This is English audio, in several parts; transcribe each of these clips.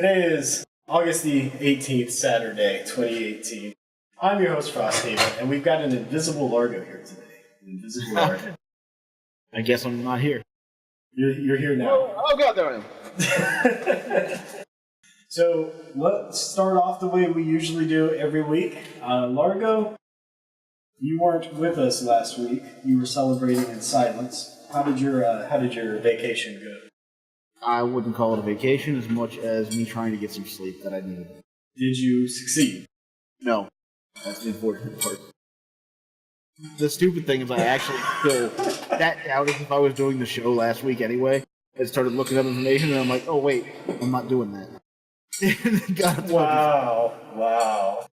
Today is August the 18th, Saturday, 2018. I'm your host, Frosthaven, and we've got an invisible Largo here today. An invisible Largo. I guess I'm not here. You're here now. Oh God, there I am. So let's start off the way we usually do every week. Largo, you weren't with us last week. You were celebrating in silence. How did your vacation go? I wouldn't call it a vacation as much as me trying to get some sleep that I needed. Did you succeed? No. That's the unfortunate part. The stupid thing is I actually still sat down as if I was doing the show last week anyway and started looking up information and I'm like, oh wait, I'm not doing that. Wow.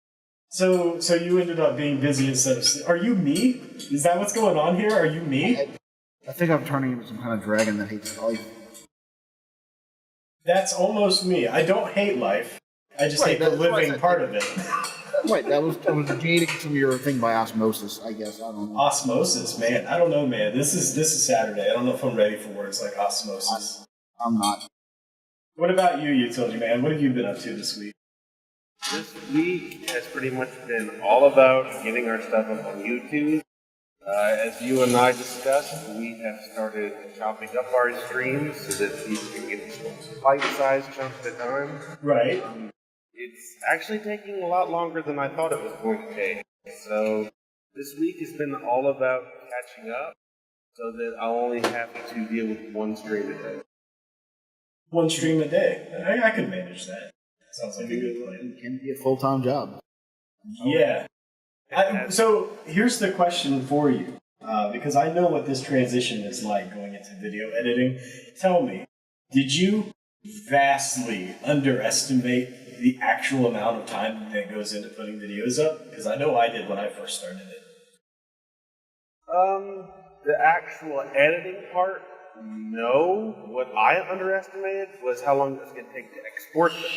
So you ended up being busy instead of... Are you me? Is that what's going on here? Are you me? I think I'm turning into some kind of dragon that hates life. That's almost me. I don't hate life. I just hate the living part of it. Right, that was gaining some of your thing by osmosis, I guess. I don't know. Osmosis, man. I don't know, man. This is Saturday. I don't know if I'm ready for words like osmosis. I'm not. What about you, Utility Man? What have you been up to this week? This week has pretty much been all about getting our stuff up on YouTube. As you and I discussed, we have started chopping up our streams so that people can get bite-sized chunks at a time. Right. It's actually taking a lot longer than I thought it was going to take. So this week has been all about catching up so that I'll only have to deal with one stream a day. One stream a day. I could manage that. Sounds like a good plan. It can be a full-time job. Yeah. So here's the question for you, because I know what this transition is like going into video editing. Tell me, did you vastly underestimate the actual amount of time that goes into putting videos up? Because I know I did when I first started it. The actual editing part, no. What I underestimated was how long it was going to take to export them.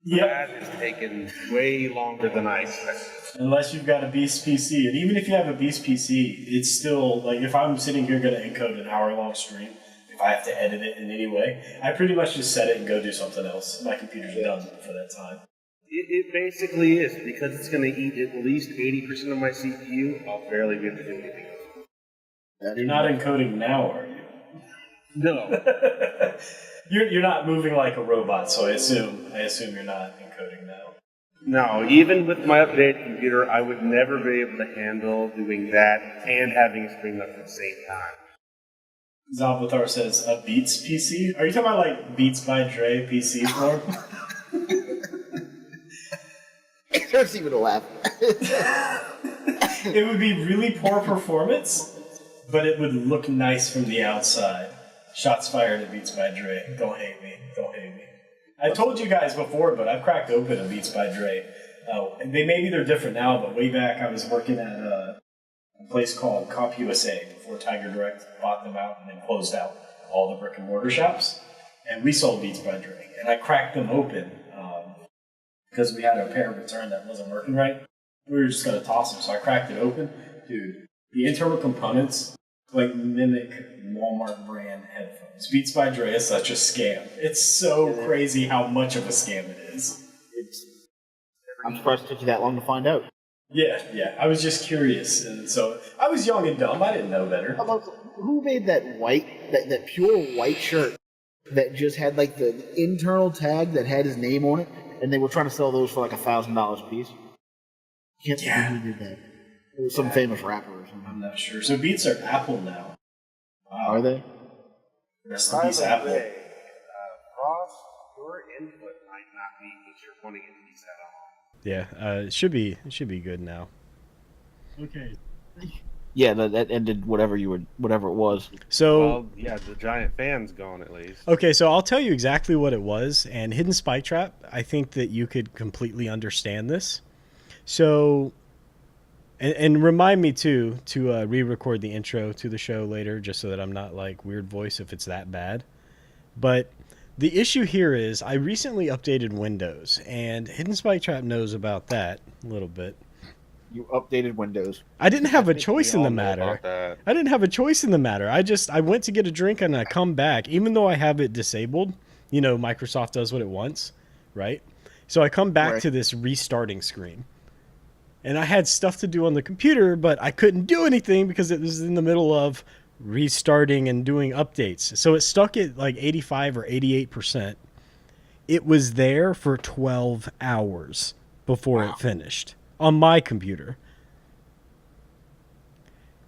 Yep. That has taken way longer than I expected. Unless you've got a Beast PC. And even if you have a Beast PC, it's still, like, if I'm sitting here going to encode an hour-long stream, if I have to edit it in any way, I pretty much just set it and go do something else. My computer's done for that time. It basically is, because it's going to eat at least 80% of my CPU, I'll barely be able to do anything else. You're not encoding now, are you? No. You're not moving like a robot, so I assume you're not encoding now. No, even with my updated computer, I would never be able to handle doing that and having a stream up at the same time. Zalbathar says, a Beats PC? Are you talking about like Beats by Dre PC form? There's even a laugh. It would be really poor performance, but it would look nice from the outside. Shots fired at Beats by Dre. Don't hate me. I told you guys before, but I've cracked open a Beats by Dre. Maybe they're different now, but way back I was working at a place called CompUSA before Tiger Direct bought them out and then closed out all the brick and mortar shops. And we sold Beats by Dre. And I cracked them open because we had a pair return that wasn't working right. We were just going to toss them, so I cracked it open. Dude, the internal components like mimic Walmart brand headphones. Beats by Dre is such a scam. It's so crazy how much of a scam it is. I'm surprised it took you that long to find out. Yeah. I was just curious, and so I was young and dumb. I didn't know better. Who made that that pure white shirt that just had like the internal tag that had his name on it, and they were trying to sell those for like $1,000 a piece? Can't remember who did that. It was some famous rapper or something. I'm not sure. So Beats are Apple now. Are they? Rest in peace, Apple. Ross, your input might not be what you're wanting it to be set on. Yeah, it should be good now. Okay. Yeah, that ended whatever it was. So Well, yeah, the giant fan's gone at least. okay, so I'll tell you exactly what it was. And Hidden Spike Trap, I think that you could completely understand this. So, and remind me too to re-record the intro to the show later, just so that I'm not like weird voice if it's that bad. But the issue here is I recently updated Windows, and Hidden Spike Trap knows about that a little bit. You updated Windows. I didn't have a think choice we in the all know matter. about that. I didn't have a choice in the matter. I went to get a drink and I come back, even though I have it disabled. You know, Microsoft does what it wants, right? So I come back Right. to this restarting screen. And I had stuff to do on the computer, but I couldn't do anything because it was in the middle of restarting and doing updates. So it stuck at like 85 or 88%. It was there for 12 hours before it finished on my computer.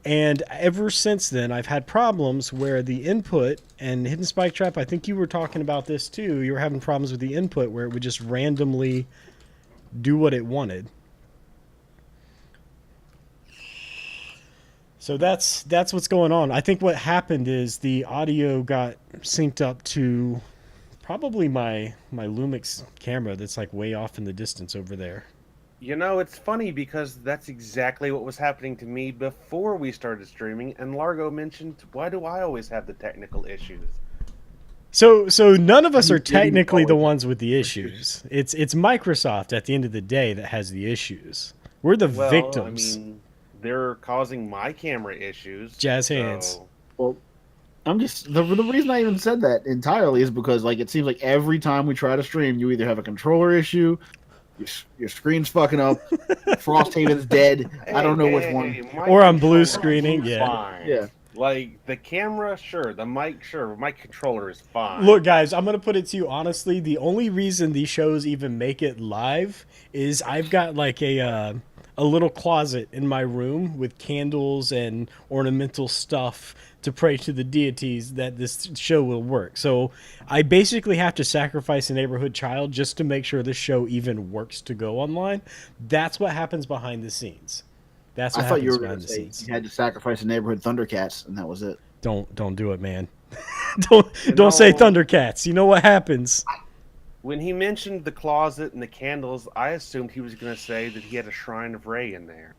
And ever since then, I've had problems where the input and Hidden Spike Trap, I think you were talking about this too. You were having problems with the input where it would just randomly do what it wanted. So that's what's going on. I think what happened is the audio got synced up to probably my Lumix camera that's like way off in the distance over there. You know, it's funny because that's exactly what was happening to me before we started streaming, and Largo mentioned, why do I always have the technical issues? So none of us are You didn't technically the always ones with the issues. It's Microsoft at the end of the day that has the issues. We're the Well, victims. I mean, they're causing my camera issues. Jazz hands. so- Well, I'm just the reason I even said that entirely is because like it seems like every time we try to stream, you either have a controller issue, your screen's fucking up, Frosthaven's dead. I don't know which one. my Or I'm blue controller's screening, yeah. Fine. Yeah. Like, the camera, sure. The mic, sure. But my controller is fine. Look, guys, I'm going to put it to you honestly. The only reason these shows even make it live is I've got like a little closet in my room with candles and ornamental stuff to pray to the deities that this show will work. So I basically have to sacrifice a neighborhood child just to make sure this show even works to go online. That's what happens behind the scenes. That's what I thought you happens were going behind to the say scenes. you had to sacrifice the neighborhood Thundercats, and that was it. Don't do it, man. don't say know- Thundercats. You know what happens. When he mentioned the closet and the candles, I assumed he was going to say that he had a Shrine of Ray in there.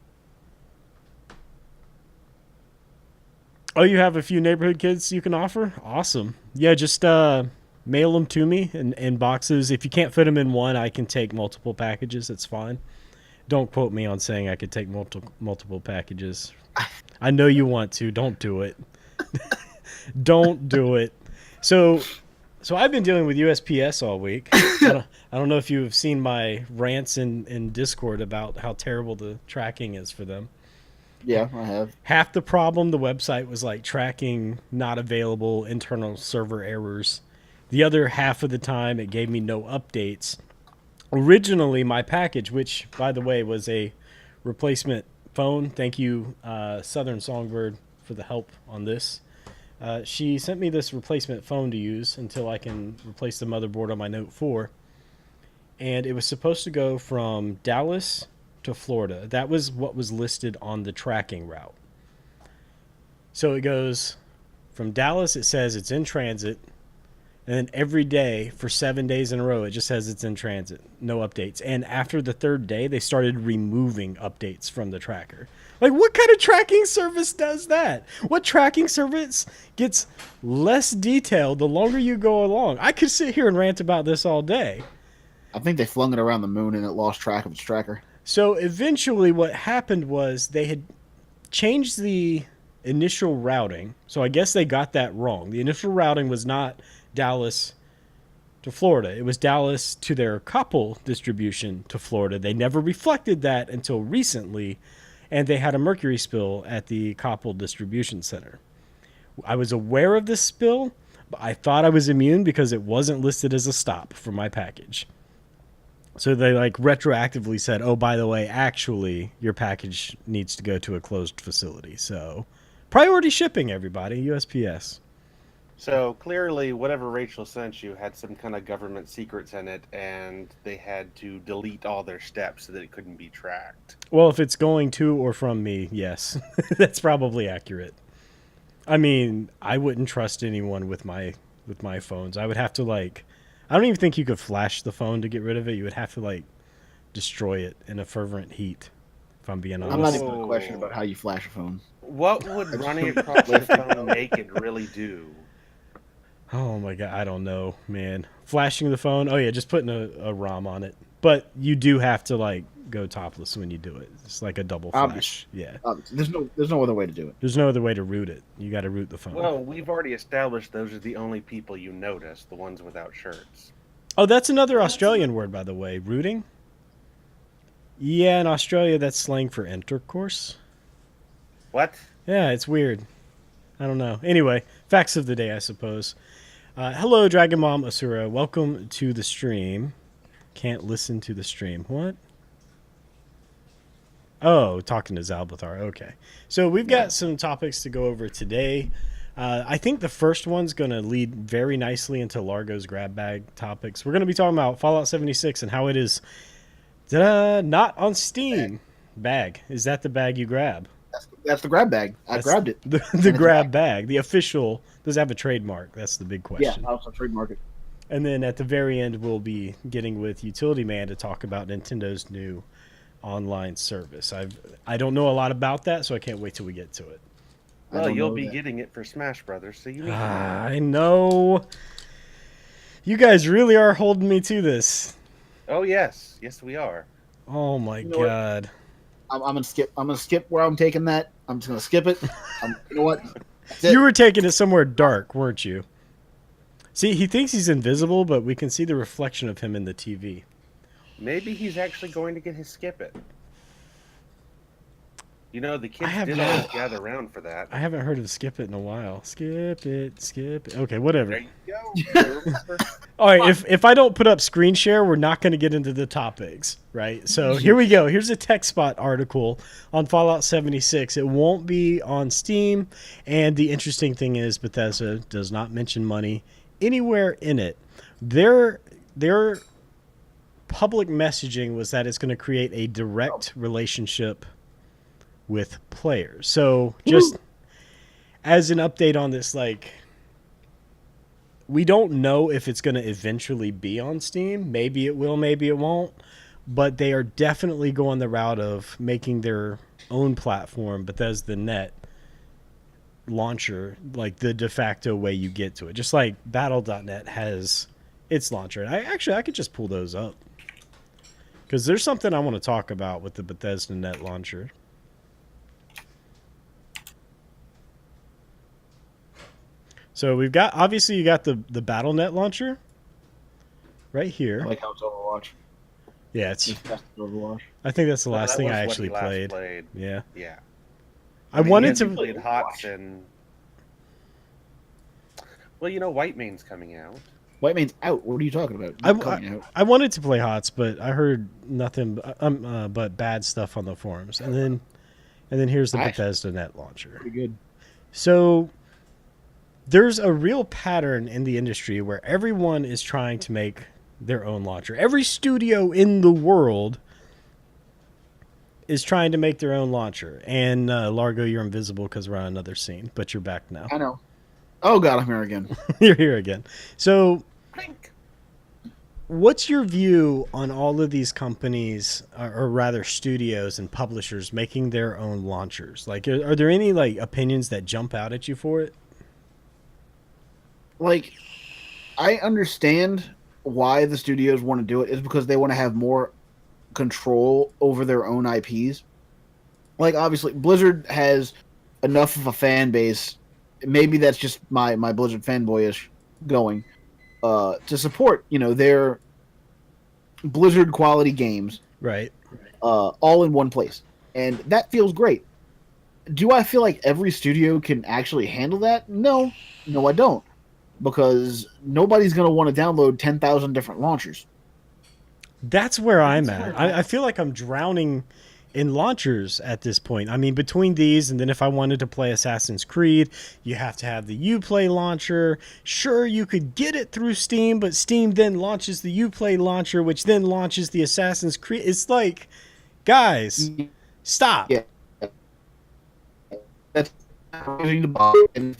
Oh, you have a few neighborhood kids you can offer? Awesome. Yeah, just mail them to me in boxes. If you can't fit them in one, I can take multiple packages. It's fine. Don't quote me on saying I could take multiple packages. I know you want to. Don't do it. Don't do it. So I've been dealing with USPS all week. I don't know if you've seen my rants in Discord about how terrible the tracking is for them. Yeah, I have. Half the problem, the website was like tracking not available, internal server errors. The other half of the time, it gave me no updates. Originally, my package, which, by the way, was a replacement phone. Thank you, Southern Songbird, for the help on this. She sent me this replacement phone to use until I can replace the motherboard on my Note 4. And it was supposed to go from Dallas to Florida. That was what was listed on the tracking route. So it goes from Dallas, it says it's in transit. And then every day for 7 days in a row, it just says it's in transit. No updates. And after the third day, they started removing updates from the tracker. Like, what kind of tracking service does that? What tracking service gets less detailed the longer you go along? I could sit here and rant about this all day. I think they flung it around the moon and it lost track of its tracker. So eventually what happened was they had changed the initial routing. So I guess they got that wrong. The initial routing was not Dallas to Florida. It was Dallas to their Koppel distribution to Florida. They never reflected that until recently, and they had a mercury spill at the Koppel distribution center. I was aware of this spill, but I thought I was immune because it wasn't listed as a stop for my package. So they like retroactively said, oh, by the way, actually, your package needs to go to a closed facility. So priority shipping, everybody, USPS. So clearly, whatever Rachel sent you had some kind of government secrets in it, and they had to delete all their steps so that it couldn't be tracked. Well, if it's going to or from me, yes, that's probably accurate. I mean, I wouldn't trust anyone with my phones. I would have to like, I don't even think you could flash the phone to get rid of it. You would have to like destroy it in a fervent heat. If I'm being honest. I'm not even going to question about how you flash a phone. What would running across the phone naked really do? Oh my god, I don't know, man. Flashing the phone. Oh yeah, just putting a ROM on it. But you do have to like go topless when you do it. It's like a double Obvious. flash. Yeah. There's no other way to do it. There's no other way to root it. You got to root the phone. Well, we've already established those are the only people you notice, the ones without shirts. Oh, that's another Australian word, by the way. Rooting? Yeah, in Australia, that's slang for intercourse. What? Yeah, it's weird. I don't know. Anyway, facts of the day, I suppose. Hello, Dragon Mom Asura. Welcome to the stream. Can't listen to the stream. What? Oh, talking to Zalbathar. Okay. So we've got some topics to go over today. I think the first one's going to lead very nicely into Largo's grab bag topics. We're going to be talking about Fallout 76 and how it is not on Steam. Bag. Is that the bag you grab? That's the grab bag. I grabbed it. The grab bag. The official. Does it have a trademark? That's the big Yeah, question. I also trademark it. And then at the very end, we'll be getting with Utility Man to talk about Nintendo's new online service. I don't know a lot about that, so I can't wait till we get to it. Well, you'll be getting it for Smash Brothers, so you need to know. I know. You guys really are holding me to this. Oh, yes. Yes, we are. Oh, my You know what? God. I'm gonna skip. I'm gonna skip where I'm taking that. I'm just gonna skip it. You know what? That's it. You were taking it somewhere dark, weren't you? See, he thinks he's invisible, but we can see the reflection of him in the TV. Maybe he's actually going to get his skip it. You know, the kids have did not- always gather around for that. I haven't heard of Skip It in a while. Skip it, skip it. Okay, whatever. There you go. Remember? All right, if I don't put up screen share, we're not going to get into the topics, right? So here we go. Here's a TechSpot article on Fallout 76. It won't be on Steam, and the interesting thing is Bethesda does not mention money anywhere in it. Their public messaging was that it's going to create a direct relationship with players. So just as an update on this, like, we don't know if it's going to eventually be on Steam. Maybe it will, maybe it won't. But they are definitely going the route of making their own platform, Bethesda Net launcher, like the de facto way you get to it. Just like Battle.net has its launcher. And I could just pull those up. Because there's something I want to talk about with the Bethesda Net launcher. So we've got, obviously you got the Battle.net launcher right here. I like how it's Overwatch. Yeah, it's. It's best Overwatch. I think that's the last That thing was I what actually he last played. played. Yeah, Yeah. I mean, wanted he to. played HOTS and. Well, you know, White Main's coming out. White Man's out. What are you talking about? I wanted to play HOTS, but I heard nothing but bad stuff on the forums, and then here's the Bethesda Net launcher. Pretty good. So there's a real pattern in the industry where everyone is trying to make their own launcher. Every studio in the world is trying to make their own launcher. And Largo, you're invisible because we're on another scene, but you're back now. I know. Oh God, I'm here again. You're here again. So what's your view on all of these companies, or rather studios and publishers, making their own launchers? Like, are there any like opinions that jump out at you for it? Like, I understand why the studios want to do it. Is because they want to have more control over their own IPs. Like, obviously, Blizzard has enough of a fan base. Maybe that's just my Blizzard fanboyish going to support, their Blizzard quality games, Right. all in one place, and that feels great. Do I feel like every studio can actually handle that? No, I don't, because nobody's going to want to download 10,000 different launchers. That's where I'm at. I feel like I'm drowning in launchers at this point. I mean, between these, and then if I wanted to play Assassin's Creed, you have to have the Uplay launcher. Sure, you could get it through Steam, but Steam then launches the Uplay launcher, which then launches the Assassin's Creed. It's like, guys, stop. Yeah. That's refusing to buy. And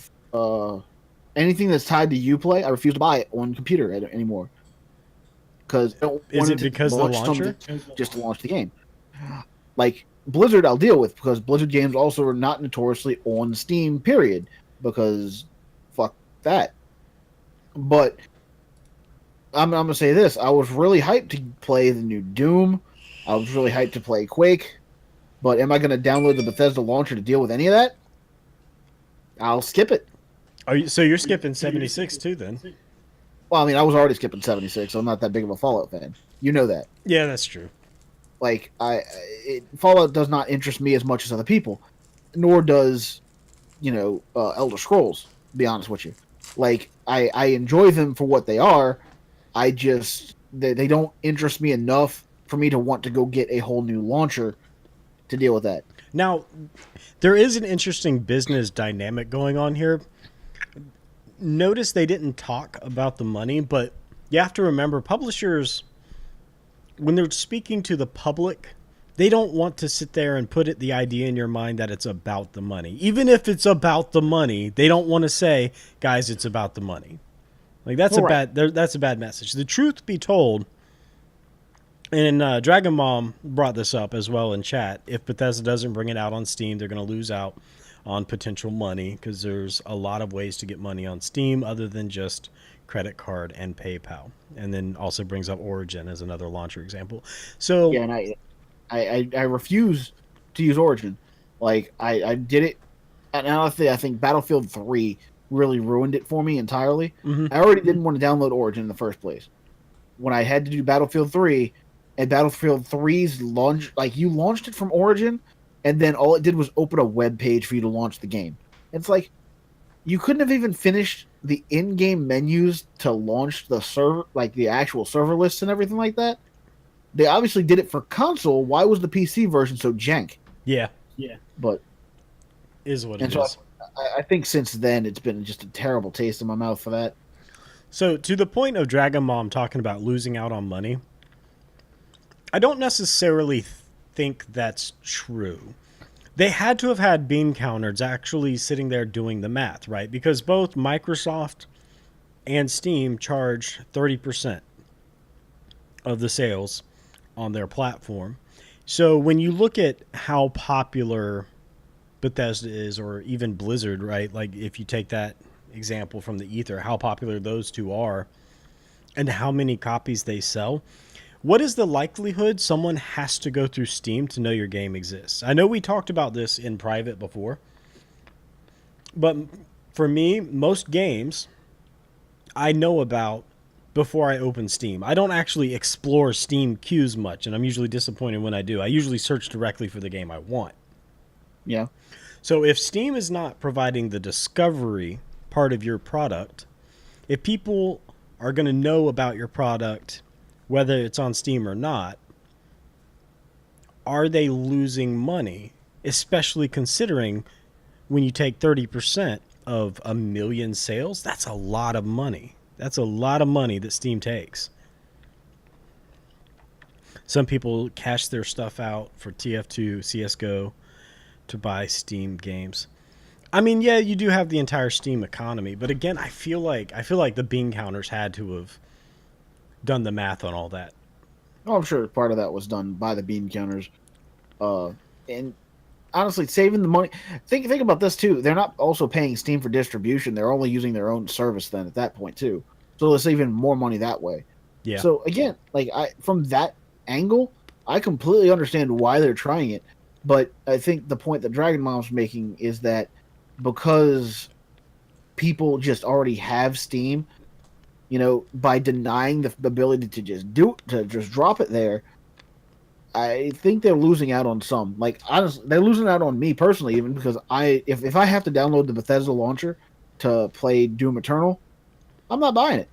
anything that's tied to Uplay, I refuse to buy it on computer anymore. Because Is it because of the launcher? Just to launch the game. Like, Blizzard I'll deal with, because Blizzard games also are not notoriously on Steam, period. Because fuck that. But I'm going to say this. I was really hyped to play the new Doom. I was really hyped to play Quake, but am I going to download the Bethesda launcher to deal with any of that? I'll skip it. So you're skipping 76 too then? Well, I mean, I was already skipping 76, so I'm not that big of a Fallout fan. You know that. Yeah, that's true. Like, Fallout does not interest me as much as other people, nor does, Elder Scrolls, to be honest with you. Like, I enjoy them for what they are. They don't interest me enough for me to want to go get a whole new launcher to deal with that. Now, there is an interesting business dynamic going on here. Notice they didn't talk about the money, but you have to remember publishers, when they're speaking to the public, they don't want to sit there and put the idea in your mind that it's about the money. Even if it's about the money, they don't want to say, guys, it's about the money. Like that's that's a bad message. The truth be told, and Dragon Mom brought this up as well in chat, if Bethesda doesn't bring it out on Steam, they're going to lose out on potential money because there's a lot of ways to get money on Steam other than just credit card and PayPal. And then also brings up Origin as another launcher example. So yeah, and I refuse to use Origin. Like I did it, and honestly, I think Battlefield 3 really ruined it for me entirely. Mm-hmm. I already didn't want to download Origin in the first place. When I had to do Battlefield 3, and Battlefield 3's launch, like you launched it from Origin, and then all it did was open a web page for you to launch the game. It's like you couldn't have even finished the in-game menus to launch the server, like the actual server lists and everything like that. They obviously did it for console. Why was the PC version so jank? Yeah. But Is what it so is. I think since then it's been just a terrible taste in my mouth for that. So to the point of Dragon Mom talking about losing out on money, I don't necessarily think that's true. They had to have had bean counters actually sitting there doing the math, right? Because both Microsoft and Steam charge 30% of the sales on their platform. So when you look at how popular Bethesda is, or even Blizzard, right? Like if you take that example from the ether, how popular those two are and how many copies they sell, what is the likelihood someone has to go through Steam to know your game exists? I know we talked about this in private before, but for me, most games I know about before I open Steam. I don't actually explore Steam queues much, and I'm usually disappointed when I do. I usually search directly for the game I want. Yeah. So if Steam is not providing the discovery part of your product, if people are going to know about your product, whether it's on Steam or not, are they losing money? Especially considering when you take 30% of 1 million sales, that's a lot of money. That's a lot of money that Steam takes. Some people cash their stuff out for TF2, CSGO to buy Steam games. I mean, yeah, you do have the entire Steam economy, but again, I feel like the bean counters had to have done the math on all that. Oh, I'm sure part of that was done by the bean counters. And honestly, saving the money. Think about this too. They're not also paying Steam for distribution. They're only using their own service then at that point too. So they're saving more money that way. Yeah. So again, from that angle, I completely understand why they're trying it. But I think the point that Dragon Mom's making is that because people just already have Steam, by denying the ability to just drop it there, I think they're losing out on some. Like honestly, they're losing out on me personally, even because if I have to download the Bethesda launcher to play Doom Eternal, I'm not buying it.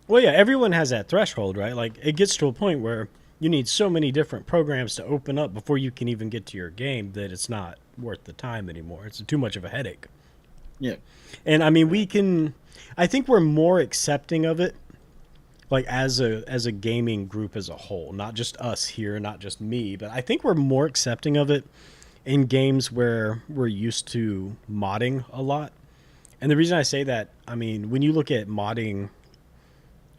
Well, yeah, everyone has that threshold, right? Like it gets to a point where you need so many different programs to open up before you can even get to your game that it's not worth the time anymore. It's too much of a headache. Yeah. And I mean, I think we're more accepting of it, like as a gaming group as a whole, not just us here, not just me, but I think we're more accepting of it in games where we're used to modding a lot. And the reason I say that, I mean, when you look at modding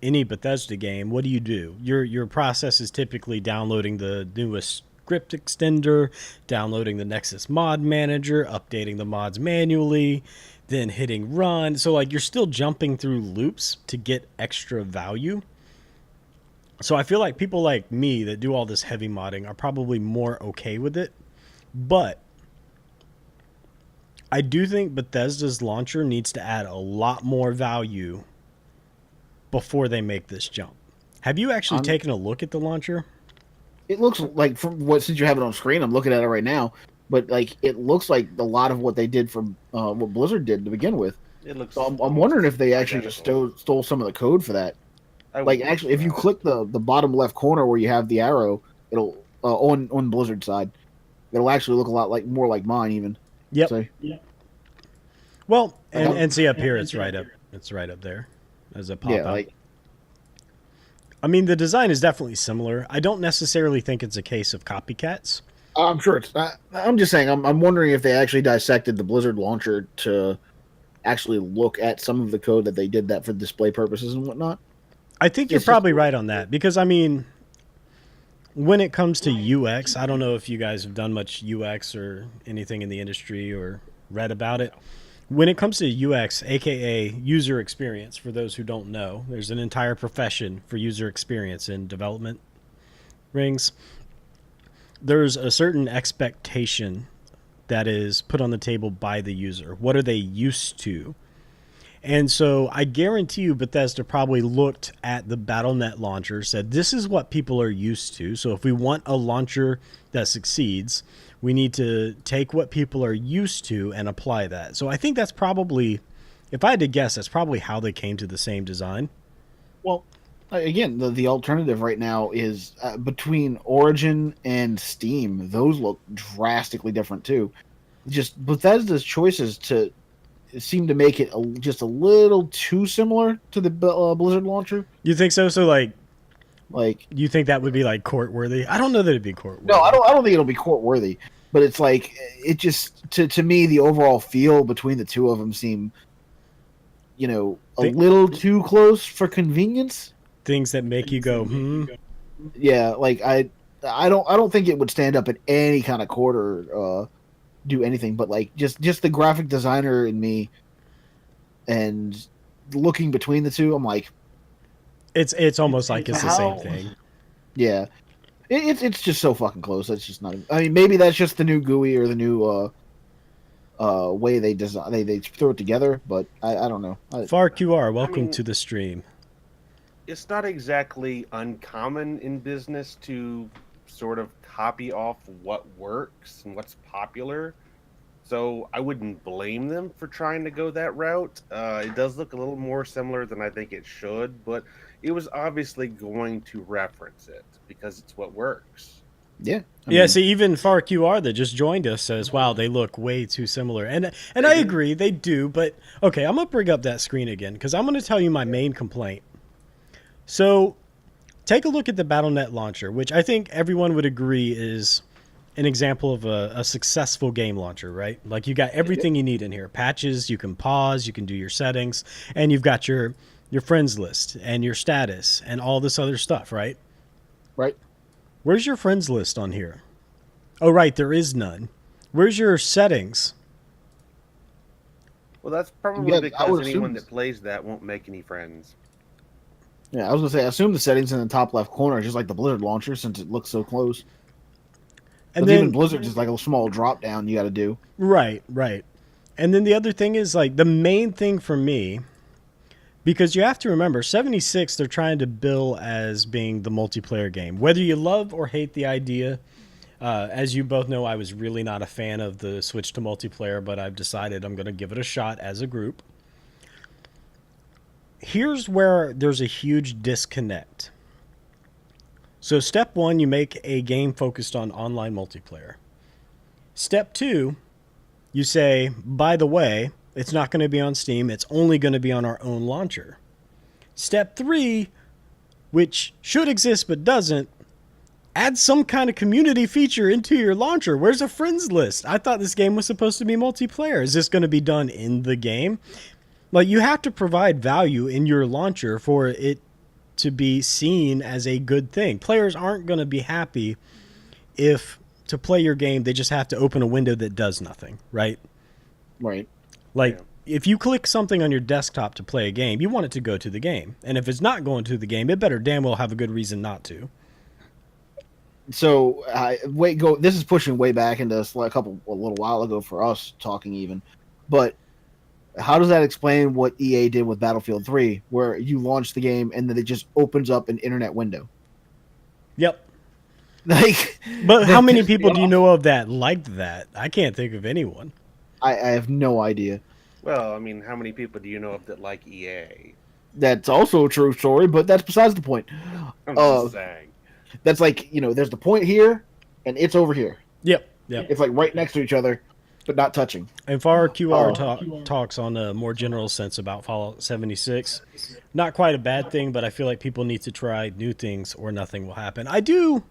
any Bethesda game, what do? Your process is typically downloading the newest script extender, downloading the Nexus mod manager, updating the mods manually, then hitting run. So like you're still jumping through loops to get extra value. So I feel like people like me that do all this heavy modding are probably more okay with it. But I do think Bethesda's launcher needs to add a lot more value before they make this jump. Have you actually taken a look at the launcher? It looks like, from what, since you have it on screen, I'm looking at it right now. But like, it looks like a lot of what they did from what Blizzard did to begin with. It looks. So I'm wondering if they actually just identical. stole some of the code for that. I Like, would actually, if you think so. click the bottom left corner where you have the arrow, it'll on Blizzard side, it'll actually look a lot like more like mine even. Yep. So, Well, Like, and see up here, it's right up. It's right up there as a pop yeah, up. like I mean, the design is definitely similar. I don't necessarily think it's a case of copycats. I'm sure it's not. I'm just saying. I'm wondering if they actually dissected the Blizzard launcher to actually look at some of the code that they did that for display purposes and whatnot. I think you're It's just- probably right on that because, I mean, when it comes to UX, I don't know if you guys have done much UX or anything in the industry or read about it. When it comes to UX, aka user experience, for those who don't know, there's an entire profession for user experience in development rings. There's a certain expectation that is put on the table by the user. What are they used to? And so I guarantee you Bethesda probably looked at the Battle.net launcher, said this is what people are used to. So if we want a launcher that succeeds, we need to take what people are used to and apply that. So I think that's probably, if I had to guess, that's probably how they came to the same design. Well, again, the alternative right now is between Origin and Steam. Those look drastically different too. Just Bethesda's choices to seem to make it just a little too similar to the Blizzard launcher. You think so? So like Like, you think that would be like court worthy? I don't know that it'd be court worthy. no, I don't think it'll be court worthy. But it's like, it just to me, the overall feel between the two of them seem, a little too close for convenience. Things that make you go, Yeah, like I don't think it would stand up in any kind of court or do anything. But like just the graphic designer in me, and looking between the two, I'm like, It's almost like it's the same thing. yeah, it's just so fucking close. It's just not. I mean, maybe that's just the new GUI or the new way they design they throw it together. But I don't know. Far QR, welcome mean- to the stream. It's not exactly uncommon in business to sort of copy off what works and what's popular. So I wouldn't blame them for trying to go that route. It does look a little more similar than I think it should, but it was obviously going to reference it because it's what works. Yeah. Yeah, see, even Far QR that just joined us says, "Wow, they look way too similar," and I agree, they do. But okay, I'm gonna bring up that screen again because I'm gonna tell you my main complaint. So, take a look at the Battle.net launcher, which I think everyone would agree is an example of a successful game launcher, right? Like you got everything you need in here: patches, you can pause, you can do your settings, and you've got your friends list and your status and all this other stuff, right? Right. Where's your friends list on here? Oh, right, there is none. Where's your settings? Well, that's probably Yeah, I because would anyone assume- that plays that won't make any friends. Yeah, I was gonna say, I assume the settings in the top left corner, just like the Blizzard launcher, since it looks so close. And But even then, Blizzard's is like a small drop down you got to do. right. And then the other thing is like the main thing for me, because you have to remember, 76 they're trying to bill as being the multiplayer game. Whether you love or hate the idea, as you both know, I was really not a fan of the switch to multiplayer, but I've decided I'm going to give it a shot as a group. Here's where there's a huge disconnect. So step one, you make a game focused on online multiplayer. Step two, you say, by the way, it's not going to be on Steam. It's only going to be on our own launcher. Step three, which should exist but doesn't, add some kind of community feature into your launcher. Where's a friends list? I thought this game was supposed to be multiplayer. Is this going to be done in the game? Like, you have to provide value in your launcher for it to be seen as a good thing. Players aren't going to be happy if to play your game they just have to open a window that does nothing, right? Right. Like, if you click something on your desktop to play a game, you want it to go to the game. And if it's not going to the game, it better damn well have a good reason not to. So this is pushing way back into a little while ago for us talking even, but how does that explain what EA did with Battlefield 3, where you launch the game and then it just opens up an internet window? Yep. Like, but how many people do you know of that liked that? I can't think of anyone. I have no idea. Well, I mean, how many people do you know of that like EA? That's also a true story, but that's besides the point. I'm just saying. That's like, there's the point here, and it's over here. Yep. It's like right next to each other, but not touching. And for our QR talks on a more general sense about Fallout 76, not quite a bad thing, but I feel like people need to try new things or nothing will happen. I do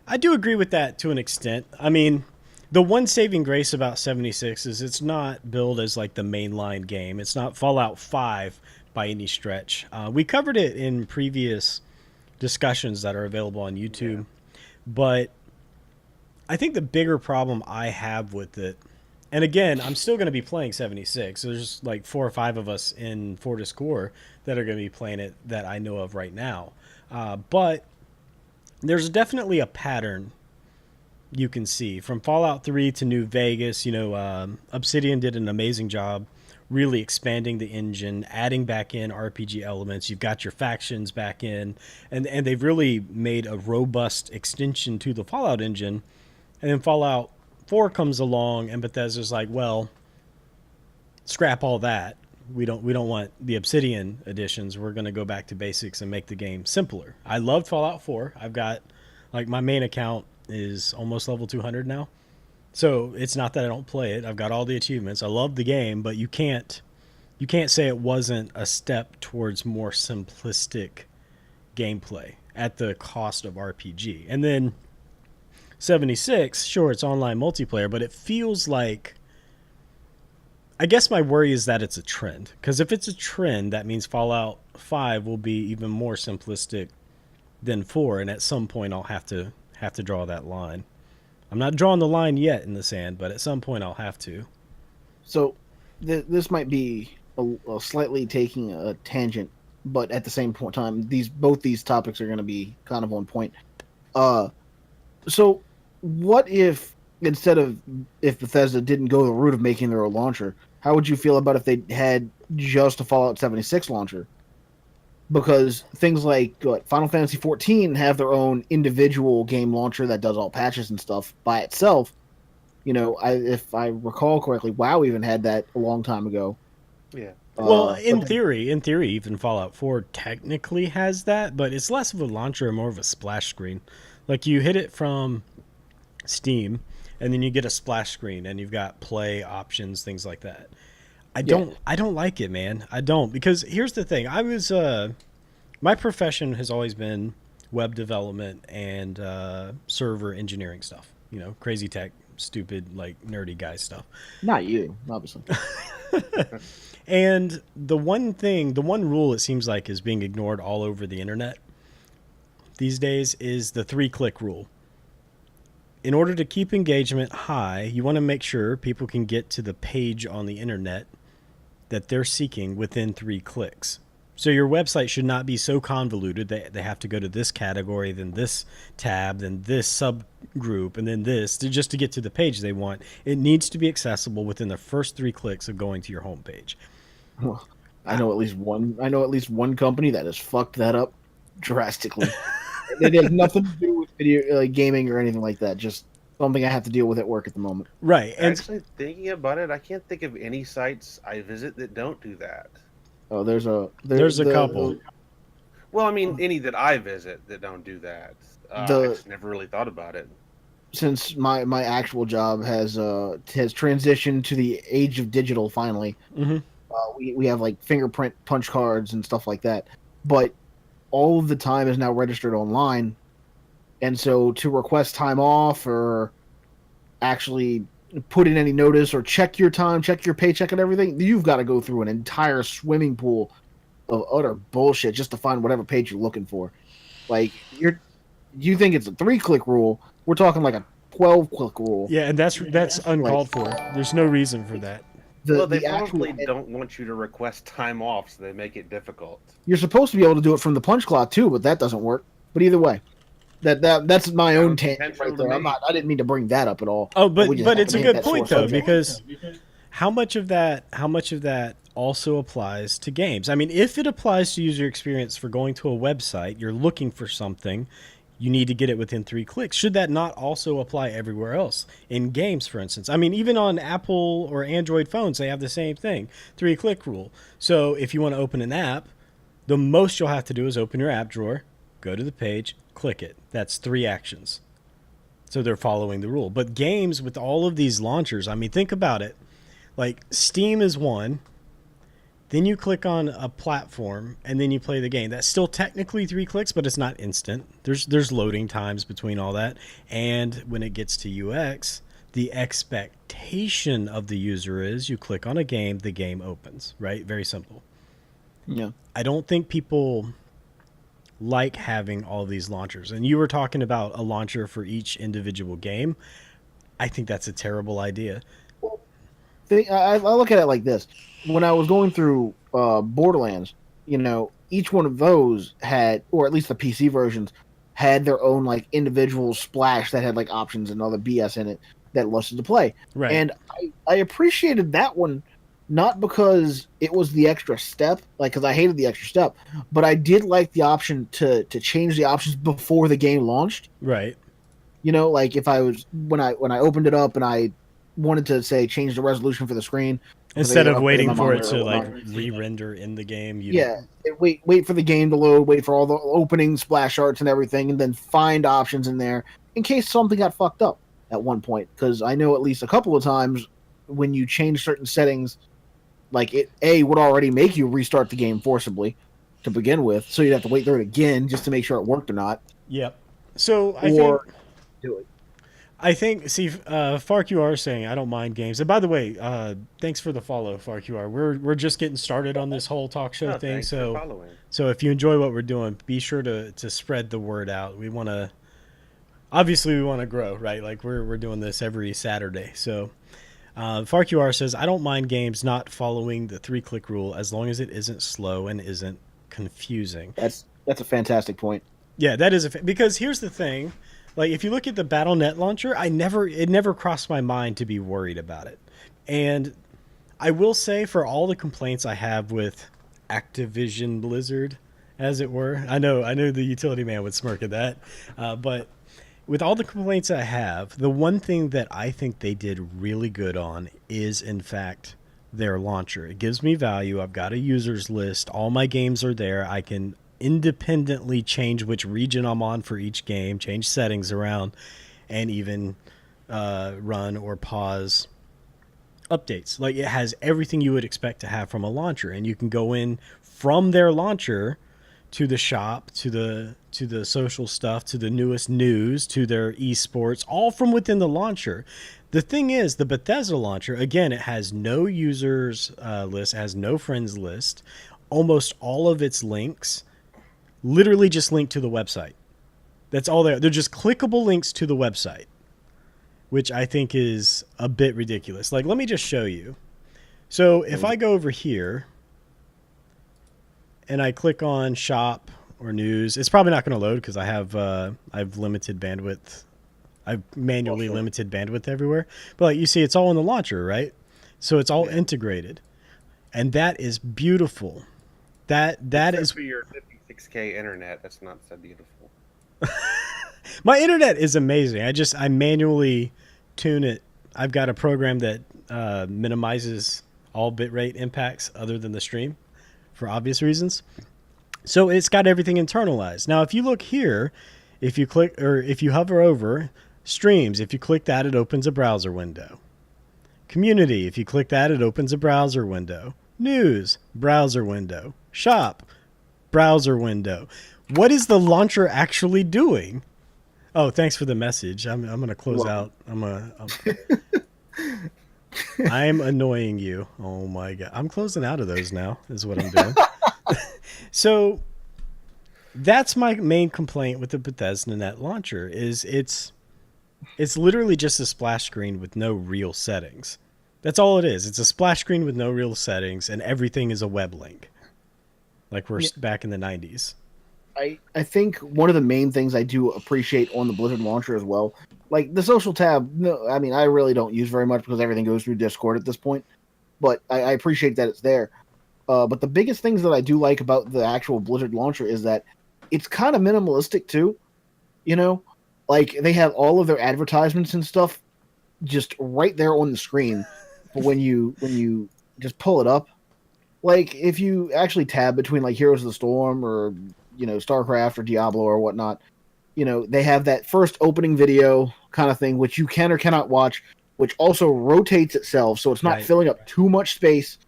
agree with that to an extent. I mean, the one saving grace about 76 is it's not billed as like the mainline game. It's not Fallout 5 by any stretch. We covered it in previous discussions that are available on YouTube, but I think the bigger problem I have with it, and again, I'm still going to be playing 76. So there's like 4 or 5 of us in Fortis Core that are going to be playing it that I know of right now. But there's definitely a pattern you can see from Fallout 3 to New Vegas. Obsidian did an amazing job really expanding the engine, adding back in RPG elements. You've got your factions back in, and they've really made a robust extension to the Fallout engine. And then Fallout 4 comes along, and Bethesda's like, well, scrap all that. We don't want the Obsidian editions. We're going to go back to basics and make the game simpler. I loved Fallout 4. I've got, like, my main account is almost level 200 now. So it's not that I don't play it. I've got all the achievements. I love the game, but you can't say it wasn't a step towards more simplistic gameplay at the cost of RPG. And then 76, sure, it's online multiplayer, but it feels like, I guess my worry is that it's a trend. Because if it's a trend, that means Fallout 5 will be even more simplistic than 4, and at some point I'll have to draw that line. I'm not drawing the line yet in the sand, but at some point I'll have to. So this might be a slightly taking a tangent, but at the same point in time, both these topics are going to be kind of on point. So what if Bethesda didn't go the route of making their own launcher? How would you feel about if they had just a Fallout 76 launcher? Because things like Final Fantasy XIV have their own individual game launcher that does all patches and stuff by itself. If I recall correctly, WoW even had that a long time ago. Yeah. Well, in theory, even Fallout 4 technically has that, but it's less of a launcher and more of a splash screen. Like, you hit it from Steam, and then you get a splash screen, and you've got play options, things like that. I don't like it, man. I don't, because here's the thing. My profession has always been web development and server engineering stuff. Crazy tech, stupid, like nerdy guy stuff. Not you, obviously. And the one rule it seems like is being ignored all over the internet these days is the 3-click rule. In order to keep engagement high, you want to make sure people can get to the page on the internet that they're seeking within 3 clicks. So your website should not be so convoluted that they have to go to this category, then this tab, then this subgroup, and then this just to get to the page they want. It needs to be accessible within the first 3 clicks of going to your homepage. Well, I know at least one company that has fucked that up drastically. It has nothing to do with video gaming or anything like that. Just something I have to deal with at work at the moment. Right. And actually, thinking about it, I can't think of any sites I visit that don't do that. Oh, there's a couple. Well, I mean, any that I visit that don't do that. I just never really thought about it. Since my actual job has transitioned to the age of digital finally. Mm-hmm. We have like fingerprint punch cards and stuff like that, but all of the time is now registered online, and so to request time off or actually put in any notice or check your time, check your paycheck and everything, you've got to go through an entire swimming pool of utter bullshit just to find whatever page you're looking for. Like, you think it's a 3-click rule, we're talking like a 12-click rule. Yeah, and that's uncalled for. There's no reason for that. Well, they the actual. probably don't want you to request time off, so they make it difficult. You're supposed to be able to do it from the punch cloth too, but that doesn't work. But either way, that's my own Sounds tangent intentional right to there. me. I didn't mean to bring that up at all. Oh, We just but happened it's to a hit good that sore point though, subject. because how much of that also applies to games? I mean, if it applies to user experience for going to a website, you're looking for something, you need to get it within 3 clicks. Should that not also apply everywhere else? In games, for instance. I mean, even on Apple or Android phones, they have the same thing, 3-click rule. So if you want to open an app, the most you'll have to do is open your app drawer, go to the page, click it. That's 3 actions. So they're following the rule. But games with all of these launchers, I mean, think about it. Like Steam is one, then you click on a platform and then you play the game. That's still technically 3 clicks, but it's not instant. There's loading times between all that. And when it gets to UX, the expectation of the user is you click on a game, the game opens, right? Very simple. Yeah. I don't think people like having all these launchers. And you were talking about a launcher for each individual game. I think that's a terrible idea. I look at it like this: when I was going through Borderlands, each one of those had, or at least the PC versions, had their own like individual splash that had like options and other BS in it that lusted to play. Right. And I appreciated that one, not because it was the extra step, like because I hated the extra step, but I did like the option to change the options before the game launched. Right. Like if I was when I opened it up and I wanted to say change the resolution for the screen Instead of waiting for it monitor to or like whatnot. re-render in the game. Wait for the game to load, wait for all the opening splash arts and everything, and then find options in there in case something got fucked up at one point. Because I know at least a couple of times when you change certain settings, like it would already make you restart the game forcibly to begin with, so you'd have to wait through it again just to make sure it worked or not. Yep. So I think, see, FarQR is saying, I don't mind games. And by the way, thanks for the follow, FarQR. We're just getting started on this whole talk show thing. Thanks for following. So if you enjoy what we're doing, be sure to spread the word out. Obviously we want to grow, right? Like we're doing this every Saturday. So FarQR says, I don't mind games not following the 3-click rule as long as it isn't slow and isn't confusing. That's a fantastic point. Yeah, that is because here's the thing. Like if you look at the Battle.net launcher, it never crossed my mind to be worried about it. And I will say, for all the complaints I have with Activision Blizzard, as it were, I know the utility man would smirk at that, but with all the complaints I have, the one thing that I think they did really good on is, in fact, their launcher. It gives me value. I've got a users list. All my games are there. I can independently change which region I'm on for each game, change settings around, and even run or pause updates. Like it has everything you would expect to have from a launcher, and you can go in from their launcher to the shop, to the social stuff, to the newest news, to their esports, all from within the launcher. The thing is, the Bethesda launcher, again, it has no users list, it has no friends list. Almost all of its links literally just link to the website. That's all they're just clickable links to the website, which I think is a bit ridiculous. Like, let me just show you. So if I go over here and I click on shop or news, it's probably not going to load because I've limited bandwidth. I've manually limited bandwidth everywhere. But like you see, it's all in the launcher, right? So it's all integrated, and that is beautiful. That is for your 56K internet. That's not so beautiful. My internet is amazing. I manually tune it. I've got a program that minimizes all bitrate impacts other than the stream for obvious reasons. So it's got everything internalized. Now, if you look here, if you click or if you hover over streams, if you click that, it opens a browser window. Community, if you click that, it opens a browser window. News, browser window. Shop, browser window. What is the launcher actually doing? Oh, thanks for the message. I'm going to close out. I'm annoying you. Oh my God. I'm closing out of those now is what I'm doing. So that's my main complaint with the Bethesda.net launcher is it's literally just a splash screen with no real settings. That's all it is. It's a splash screen with no real settings, and everything is a web link, like we're back in the 90s. I think one of the main things I do appreciate on the Blizzard launcher as well, like the social tab. No, I mean I really don't use very much because everything goes through Discord at this point. But I appreciate that it's there. But the biggest things that I do like about the actual Blizzard launcher is that it's kind of minimalistic too. You know, like they have all of their advertisements and stuff just right there on the screen. But when you just pull it up, like if you actually tab between like Heroes of the Storm or StarCraft or Diablo or whatnot, they have that first opening video kind of thing which you can or cannot watch, which also rotates itself so it's not Right. filling up too much space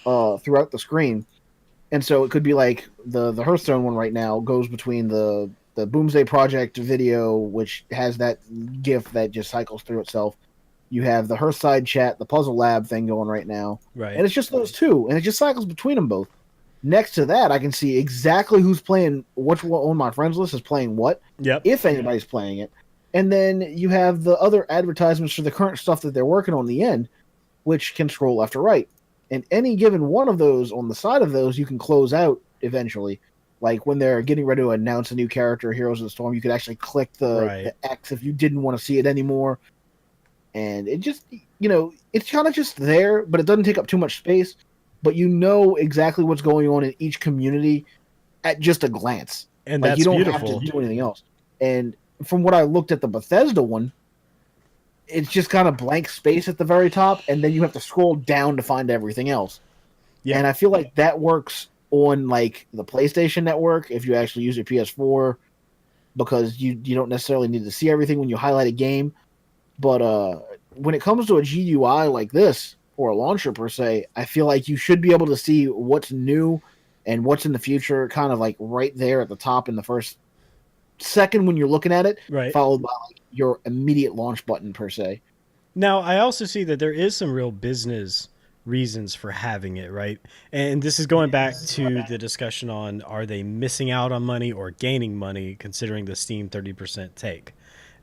throughout the screen. And so it could be like the Hearthstone one right now goes between the Boomsday Project video, which has that GIF that just cycles through itself. You have the Hearthside chat, the Puzzle Lab thing going right now, Right. and it's just those two, and it just cycles between them both. Next to that, I can see exactly who's playing, which one on my friends list is playing what, Yep. if anybody's playing it. And then you have the other advertisements for the current stuff that they're working on the end, which can scroll left or right. And any given one of those on the side of those, you can close out eventually. Like when they're getting ready to announce a new character, Heroes of the Storm, you could actually click the X if you didn't want to see it anymore. And it just, it's kind of just there, but it doesn't take up too much space. But you know exactly what's going on in each community at just a glance. And like that's you don't beautiful. have to do anything else. And from what I looked at the Bethesda one, it's just kind of blank space at the very top, and then you have to scroll down to find everything else. Yeah. And I feel like that works on like the PlayStation Network if you actually use your PS4, because you don't necessarily need to see everything when you highlight a game. But when it comes to a GUI like this, or a launcher per se, I feel like you should be able to see what's new and what's in the future kind of like right there at the top in the first second when you're looking at it, Right. followed by like your immediate launch button per se. Now, I also see that there is some real business reasons for having it, right? And this is going back to the discussion on, are they missing out on money or gaining money considering the Steam 30% take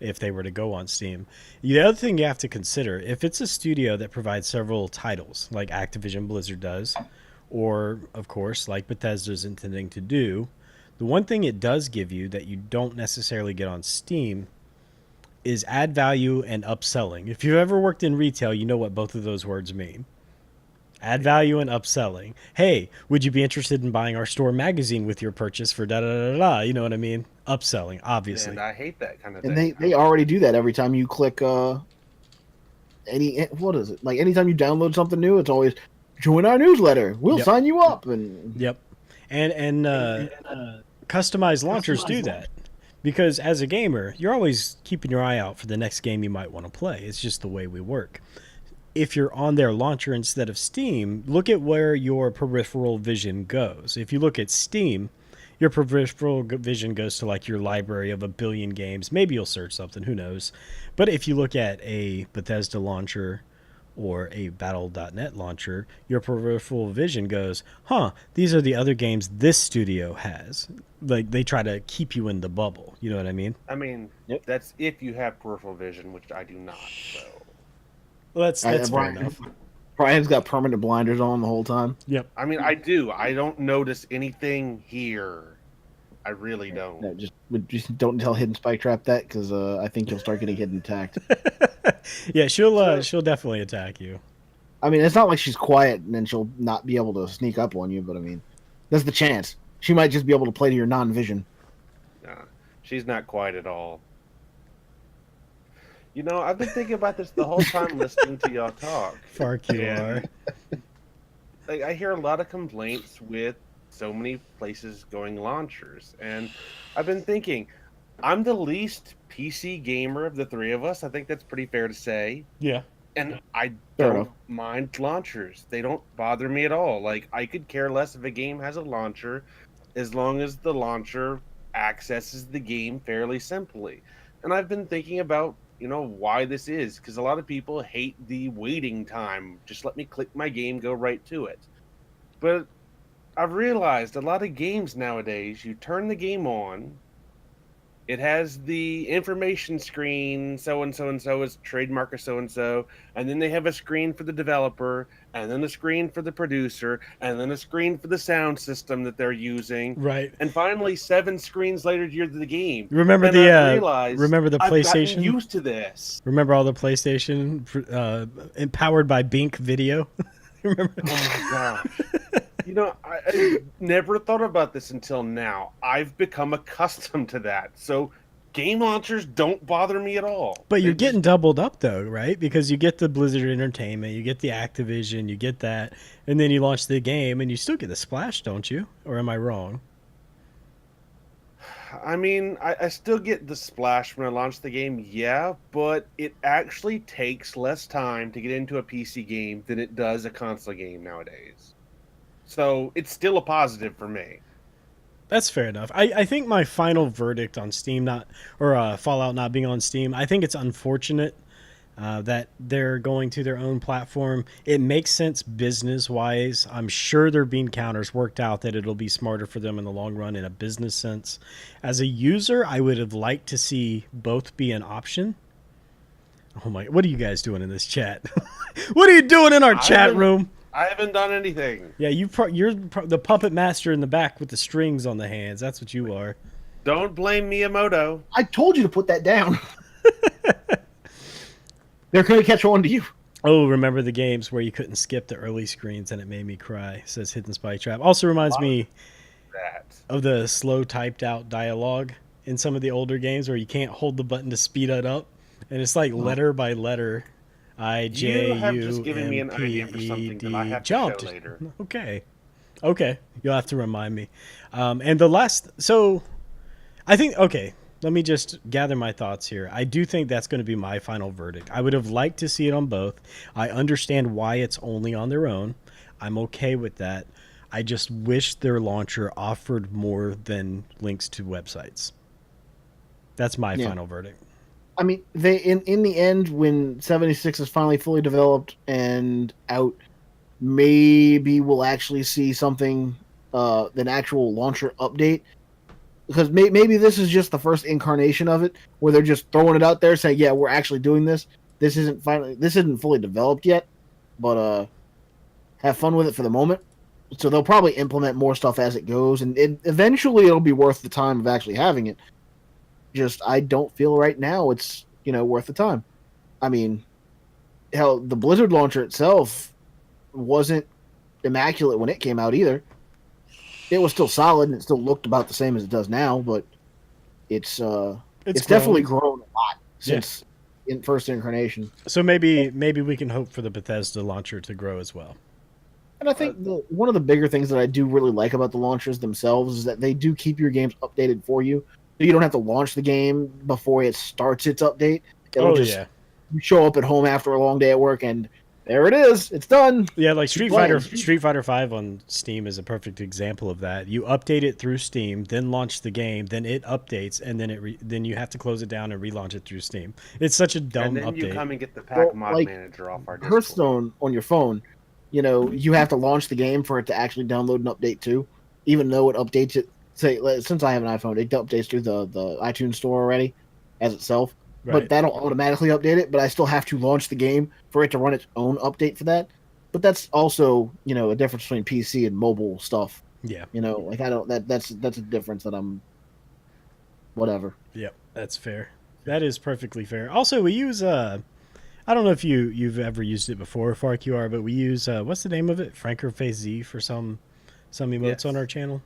if they were to go on Steam. The other thing you have to consider, if it's a studio that provides several titles like Activision Blizzard does, or of course like Bethesda's intending to do, the one thing it does give you that you don't necessarily get on Steam is add value and upselling. If you've ever worked in retail, you know what both of those words mean. Add value and upselling. Hey, would you be interested in buying our store magazine with your purchase for da da da da? You know what I mean? Upselling, obviously. And I hate that kind of And thing. they already do that every time you click what is it? Like anytime you download something new, it's always join our newsletter. We'll Yep. sign you up. And Yep. And customized launchers do that. Because as a gamer, you're always keeping your eye out for the next game you might want to play. It's just the way we work. If you're on their launcher instead of Steam, look at where your peripheral vision goes. If you look at Steam, your peripheral vision goes to like your library of 1 billion games. Maybe you'll search something, who knows. But if you look at a Bethesda launcher or a Battle.net launcher, your peripheral vision goes, these are the other games this studio has. Like, they try to keep you in the bubble. You know what I mean? I mean, that's if you have peripheral vision, which I do not. So Well, that's fair enough. Brian's got permanent blinders on the whole time. Yep. I mean, I do. I don't notice anything here. I really don't. No, just don't tell Hidden Spike Trap that, because I think you'll start getting hidden attacked. Yeah, she'll definitely attack you. I mean, it's not like she's quiet and then she'll not be able to sneak up on you, but I mean, there's the chance. She might just be able to play to your non-vision. Nah, she's not quite at all. You know, I've been thinking about this the whole time listening to y'all talk. Fark you are. Like, I hear a lot of complaints with so many places going launchers, and I've been thinking, I'm the least PC gamer of the three of us. I think that's pretty fair to say. Yeah. And I Fair don't enough. mind launchers. They don't bother me at all. Like, I could care less if a game has a launcher as long as the launcher accesses the game fairly simply. And I've been thinking about, why this is, because a lot of people hate the waiting time. Just let me click my game, go right to it. But I've realized a lot of games nowadays, you turn the game on, It has the information screen, so and so is trademark of so and then they have a screen for the developer, and then a screen for the producer, and then a screen for the sound system that they're using, Right. and finally 7 screens later you're the game. Remember And I've the realized remember the I've gotten PlayStation? used to this. Remember all the PlayStation empowered by Bink Video? Remember? Oh my gosh. I never thought about this until now. I've become accustomed to that. So game launchers don't bother me at all. But They you're just- getting doubled up though, right? Because you get the Blizzard Entertainment, you get the Activision, you get that, and then you launch the game, and you still get the splash, don't you? Or am I wrong? I mean, I still get the splash when I launch the game, yeah, but it actually takes less time to get into a PC game than it does a console game nowadays. So it's still a positive for me. That's fair enough. I think my final verdict on Steam not or Fallout not being on Steam, I think it's unfortunate that they're going to their own platform. It makes sense business wise. I'm sure their bean counters worked out that it'll be smarter for them in the long run in a business sense. As a user, I would have liked to see both be an option. Oh my! What are you guys doing in this chat? What are you doing in our chat haven't- room? I haven't done anything. Yeah, you're the puppet master in the back with the strings on the hands. That's what you are. Don't blame Miyamoto. I told you to put that down. They're going to catch on to you. Oh, remember the games where you couldn't skip the early screens and it made me cry, says Hidden Spy Trap. Also reminds me That. of the slow typed out dialogue in some of the older games where you can't hold the button to speed it up. And it's like letter by letter. I, J, You have U, just given me M, an P, idea for E, something that D, I have to jump. show later. Okay. Okay. You'll have to remind me. And the last, so I think, okay, let me just gather my thoughts here. I do think that's going to be my final verdict. I would have liked to see it on both. I understand why it's only on their own. I'm okay with that. I just wish their launcher offered more than links to websites. That's my Yeah. final verdict. I mean, they in the end, when 76 is finally fully developed and out, maybe we'll actually see something, an actual launcher update. Because maybe this is just the first incarnation of it, where they're just throwing it out there, saying, "Yeah, we're actually doing this. This isn't fully developed yet, but have fun with it for the moment." So they'll probably implement more stuff as it goes, and eventually it'll be worth the time of actually having it. Just I don't feel right now it's worth the time. I mean, hell, the Blizzard launcher itself wasn't immaculate when it came out either. It was still solid and it still looked about the same as it does now, but it's definitely grown a lot since in first incarnation. So maybe we can hope for the Bethesda launcher to grow as well. And I think one of the bigger things that I do really like about the launchers themselves is that they do keep your games updated for you. So you don't have to launch the game before it starts its update. It'll just you show up at home after a long day at work and there it is. It's done. Yeah, like Street Fighter 5 on Steam is a perfect example of that. You update it through Steam, then launch the game, then it updates, and then then you have to close it down and relaunch it through Steam. It's such a dumb And then update. you come and get the pack mod like, manager off our Discord. Hearthstone on your phone, you have to launch the game for it to actually download and update too. Even though it updates it, since I have an iPhone, it updates through the iTunes store already as itself. Right. But that'll automatically update it. But I still have to launch the game for it to run its own update for that. But that's also a difference between PC and mobile stuff. Yeah. Like I don't that's a difference that I'm whatever. Yep, that's fair. That is perfectly fair. Also, we use I don't know if you've ever used it before, FarQR, but we use what's the name of it? Franker Face Z for some emotes Yes. on our channel.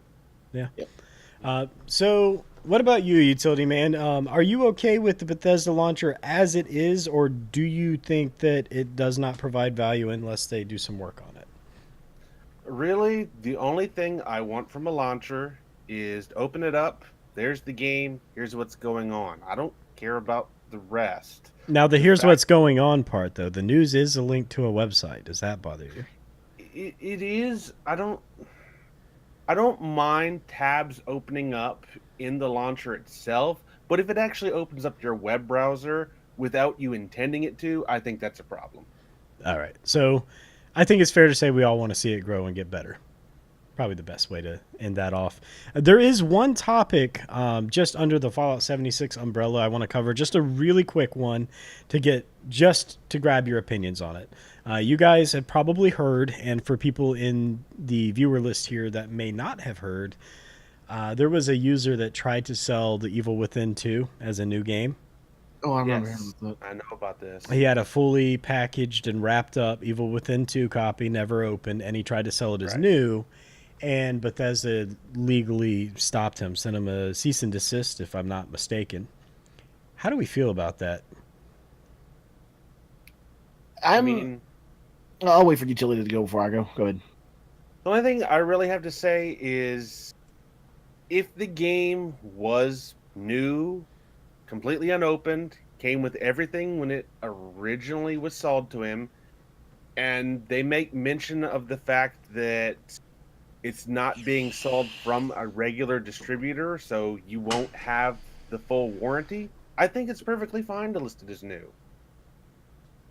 Yeah. Yep. So what about you, Utility Man? Are you okay with the Bethesda launcher as it is, or do you think that it does not provide value unless they do some work on it? Really, the only thing I want from a launcher is to open it up. There's the game. Here's what's going on. I don't care about the rest. Now, the here's what's going on part, though. The news is a link to a website. Does that bother you? It is. I don't mind tabs opening up in the launcher itself, but if it actually opens up your web browser without you intending it to, I think that's a problem. All right. So I think it's fair to say we all want to see it grow and get better. probably the best way to end that off. There is one topic just under the Fallout 76 umbrella I want to cover, just a really quick one just to grab your opinions on it. You guys have probably heard, and for people in the viewer list here that may not have heard, there was a user that tried to sell The Evil Within 2 as a new game. Oh, I remember Yes, hearing about that. I know about this. He had a fully packaged and wrapped up Evil Within 2 copy, never opened, and he tried to sell it as new. And Bethesda legally stopped him, sent him a cease and desist, if I'm not mistaken. How do we feel about that? I mean, I'll wait for Utility to go before I go. Go ahead. the only thing I really have to say is if the game was new, completely unopened, came with everything when it originally was sold to him, and they make mention of the fact that it's not being sold from a regular distributor, so you won't have the full warranty, I think it's perfectly fine to list it as new.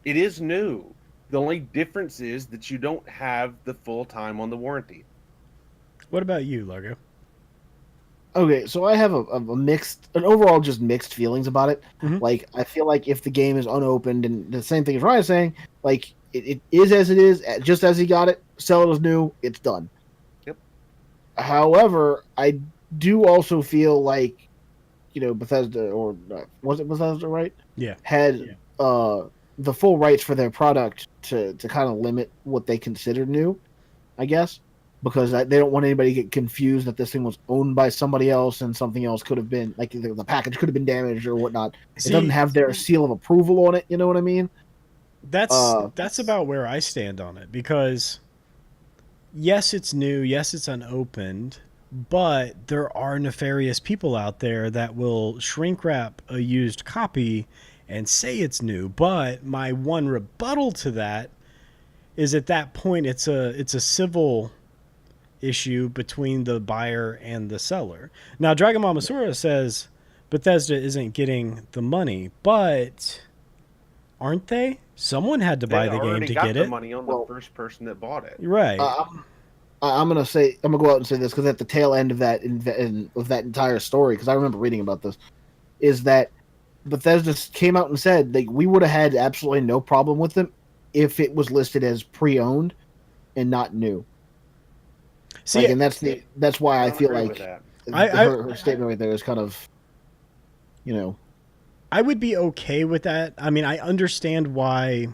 It is new. The only difference is that you don't have the full time on the warranty. What about you, Largo? Okay, so I have an overall just mixed feelings about it. Mhm. Like, I feel like if the game is unopened, and the same thing as Ryan's saying, like, it is as it is, just as he got it, sell it as new, it's done. Yep. However, I do also feel like, Bethesda, or was it Bethesda, right? Yeah. Had the full rights for their product to kind of limit what they consider new, I guess. Because they don't want anybody to get confused that this thing was owned by somebody else and something else could have been, like, the package could have been damaged or whatnot. See, it doesn't have their seal of approval on it, you know what I mean? That's about where I stand on it, because yes, it's new, yes, it's unopened, but there are nefarious people out there that will shrink wrap a used copy and say it's new. But my one rebuttal to that is, at that point it's a civil issue between the buyer and the seller. Now, Dragon Mama Sura says Bethesda isn't getting the money, but aren't they? Someone had to buy the game to get the it. money on the first person that bought it. Right. I'm gonna go out and say this, because at the tail end of that of that entire story, because I remember reading about this, is that Bethesda came out and said, like, we would have had absolutely no problem with them if it was listed as pre-owned and not new. See, and that's why I feel like her statement right there is kind of, I would be okay with that. I mean, I understand why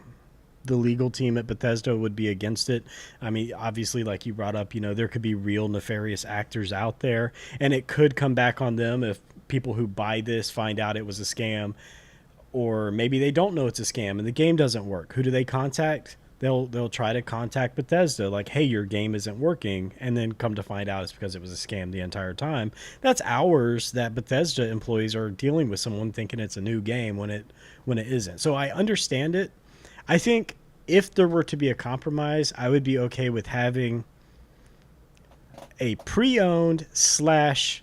the legal team at Bethesda would be against it. I mean, obviously, like you brought up, there could be real nefarious actors out there, and it could come back on them if people who buy this find out it was a scam, or maybe they don't know it's a scam and the game doesn't work. Who do they contact? They'll try to contact Bethesda, like, hey, your game isn't working, and then come to find out it's because it was a scam the entire time. That's hours that Bethesda employees are dealing with someone thinking it's a new game when it isn't. So I understand it. I think if there were to be a compromise, I would be okay with having a pre-owned /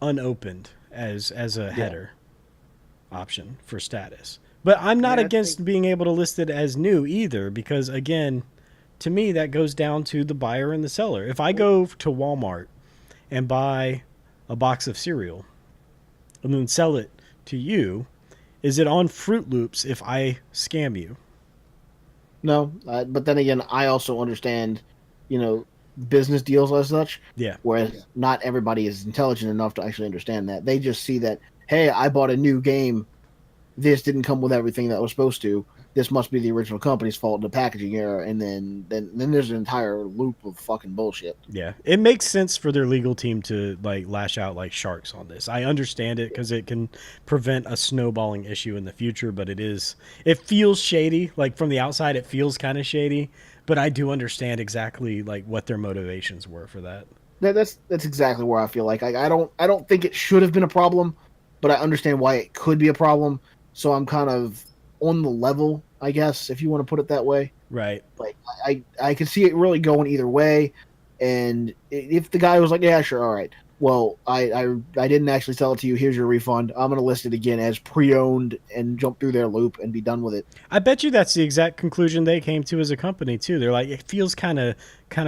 unopened as a header option for status. But I'm not against being able to list it as new either, because, again, to me, that goes down to the buyer and the seller. If I go to Walmart and buy a box of cereal and then sell it to you, is it on Fruit Loops if I scam you? No, but then again, I also understand, business deals as such. Yeah. Whereas not everybody is intelligent enough to actually understand that. They just see that, hey, I bought a new game. This didn't come with everything that was supposed to. This must be the original company's fault, the packaging error, and then there's an entire loop of fucking bullshit. Yeah, it makes sense for their legal team to lash out like sharks on this. I understand it because it can prevent a snowballing issue in the future, but it feels shady. Like, from the outside, it feels kind of shady, but I do understand exactly what their motivations were for that. That's exactly where I feel like I don't think it should have been a problem, but I understand why it could be a problem. So I'm kind of on the level, I guess, if you want to put it that way. Right. Like, I could see it really going either way. And if the guy was like, yeah, sure, all right, well, I didn't actually sell it to you. Here's your refund. I'm going to list it again as pre-owned and jump through their loop and be done with it. I bet you that's the exact conclusion they came to as a company too. They're like, it feels kind of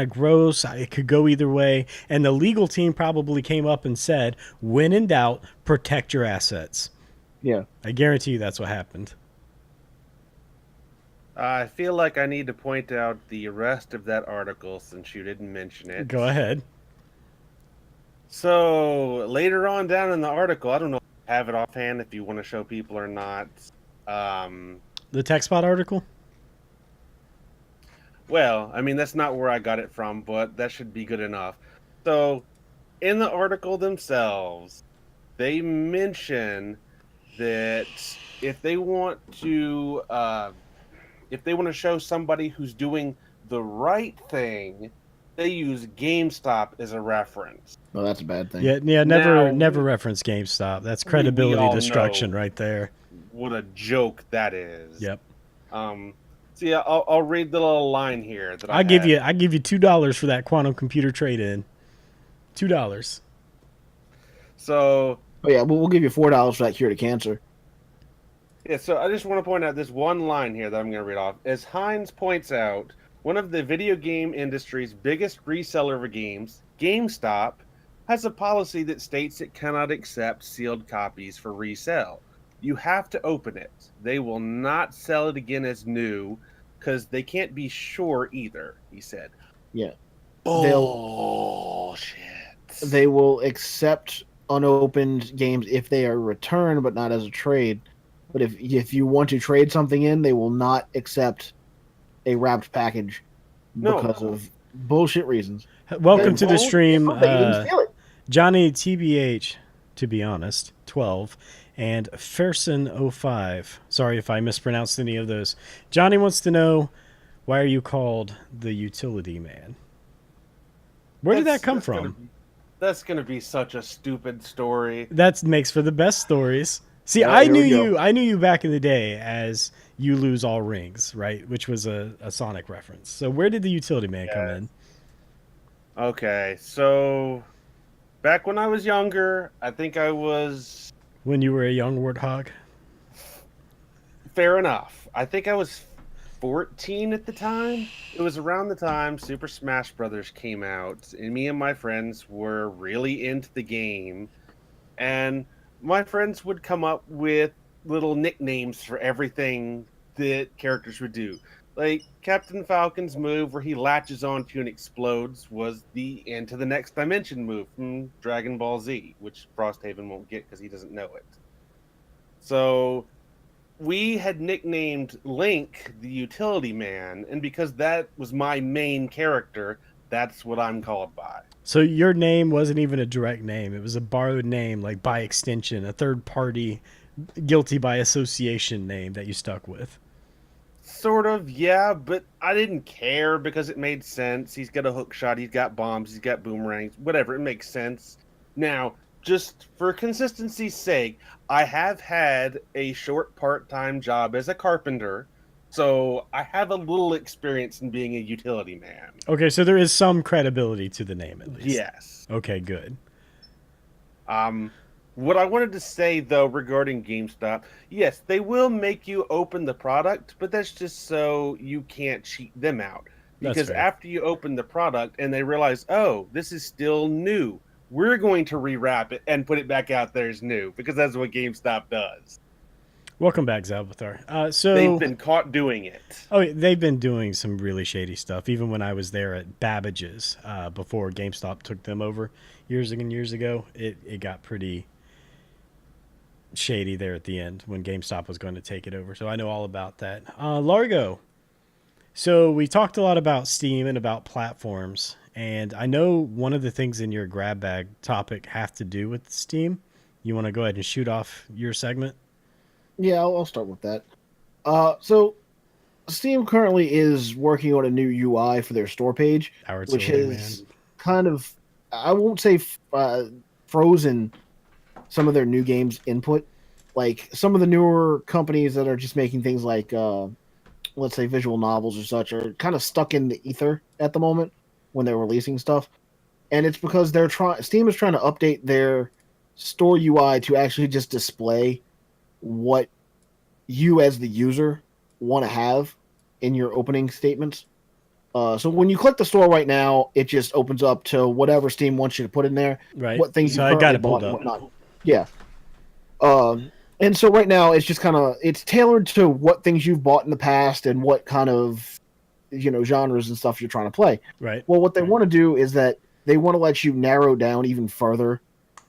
gross. It could go either way. And the legal team probably came up and said, when in doubt, protect your assets. Yeah. I guarantee you that's what happened. I feel like I need to point out the rest of that article since you didn't mention it. Go ahead. So later on down in the article, I don't know if you have it offhand if you want to show people or not. The TechSpot article? Well, I mean, that's not where I got it from, but that should be good enough. So in the article themselves, they mention that if they want to show somebody who's doing the right thing, they use GameStop as a reference. Well, that's a bad thing. Yeah. Never reference GameStop. That's credibility all destruction know. right there. What a joke that is. Yep. So yeah, I'll read the little line here that I give you $2 for that quantum computer trade in. $2. So Oh yeah, we'll give you $4 for that cure to cancer. yeah, so I just want to point out this one line here that I'm going to read off. As Hines points out, one of the video game industry's biggest reseller of games, GameStop, has a policy that states it cannot accept sealed copies for resale. You have to open it. They will not sell it again as new because they can't be sure either, he said. Yeah. Bullshit. They will accept unopened games if they are returned, but not as a trade. But if you want to trade something in, they will not accept a wrapped package because of bullshit reasons. Welcome They to the won't stream, admit you didn't steal it. Johnny TBH, to be honest, 12, and Ferson05. Sorry if I mispronounced any of those. Johnny wants to know, why are you called the utility man? Where did that come from? That's gonna be such a stupid story. That makes for the best stories. See, Yeah, I here knew we go. you. I knew you back in the day as You Lose All Rings, right? Which was a Sonic reference. So where did the utility man come in? Okay, so back when I was younger, I think I was When you were a young warthog? fair enough. I think I was 14 at the time. It was around the time Super Smash Brothers came out, and me and my friends were really into the game. And my friends would come up with little nicknames for everything that characters would do. Like Captain Falcon's move where he latches onto and explodes was the Into the Next Dimension move from Dragon Ball Z, which Frosthaven won't get because he doesn't know it. So we had nicknamed Link the Utility Man, and because that was my main character, that's what I'm called by. So your name wasn't even a direct name. It was a borrowed name, like by extension, a third party, guilty by association name that you stuck with. Sort of, yeah, but I didn't care because it made sense. He's got a hook shot, he's got bombs, he's got boomerangs, whatever, it makes sense. Now, just for consistency's sake, I have had a short part-time job as a carpenter, so I have a little experience in being a utility man. Okay, so there is some credibility to the name at least. Yes. Okay, good. What I wanted to say, though, regarding GameStop, yes, they will make you open the product, but that's just so you can't cheat them out. That's Because fair. after you open the product and they realize, oh, this is still new, we're going to rewrap it and put it back out there as new, because that's what GameStop does. Welcome back, Zalbathar. So They've been caught doing it. Oh, they've been doing some really shady stuff. Even when I was there at Babbage's before GameStop took them over years and years ago, it got pretty shady there at the end when GameStop was going to take it over. So I know all about that. Largo. So we talked a lot about Steam and about platforms, and I know one of the things in your grab bag topic have to do with Steam. You want to go ahead and shoot off your segment? Yeah, I'll start with that. So Steam currently is working on a new UI for their store page, which has kind of, I won't say frozen some of their new games input. Like some of the newer companies that are just making things like, let's say visual novels or such, are kind of stuck in the ether at the moment when they're releasing stuff. and it's because Steam is trying to update their store UI to actually just display what you as the user want to have in your opening statements. So when you click the store right now, it just opens up to whatever Steam wants you to put in there, Right. what things So you I got currently it pulled bought and up. whatnot. Yeah. And so right now it's just it's tailored to what things you've bought in the past and what kind of genres and stuff you're trying to play. Right. Well, what they want to do is that they want to let you narrow down even further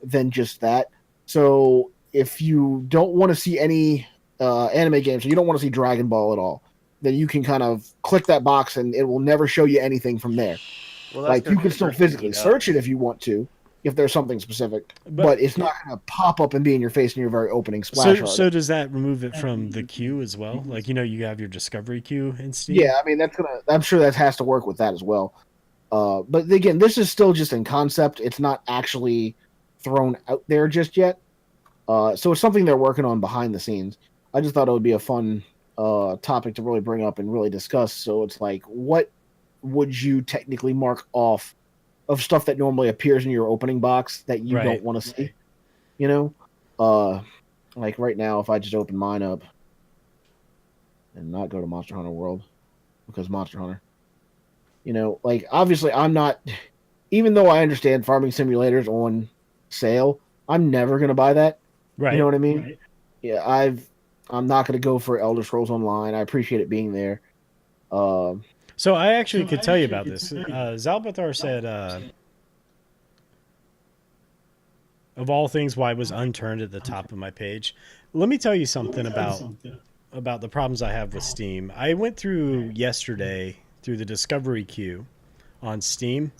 than just that. So if you don't want to see any anime games, so you don't want to see Dragon Ball at all, then you can kind of click that box and it will never show you anything from there. Well, that's Like you gonna can still start physically speeding search up. it if you want to, if there's something specific, But- but it's not going to pop up and be in your face in your very opening splash So art. so does that remove it from the queue as well? Like you have your discovery queue in Steam. Yeah, I mean I'm sure that has to work with that as well. But again, this is still just in concept. It's not actually thrown out there just yet. So it's something they're working on behind the scenes. I just thought it would be a fun topic to really bring up and really discuss. So it's like, what would you technically mark off of stuff that normally appears in your opening box that you Right. don't want to see? Like right now, if I just open mine up and not go to Monster Hunter World, because Monster Hunter, like obviously I'm not, even though I understand farming simulators on sale, I'm never going to buy that. Right. You know what I mean? Right. Yeah, I'm not going to go for Elder Scrolls Online. I appreciate it being there. So I actually could tell you about this. Zalbathar said, of all things, why was unturned at the top of my page. Let me tell you something about the problems I have with Steam. I went through yesterday through the discovery queue on Steam,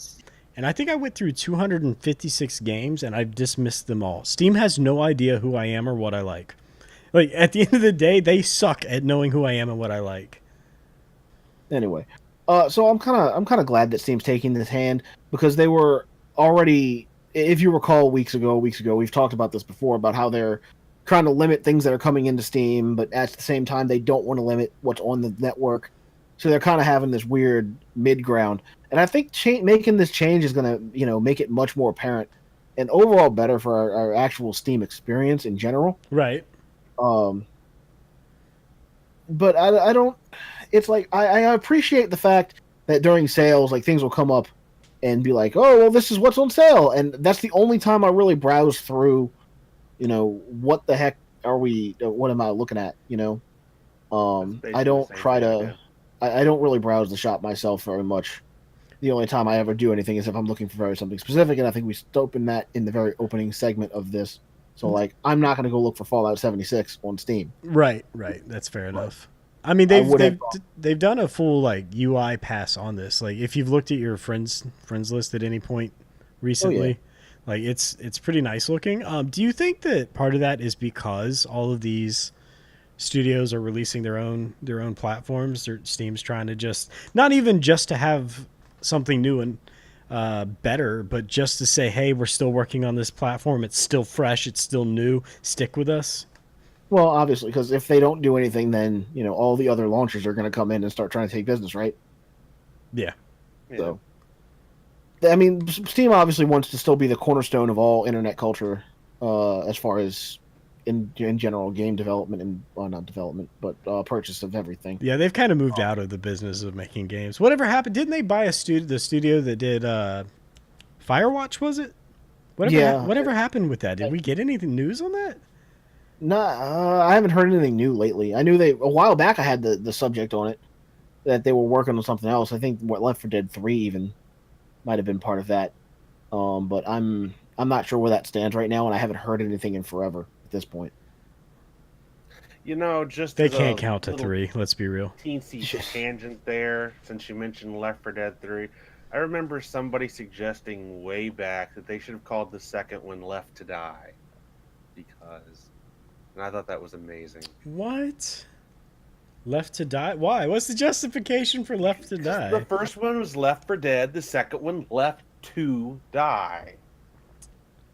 and I think I went through 256 games, and I've dismissed them all. Steam has no idea who I am or what I like. Like, at the end of the day, they suck at knowing who I am and what I like. Anyway, so I'm kind of glad that Steam's taking this hand, because they were already, if you recall, weeks ago, we've talked about this before, about how they're trying to limit things that are coming into Steam, but at the same time, they don't want to limit what's on the network. So they're kind of having this weird mid ground. And I think making this change is going to, make it much more apparent and overall better for our actual Steam experience in general. Right. But I don't. It's like I appreciate the fact that during sales, like, things will come up and be like, oh, well, this is what's on sale, and that's the only time I really browse through. What the heck are we? What am I looking at? I don't try to. I don't really browse the shop myself very much. The only time I ever do anything is if I'm looking for something specific, and I think we opened that in the very opening segment of this. So, like, I'm not going to go look for Fallout 76 on Steam. Right. That's fair enough. I mean, they've done a full, like, UI pass on this. Like, if you've looked at your friends list at any point recently, like, it's pretty nice looking. Do you think that part of that is because all of these studios are releasing their own platforms? Or Steam's trying to just not even just to have something new and better, but just to say, hey, we're still working on this platform. It's still fresh. It's still new. Stick with us. Well, obviously, because if they don't do anything, then all the other launchers are going to come in and start trying to take business, right? Yeah. So, I mean, Steam obviously wants to still be the cornerstone of all internet culture, as far as in general game development and not development, but purchase of everything. Yeah, they've kind of moved out of the business of making games. Whatever happened? Didn't they buy the studio that did Firewatch? Was it? Whatever happened with that? Did we get anything news on that? No, I haven't heard anything new lately. I knew a while back I had the subject on it, that they were working on something else. I think Left 4 Dead 3 even might have been part of that. But I'm not sure where that stands right now, and I haven't heard anything in forever at this point. Just they can't count to 3. Let's be real. Teensy tangent there, since you mentioned Left 4 Dead 3. I remember somebody suggesting way back that they should have called the second one Left to Die, and I thought that was amazing. What? Left to Die? Why? What's the justification for Left to Die? The first one was Left 4 Dead. The second one, Left to Die.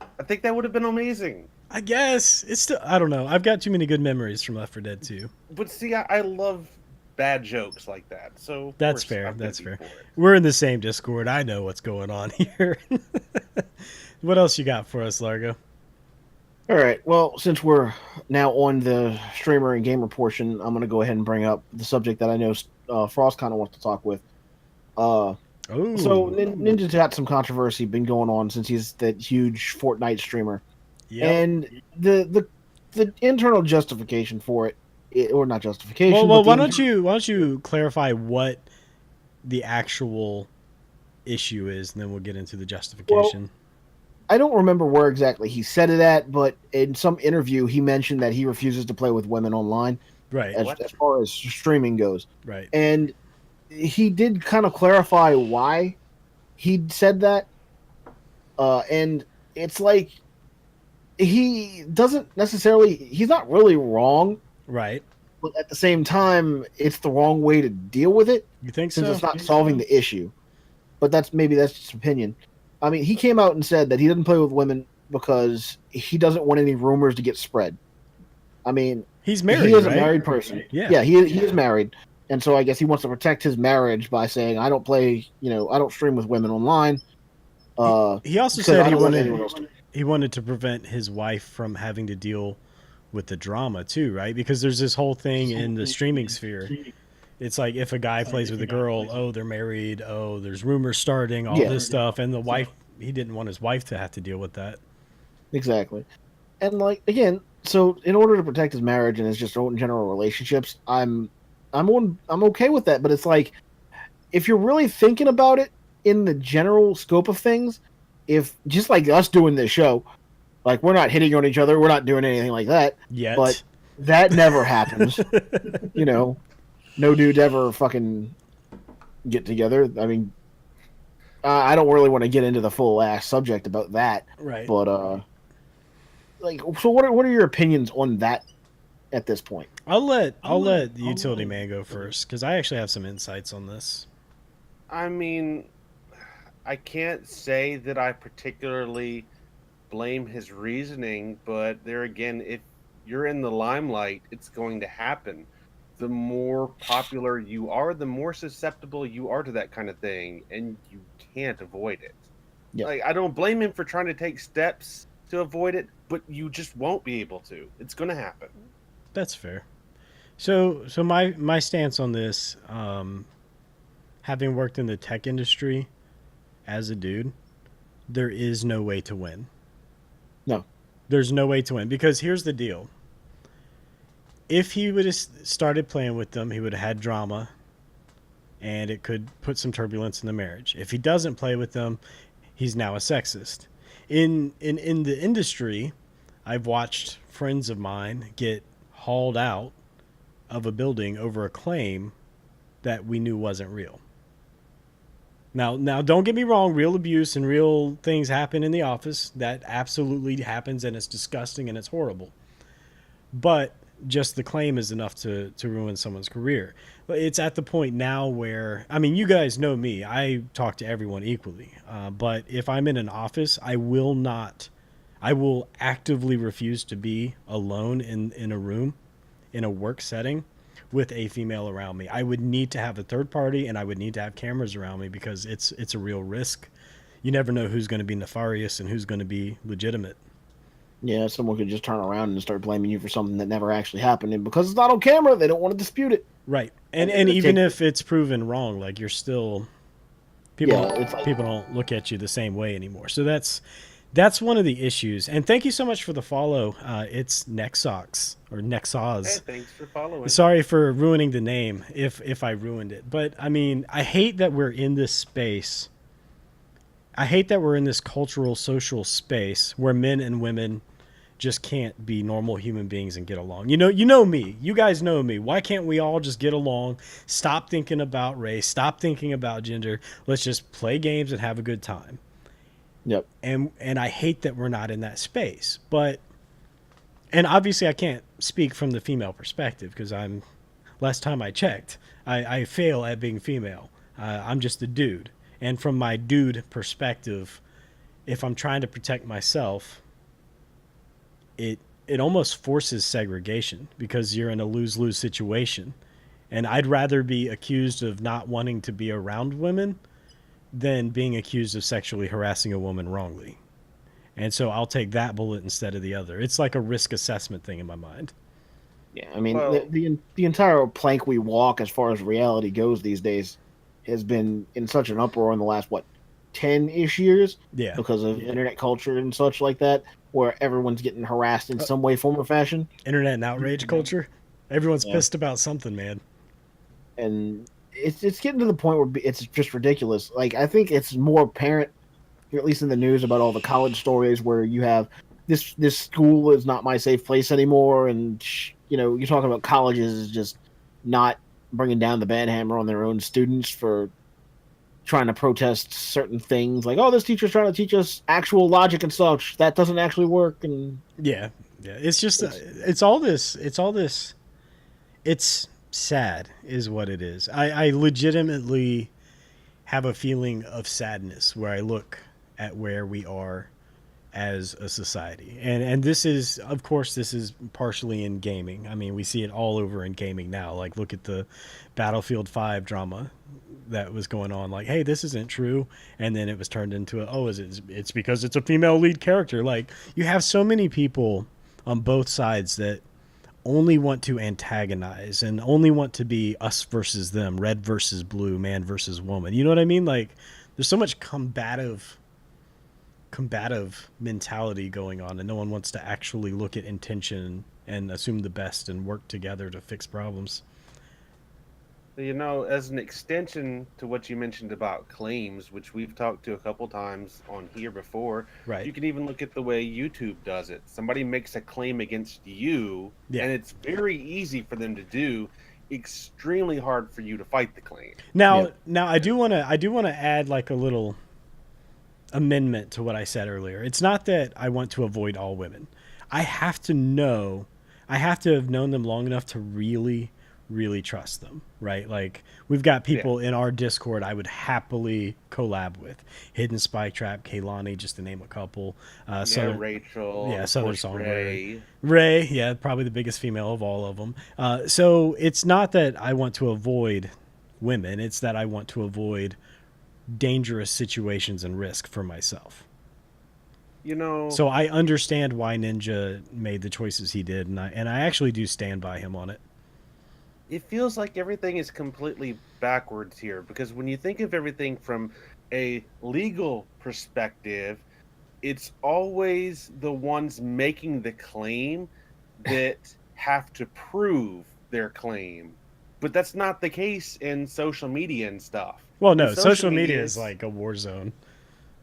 I think that would have been amazing. I guess. It's still... I don't know. I've got too many good memories from Left 4 Dead 2. But see, I love bad jokes like that. So of That's course fair. I'm gonna That's be fair. for it. We're in the same Discord. I know what's going on here. What else you got for us, Largo? All right. Well, since we're now on the streamer and gamer portion, I'm going to go ahead and bring up the subject that I know Frost kind of wants to talk with. Uh, so Oh, Ninja's got some controversy been going on since he's that huge Fortnite streamer, yep. and the internal justification for or not Well, justification, well, but why don't you clarify what the actual issue is, and then we'll get into the well, justification. I don't remember where exactly he said it at, but in some interview he mentioned that he refuses to play with women online Right, What? as far as streaming goes, right. and he did kind of clarify why he said that, and it's like he doesn't necessarily he's not really wrong, Right. but at the same time it's the wrong way to deal with it You think since so? it's not solving the issue. But that's just opinion. I mean, he came out and said that he doesn't play with women because he doesn't want any rumors to get spread. I mean, He's he married, is a right? married person. Yeah. Yeah, he is married, and so I guess he wants to protect his marriage by saying, "I don't play, I don't stream with women online." He also Because said I don't want anyone else to. he wanted to prevent his wife from having to deal with the drama too, right? Because there's this whole thing in the streaming sphere. It's like if a guy plays with a girl, oh, they're married, oh, there's rumors starting, all Yeah, this stuff, and the wife, he didn't want his wife to have to deal with that. exactly. And like again, so in order to protect his marriage and his just own general relationships, I'm okay with that. But it's like if you're really thinking about it in the general scope of things, if just like us doing this show, like we're not hitting on each other, we're not doing anything like that, but Yet. that never happens. You know, no dudes ever fucking get together. I mean, I don't really want to get into the full ass subject about that, Right. but like, so what are your opinions on that at this point? I'll let the utility man go first because I actually have some insights on this. I mean, I can't say that I particularly blame his reasoning, but there again, if you're in the limelight, it's going to happen. The more popular you are, the more susceptible you are to that kind of thing, and you can't avoid it. Yeah. Like, I don't blame him for trying to take steps to avoid it, but you just won't be able to. It's going to happen. That's fair. So my stance on this, having worked in the tech industry as a dude, there is no way to win. No. There's no way to win because here's the deal. If he would have started playing with them, he would have had drama and it could put some turbulence in the marriage. If he doesn't play with them, he's now a sexist. In the industry, I've watched friends of mine get hauled out of a building over a claim that we knew wasn't real. Now, don't get me wrong. Real abuse and real things happen in the office. That absolutely happens, and it's disgusting and it's horrible. But just the claim is enough to ruin someone's career. But it's at the point now where, I mean, you guys know me. I talk to everyone equally. But if I'm in an office, I will actively refuse to be alone in a room, in a work setting, with a female around me. I would need to have a third party and I would need to have cameras around me because it's a real risk. You never know who's going to be nefarious and who's going to be legitimate. Yeah, someone could just turn around and start blaming you for something that never actually happened, and because it's not on camera, they don't want to dispute it. Right. And even if it's proven wrong, like you're still people don't look at you the same way anymore. So that's one of the issues. And thank you so much for the follow. It's Nexox or Nexoz. Hey, thanks for following. Sorry for ruining the name if I ruined it. But I mean, I hate that we're in this space. I hate that we're in this cultural social space where men and women just can't be normal human beings and get along. You know me. You guys know me. Why can't we all just get along? Stop thinking about race, stop thinking about gender. Let's just play games and have a good time. Yep. And I hate that we're not in that space. And obviously I can't speak from the female perspective because last time I checked, I fail at being female. I'm just a dude. And from my dude perspective, if I'm trying to protect myself, it almost forces segregation because you're in a lose-lose situation. And I'd rather be accused of not wanting to be around women than being accused of sexually harassing a woman wrongly. And so I'll take that bullet instead of the other. It's like a risk assessment thing in my mind. Yeah, I mean, Well- the entire plank we walk as far as reality goes these days has been in such an uproar in the last, what, 10-ish years? Yeah. Because of internet culture and such like that, where everyone's getting harassed in some way, form, or fashion. Internet and outrage culture. Everyone's Yeah. pissed about something, man. And it's getting to the point where it's just ridiculous. Like, I think it's more apparent, at least in the news, about all the college stories where you have this school is not my safe place anymore, and you're talking about colleges is just not bringing down the bad hammer on their own students for trying to protest certain things, like, oh, this teacher's trying to teach us actual logic and such that doesn't actually work. And Yeah. It's just it's all this. It's sad is what it is. I legitimately have a feeling of sadness where I look at where we are as a society. And this is, of course, this is partially in gaming. I mean, we see it all over in gaming now. Like, look at the Battlefield 5 drama that was going on. Like, hey, this isn't true. And then it was turned into it's because it's a female lead character. Like, you have so many people on both sides that only want to antagonize and only want to be us versus them, red versus blue, man versus woman. You know what I mean? Like, there's so much combative mentality going on, and no one wants to actually look at intention and assume the best and work together to fix problems. As an extension to what you mentioned about claims, which we've talked to a couple times on here before, Right. you can even look at the way YouTube does it. Somebody makes a claim against you, Yeah. and it's very easy for them to do, extremely hard for you to fight the claim. Now I do want to add like a little amendment to what I said earlier. It's not that I want to avoid all women. I have to have known them long enough to really trust them, right? Like, we've got people in our Discord I would happily collab with. Hidden Spike Trap, Kaylani, just to name a couple. Rachel. Yeah, of Southern course, Songbird. Ray. Ray, yeah, probably the biggest female of all of them. So it's not that I want to avoid women. It's that I want to avoid dangerous situations and risk for myself. So I understand why Ninja made the choices he did, and I actually do stand by him on it. It feels like everything is completely backwards here, because when you think of everything from a legal perspective, it's always the ones making the claim that have to prove their claim. But that's not the case in social media and stuff. Well, no, In social media is like a war zone.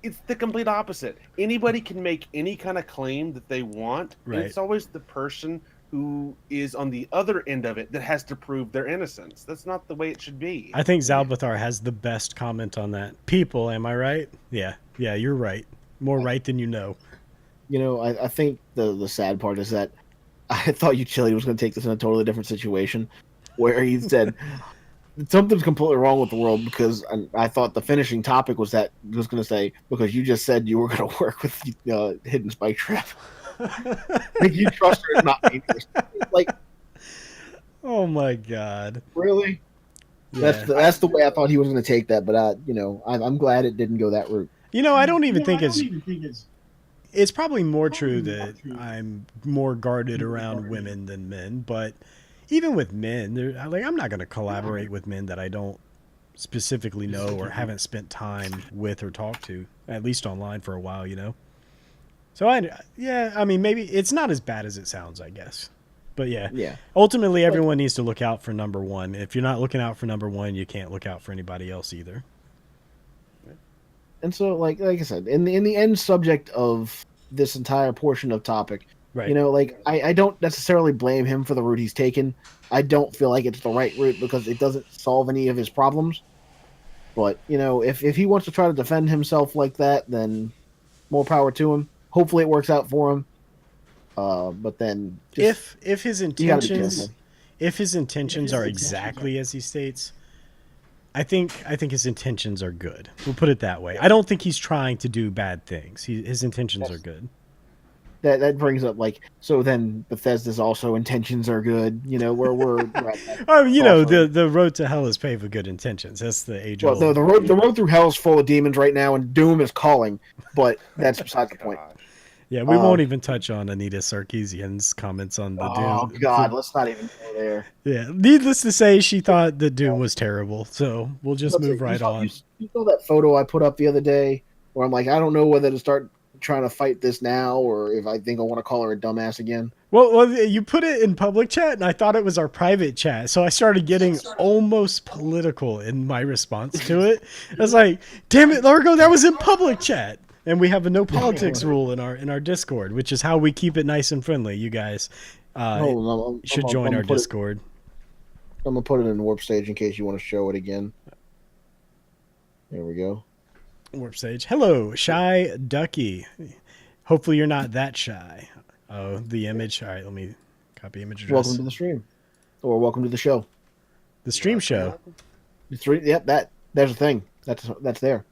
It's the complete opposite. Anybody can make any kind of claim that they want. Right. And it's always the person who is on the other end of it that has to prove their innocence. That's not the way it should be. I think Zalbathar has the best comment on that. People, am I right? Yeah, you're right. More right than you know. I think the sad part is that I thought Uchili was going to take this in a totally different situation, where he said something's completely wrong with the world, because I thought the finishing topic was going to say, because you just said you were going to work with Hidden Spike Trap. Like, you trust her is not dangerous. Like, oh my god, really? Yeah. That's the way I thought he was going to take that, but I'm glad it didn't go that route. I don't even think it's probably more true that I'm more guarded around women than men, but even with men, I'm not going to collaborate with men that I don't specifically know or haven't spent time with or talked to, at least online for a while, So I mean, maybe it's not as bad as it sounds, I guess. But yeah. Ultimately, everyone needs to look out for number one. If you're not looking out for number one, you can't look out for anybody else either. And so, like I said, in the end subject of this entire portion of topic, right? I don't necessarily blame him for the route he's taken. I don't feel like it's the right route, because it doesn't solve any of his problems. But if he wants to try to defend himself like that, then more power to him. Hopefully, it works out for him. But then, if his intentions are exactly as he states, I think his intentions are good. We'll put it that way. I don't think he's trying to do bad things. His intentions are good. that brings up like, so then Bethesda's also intentions are good. We're at that Oh, crossroad. the road to hell is paved with good intentions. That's the age Well, old. no, the road through hell is full of demons right now, and Doom is calling. But that's beside the point. Gosh. Yeah, we won't even touch on Anita Sarkeesian's comments on the Oh Doom. God, let's not even go there. Yeah, needless to say, she thought the Doom was terrible. So we'll just Let's say, move right on. You saw that photo I put up the other day, where I'm like, I don't know whether to start trying to fight this now, or if I think I want to call her a dumbass again. Well, you put it in public chat, and I thought it was our private chat, so I started getting almost political in my response to it. I was like, "Damn it, Largo, that was in public chat." And we have a no politics rule in our Discord, which is how we keep it nice and friendly. You guys should join our Discord. I'm gonna put it in warp stage in case you want to show it again. There we go. Warp stage. Hello, Shy Ducky. Hopefully you're not that shy. Oh, the image. All right, let me copy image address. Welcome to the stream, or welcome to the show. The stream show. The stream. Yep, there's a thing. That's there.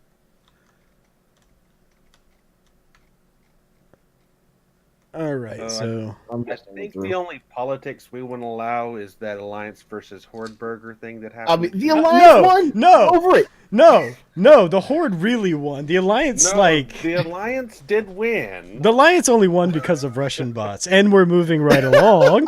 All right, so I think the only politics we wouldn't allow is that Alliance versus Horde Burger thing that happened. I mean, the Alliance won. No, Over it. No, the Horde really won. The Alliance, the Alliance did win. The Alliance only won because of Russian bots, and we're moving right along.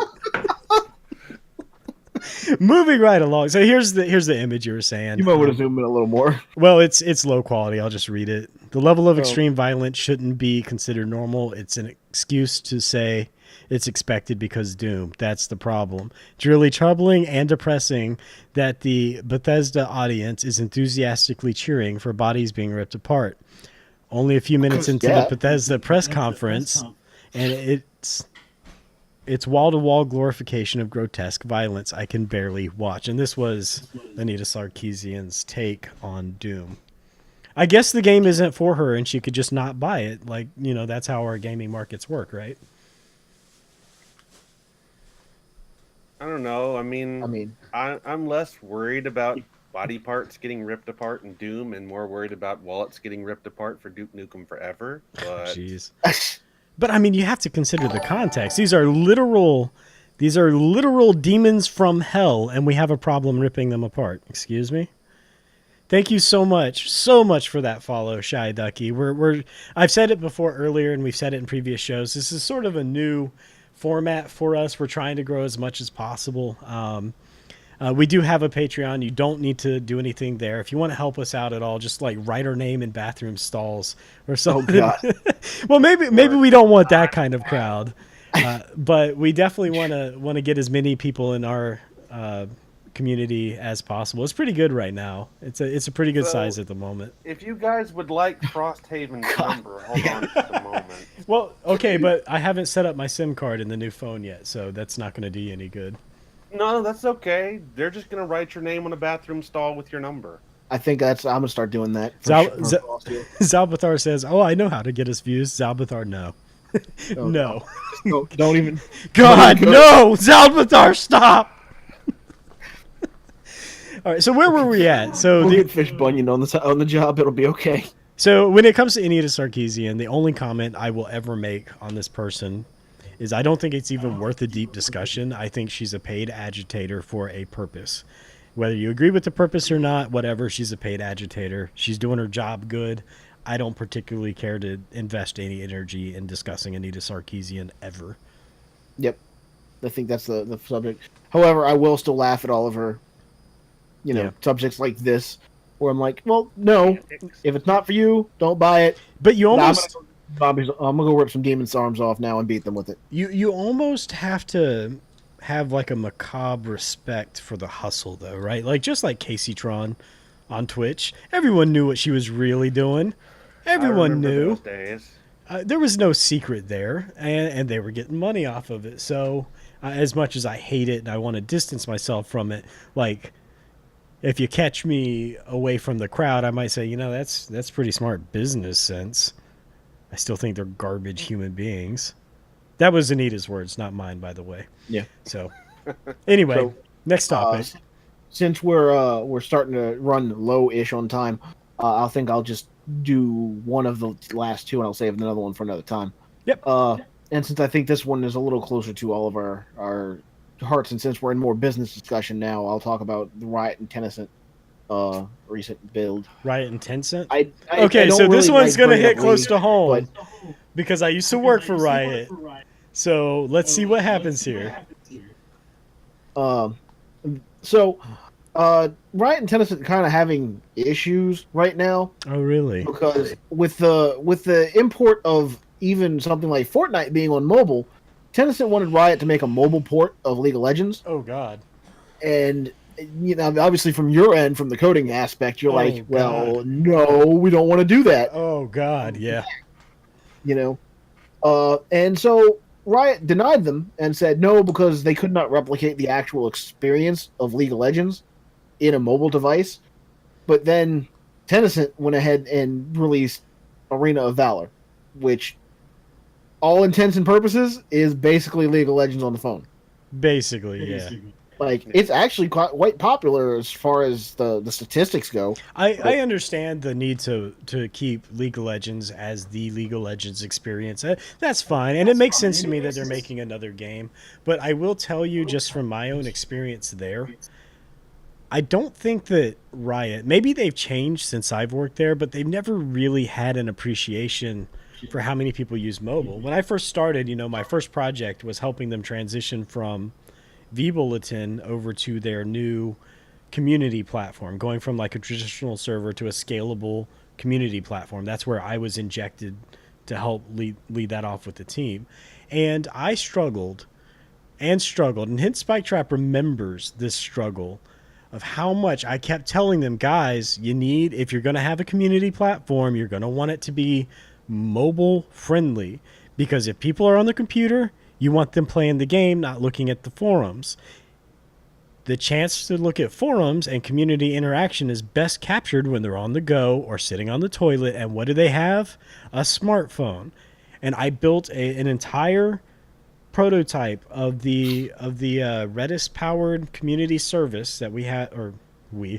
Moving right along. So here's the image you were saying. You might want to zoom in a little more. Well, it's low quality. I'll just read it. The level of extreme violence shouldn't be considered normal. It's an excuse to say it's expected because Doom. That's the problem. It's really troubling and depressing that the Bethesda audience is enthusiastically cheering for bodies being ripped apart. Only a few minutes into the Bethesda press conference, and it's wall-to-wall glorification of grotesque violence I can barely watch. And this was Anita Sarkeesian's take on Doom. I guess the game isn't for her and she could just not buy it. Like, that's how our gaming markets work, right? I don't know. I mean, I'm less worried about body parts getting ripped apart in Doom and more worried about wallets getting ripped apart for Duke Nukem Forever. But jeez. But I mean, you have to consider the context. These are literal demons from hell, and we have a problem ripping them apart. Excuse me. Thank you so much for that follow, Shy Ducky. I've said it before earlier, and we've said it in previous shows. This is sort of a new format for us. We're trying to grow as much as possible. We do have a Patreon. You don't need to do anything there. If you want to help us out at all, just like write our name in bathroom stalls or something. Oh, God. Well, maybe we don't want that kind of crowd, but we definitely want to get as many people in our community as possible. It's pretty good right now. It's a pretty good size at the moment. If you guys would like Frosthaven's number, hold on just a moment. Well, okay, but I haven't set up my SIM card in the new phone yet, so that's not going to do you any good. No, that's okay. They're just going to write your name on a bathroom stall with your number. I think I'm going to start doing that. Zalbathar says, "Oh, I know how to get us views." Zalbathar, no. No. Don't even. God, no! Zalbathar, stop! All right, so where were we at? So we'll get Fish Bunyan on the job. It'll be okay. So when it comes to Anita Sarkeesian, the only comment I will ever make on this person is I don't think it's even worth a deep discussion. I think she's a paid agitator for a purpose. Whether you agree with the purpose or not, whatever, she's a paid agitator. She's doing her job good. I don't particularly care to invest any energy in discussing Anita Sarkeesian ever. Yep. I think that's the subject. However, I will still laugh at all of her, subjects like this, where I'm like, well, no, if it's not for you, don't buy it. But you almost... I'm gonna go rip some demons' arms off now and beat them with it. You almost have to have like a macabre respect for the hustle, though, right? Like just like Casey Tron on Twitch, everyone knew what she was really doing. Everyone knew. Those days. There was no secret there, and they were getting money off of it. So, as much as I hate it and I want to distance myself from it, like if you catch me away from the crowd, I might say, that's pretty smart business sense. I still think they're garbage human beings. That was Anita's words, not mine, by the way. Yeah. So, anyway, next topic. Since we're starting to run low-ish on time, I think I'll just do one of the last two, and I'll save another one for another time. Yep. and since I think this one is a little closer to all of our hearts, and since we're in more business discussion now, I'll talk about the Riot and Tennyson recent build. Riot and Tencent. I Okay, don't so this really one's like gonna bringing hit up close League, to home but because I used to work for Riot. So let's see what happens here. um, so Riot and Tennyson kind of having issues right now Oh, really? because with the import of even something like Fortnite being on mobile, Tennyson wanted Riot to make a mobile port of League of Legends, Oh, God. and you know, obviously from your end, from the coding aspect, you're Oh, like, well, God. no, we don't want to do that, Oh, God. Yeah. you know. And so Riot denied them and said no because they could not replicate the actual experience of League of Legends in a mobile device. But then Tencent went ahead and released Arena of Valor, which, all intents and purposes, is basically League of Legends on the phone. Basically, yeah. Like, it's actually quite popular as far as the statistics go. I understand the need to keep League of Legends as the League of Legends experience. That's fine, and it makes sense to me that they're making another game. But I will tell you, just from my own experience there, I don't think that Riot, maybe they've changed since I've worked there, but they've never really had an appreciation for how many people use mobile. When I first started, my first project was helping them transition from vBulletin over to their new community platform, going from like a traditional server to a scalable community platform. That's where I was injected to help lead that off with the team. And I struggled and struggled. And hence Spike Trap remembers this struggle of how much I kept telling them, guys, if you're going to have a community platform, you're going to want it to be mobile friendly. Because if people are on the computer, you want them playing the game, not looking at the forums. The chance to look at forums and community interaction is best captured when they're on the go or sitting on the toilet. And what do they have? A smartphone. And I built an entire prototype of the Redis powered community service that we had, or we,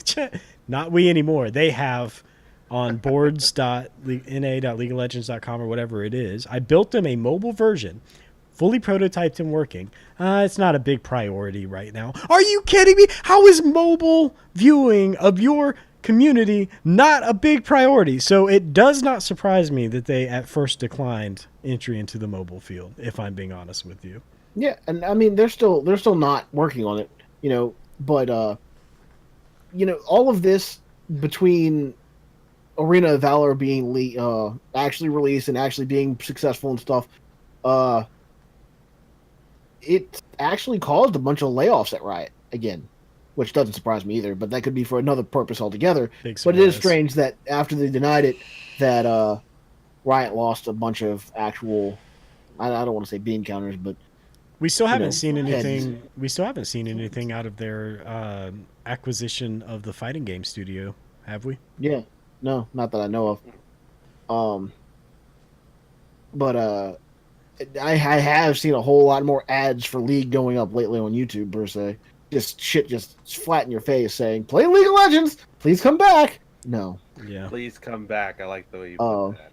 not we anymore. They have on boards.na.leagueoflegends.com or whatever it is. I built them a mobile version, fully prototyped and working. It's not a big priority right now. Are you kidding me? How is mobile viewing of your community not a big priority? So it does not surprise me that they at first declined entry into the mobile field, if I'm being honest with you. Yeah, and I mean they're still not working on it, but all of this between Arena of Valor being actually released and actually being successful and stuff, it actually caused a bunch of layoffs at Riot again, which doesn't surprise me either, but that could be for another purpose altogether. But it is strange that after they denied it, that Riot lost a bunch of actual, I don't want to say bean counters, but we still haven't seen anything. heads. We still haven't seen anything out of their acquisition of the fighting game studio, have we? Yeah, no, not that I know of. But I have seen a whole lot more ads for League going up lately on YouTube per se. Just flat in your face saying, "Play League of Legends, please come back." No. Yeah. Please come back. I like the way you put that.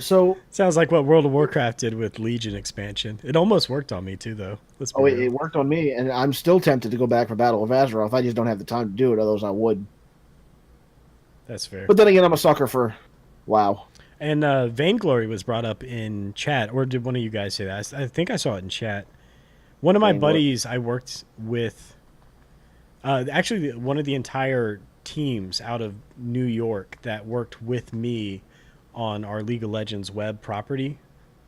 So sounds like what World of Warcraft did with Legion expansion. It almost worked on me too, though. It worked on me, and I'm still tempted to go back for Battle of Azeroth. I just don't have the time to do it. Otherwise, I would. That's fair. But then again, I'm a sucker for WoW. And Vainglory was brought up in chat, or did one of you guys say that? I think I saw it in chat. One of my buddies I worked with, actually one of the entire teams out of New York that worked with me on our League of Legends web property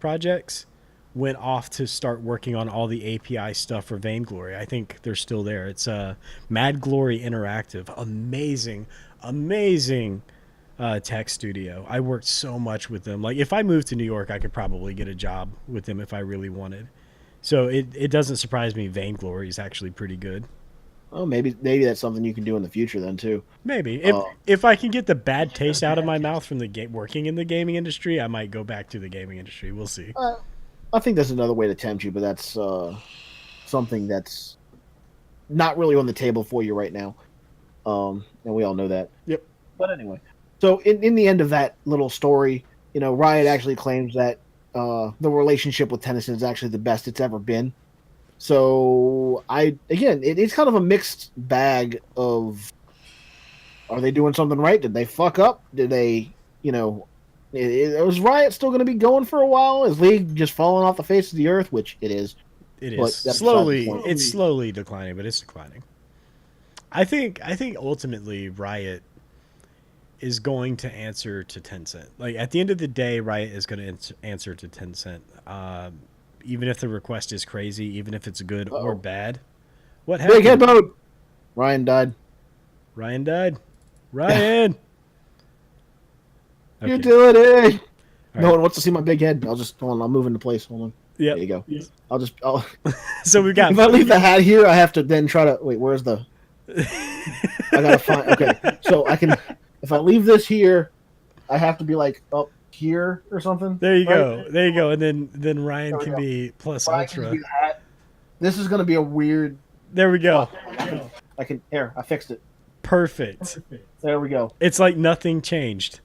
projects, went off to start working on all the API stuff for Vainglory. I think they're still there. It's Mad Glory Interactive. Amazing tech studio. I worked so much with them. Like, if I moved to New York, I could probably get a job with them if I really wanted. So it doesn't surprise me Vainglory is actually pretty good. Oh, maybe that's something you can do in the future then too. Maybe if I can get the bad taste out of my mouth from the working in the gaming industry, I might go back to the gaming industry. We'll see. I think that's another way to tempt you, but that's something that's not really on the table for you right now. And we all know that. Yep. But anyway, so in the end of that little story, Riot actually claims that the relationship with Tennyson is actually the best it's ever been. So it's kind of a mixed bag of, are they doing something right? Did they fuck up? Did they, was Riot still going to be going for a while? Is League just falling off the face of the earth? Which it is. It But is that's slowly. beside the point. It's slowly declining, but it's declining. I think ultimately Riot is going to answer to Tencent. Like at the end of the day, Riot is going to answer to Tencent. Even if the request is crazy, even if it's good or bad. What happened? Big head mode. Ryan died. Ryan died. Ryan. Okay. Utility. All No right. one wants to see my big head. I'll move into place. Hold on. Yep. There you go. So we got. If I leave the hat here, I have to then try to wait. Where's the? I gotta find. Okay, so I can. If I leave this here, I have to be like up here or something. There you right? go. There you go. And then Ryan There we can go. be plus But I can ultra. do that. This is gonna be a weird. There we go. I can. Here, I fixed it. Perfect. There we go. It's like nothing changed.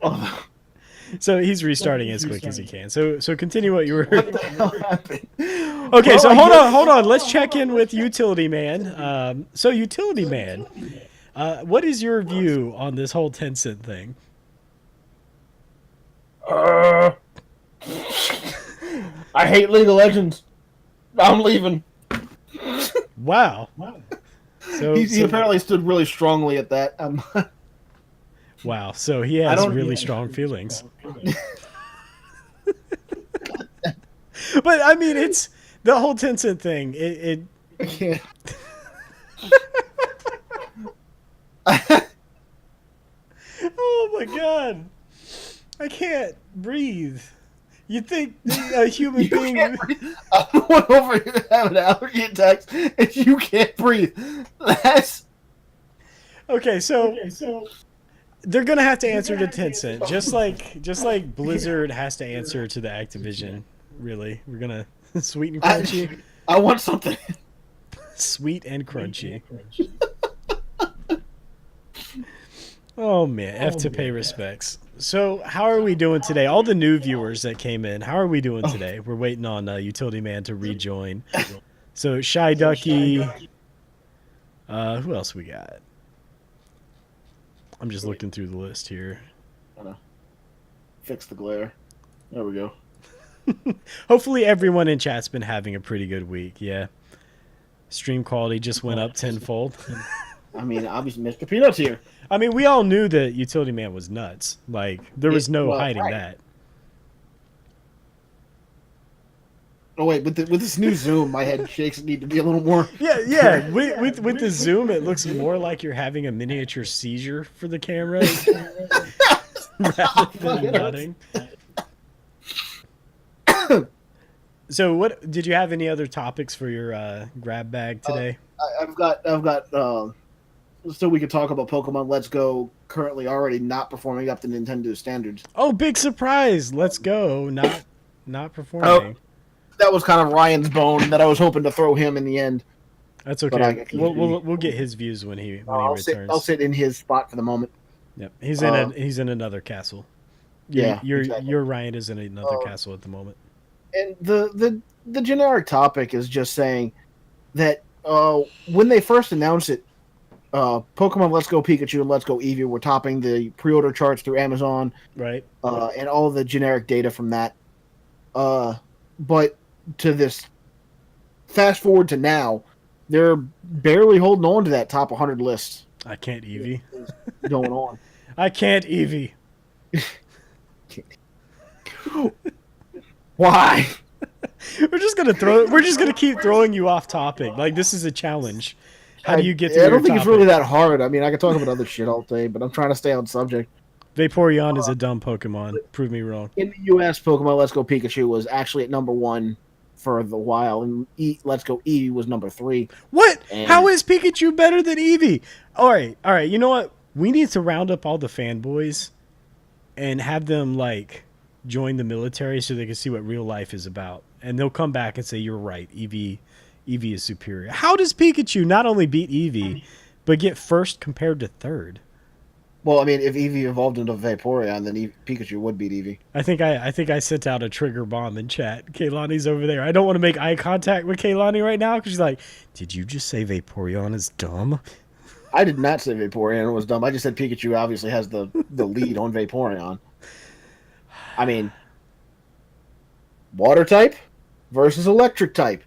Oh, So he's restarting as quick as he can. So continue what you were. what the hell happened? Okay, Well, so I hold guess- on. Let's check in with Utility Man. So Utility Man, what is your view on this whole Tencent thing? I hate League of Legends. I'm leaving. Wow. So, He apparently stood really strongly at that. wow. So he has don't- really strong feelings. But I mean, it's the whole Tencent thing. It I can't. oh my god, I can't breathe. You think a human You being? can't breathe. I'm going over here having allergy attacks, and you can't breathe. That's Okay, so they're gonna have to answer to Tencent, just like Blizzard has to answer to the Activision. Really, we're gonna sweet and crunchy, I want something. sweet and crunchy. Oh man, F to pay respects. So how are we doing today? All the new viewers that came in, how are we doing today? We're waiting on Utility Man to rejoin. So Shy Ducky. Who else we got? I'm just looking through the list here. Fix the glare. There we go. Hopefully everyone in chat's been having a pretty good week. Yeah. Stream quality just went up tenfold. I mean, obviously, Mr. Peanut's here. I mean, we all knew that Utility Man was nuts. Like, there was no well, hiding right. that. Oh wait, with this new zoom, my head shakes. Need to be a little more. Yeah. With the zoom, it looks more like you're having a miniature seizure for the camera rather than nodding. So, what did you have any other topics for your grab bag today? I've got. So we could talk about Pokemon Let's Go currently already not performing up to Nintendo standards. Oh, big surprise! Let's go. Not performing. That was kind of Ryan's bone that I was hoping to throw him in the end. That's But okay. We'll get his views when he returns. I'll sit in his spot for the moment. Yep. He's in another castle. Yeah, Your exactly. Ryan is in another castle at the moment. And the generic topic is just saying that when they first announced it, Pokemon Let's Go Pikachu and Let's Go Eevee were topping the pre-order charts through Amazon, Right. and all the generic data from that. But to this, fast forward to now, they're barely holding on to that top 100 list I can't Eevee. going on. I can't Eevee. Why? We're just gonna keep throwing you off topic. Like this is a challenge. How do you get to I your don't think topic? it's really that hard. I mean, I could talk about other shit all day, but I'm trying to stay on subject. Vaporeon is a dumb Pokemon. Prove me wrong. In the U.S., Pokemon Let's Go Pikachu was actually at number 1 for the while, and Let's Go Eevee was number 3. What? And- How is Pikachu better than Eevee? All right. You know what? We need to round up all the fanboys and have them like join the military so they can see what real life is about, and they'll come back and say you're right. Eevee is superior. How does Pikachu not only beat Eevee, but get first compared to third? Well, I mean, if Eevee evolved into Vaporeon, then Pikachu would beat Eevee. I think I sent out a trigger bomb in chat. Kaylani's over there. I don't want to make eye contact with Kaylani right now because she's like, "Did you just say Vaporeon is dumb?" I did not say Vaporeon was dumb. I just said Pikachu obviously has the lead on Vaporeon. I mean, water type versus electric type.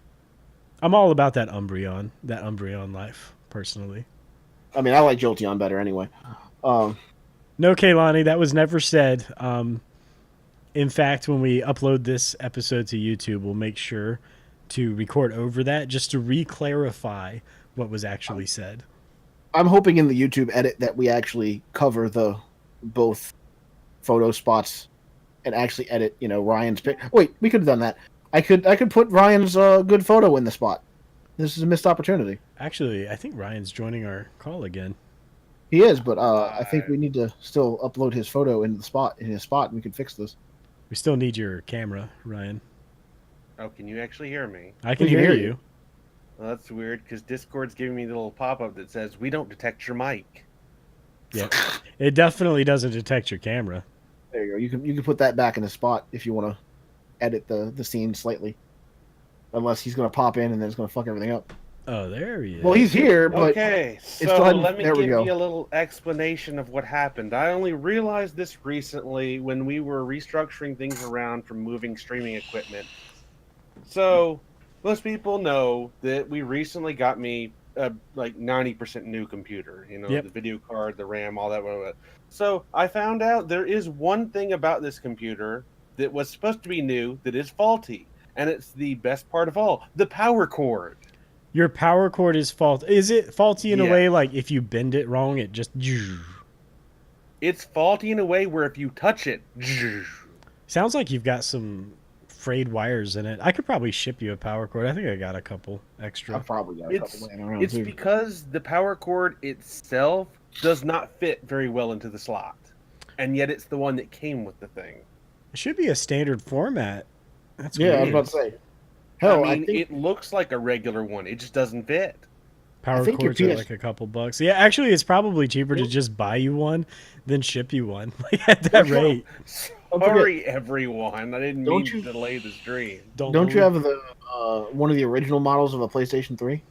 I'm all about that Umbreon life, personally. I mean, I like Jolteon better anyway. No, Kaylani, that was never said. In fact, when we upload this episode to YouTube, we'll make sure to record over that just to re-clarify what was actually said. I'm hoping in the YouTube edit that we actually cover the both photo spots and actually edit, Ryan's pic. Wait, we could have done that. I could put Ryan's good photo in the spot. This is a missed opportunity. Actually, I think Ryan's joining our call again. He is, but I think we need to still upload his photo in his spot, and we can fix this. We still need your camera, Ryan. Oh, can you actually hear me? I can We can hear hear you. Well, that's weird because Discord's giving me the little pop-up that says we don't detect your mic. Yeah, it definitely doesn't detect your camera. There you go. You can put that back in the spot if you want to edit the scene slightly. Unless he's going to pop in and then it's going to fuck everything up. Oh, there he is. Well, he's here, but Okay, still so hadn't- let me there we give go. you a little explanation of what happened. I only realized this recently when we were restructuring things around from moving streaming equipment. So, most people know that we recently got me a 90% new computer. Yep. The video card, the RAM, all that. Blah, blah, blah. So, I found out there is one thing about this computer that was supposed to be new that is faulty. And it's the best part of all, the power cord. Your power cord is faulty. Is it faulty in a Yeah. way like if you bend it wrong, it just... It's faulty in a way where if you touch it, Sounds like you've got some frayed wires in it. I could probably ship you a power cord. I think I got a couple extra. I've probably got a couple laying around it's too. because the power cord itself does not fit very well into the slot. And yet it's the one that came with the thing. It should be a standard format. That's Yeah, I was weird. about to say. Hell, I mean, think it looks like a regular one. It just doesn't fit. Power think your cords are PS like a couple bucks. Yeah, actually, it's probably cheaper to just buy you one than ship you one. Like at that rate. Sorry, everyone. I didn't Don't mean you- to delay the stream. don't you have the one of the original models of a PlayStation 3?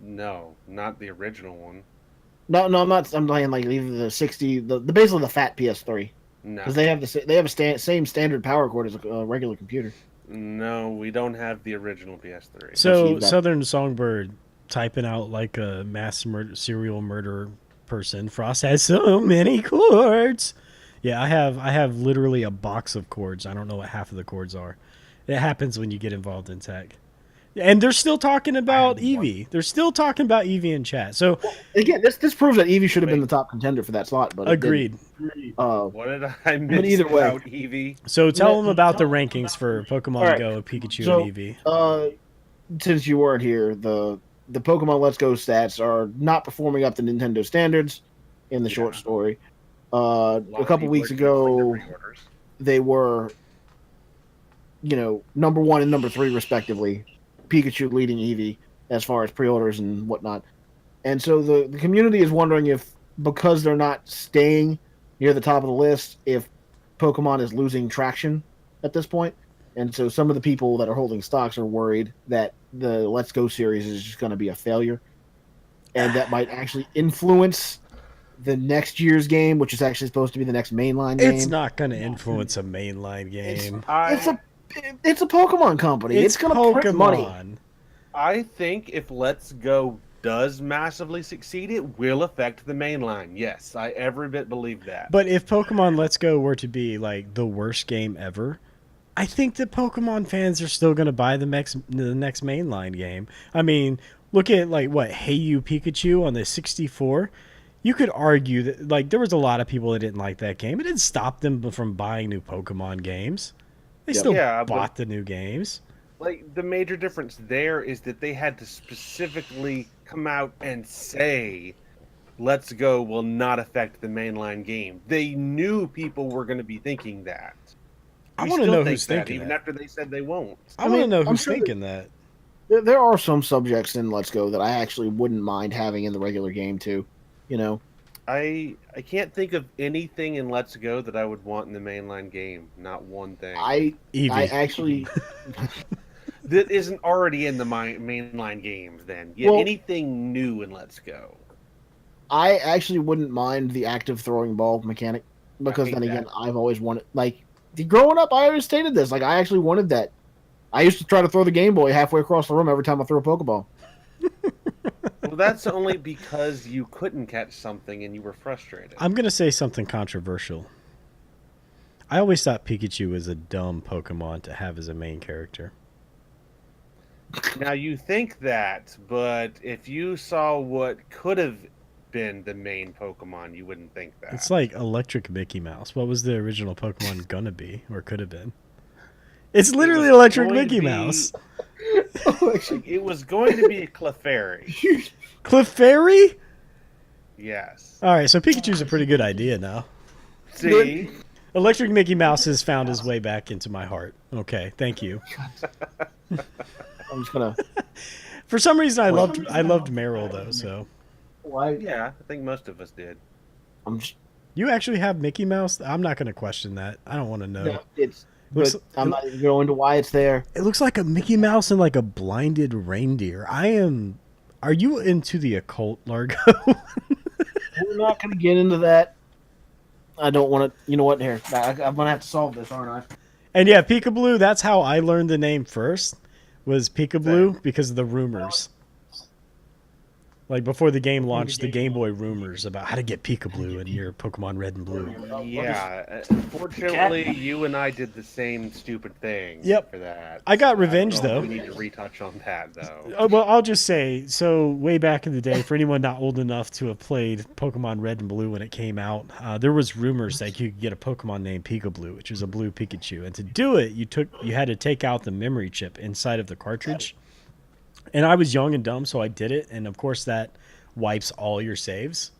No, not the original one. No, I'm not. I'm playing like either the 60, the basically the fat PS3, No. because they have a same standard power cord as a regular computer. No, we don't have the original PS3. So you've got- Southern Songbird typing out like a serial murder person. Frost has so many cords. Yeah, I have literally a box of cords. I don't know what half of the cords are. It happens when you get involved in tech. And they're still talking about Eevee. They're still talking about Eevee in chat. So Again, this proves that Eevee should have been the top contender for that slot, but it didn't. agreed. Uh, What did I miss either way. about Eevee? So tell them about the rankings for Pokemon All right. Go, Pikachu, So- and Eevee. Since you weren't here, the Pokemon Let's Go stats are not performing up to Nintendo standards in the short story. A lot A of couple people weeks are canceling ago, their pre-orders. they were, number 1 and number 3 respectively. Pikachu leading Eevee as far as pre-orders and whatnot. And so the community is wondering if, because they're not staying near the top of the list, if Pokemon is losing traction at this point. And so some of the people that are holding stocks are worried that the Let's Go series is just going to be a failure. And that might actually influence the next year's game, which is actually supposed to be the next mainline game. It's not going to influence a mainline game. It's a Pokemon company. It's going to print money. I think if Let's Go does massively succeed, it will affect the mainline. Yes, I every bit believe that. But if Pokemon Let's Go were to be like the worst game ever, I think that Pokemon fans are still going to buy the next mainline game. I mean, look at like what Hey You Pikachu on the 64. You could argue that like there was a lot of people that didn't like that game. It didn't stop them from buying new Pokemon games. They still bought the new games. Like the major difference there is that they had to specifically come out and say Let's Go will not affect the mainline game. They knew people were going to be thinking that. I We want to still know think who's that, thinking even that. after they said they won't. I want to know I'm who's sure thinking that. There are some subjects in Let's Go that I actually wouldn't mind having in the regular game too. You know, I can't think of anything in Let's Go that I would want in the mainline game. Not one thing. I Eevee. actually That isn't already in the mainline games. Then, yeah, Well- anything new in Let's Go. I actually wouldn't mind the active throwing ball mechanic because hate then again, that. I've always wanted growing up. I always stated this. Like I actually wanted that. I used to try to throw the Game Boy halfway across the room every time I threw a Pokeball. Well, that's only because you couldn't catch something and you were frustrated. I'm gonna say something controversial. I always thought Pikachu was a dumb Pokemon to have as a main character. Now you think that, but if you saw what could have been the main Pokemon, you wouldn't think that. It's like Electric Mickey Mouse. What was the original Pokemon gonna be, or could have been? It's literally was Electric going to Mickey be- Mouse. Like, it was going to be a Clefairy. Clefairy? Yes. All right, so Pikachu's a pretty good idea now. See? Electric Mickey Mouse has found his way back into my heart. Okay, thank you. I'm just gonna. For some reason, I loved Meryl though. So Why? Yeah, I think most of us did. I'm just. you actually have Mickey Mouse? I'm not going to question that. I don't want to know. No, it's. Looks- But I'm not even going into why it's there. It looks like a Mickey Mouse and like a blinded reindeer. I am. Are you into the occult, Largo? We're not going to get into that. I don't want to. You know what? Here, I'm going to have to solve this, aren't I? And yeah, Peekaboo. That's how I learned the name first. Was Peekaboo Same. because of the rumors. Like before the game launched, the Game Boy rumors about how to get Peekaboo in your Pokemon Red and Blue. Yeah. Unfortunately, you and I did the same stupid thing Yep. for that. I got So revenge, don't know if though. We need to retouch on that, though. Well, I'll just say, so way back in the day, for anyone not old enough to have played Pokemon Red and Blue when it came out, there was rumors that you could get a Pokemon named Peekaboo, which was a blue Pikachu, and to do it, you had to take out the memory chip inside of the cartridge. And I was young and dumb, so I did it, and of course that wipes all your saves.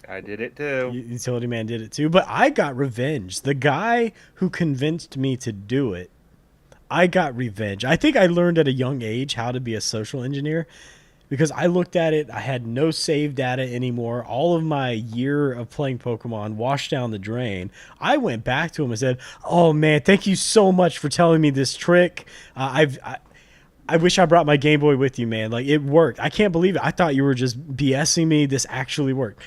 I did it too. Utility Man did it too, but I got revenge. The guy who convinced me to do it, I got revenge. I think I learned at a young age how to be a social engineer because I looked at it. I had no save data anymore. All of my year of playing Pokemon washed down the drain. I went back to him and said, "Oh man, thank you so much for telling me this trick. I wish I brought my Game Boy with you, man. Like, it worked. I can't believe it. I thought you were just BSing me. This actually worked."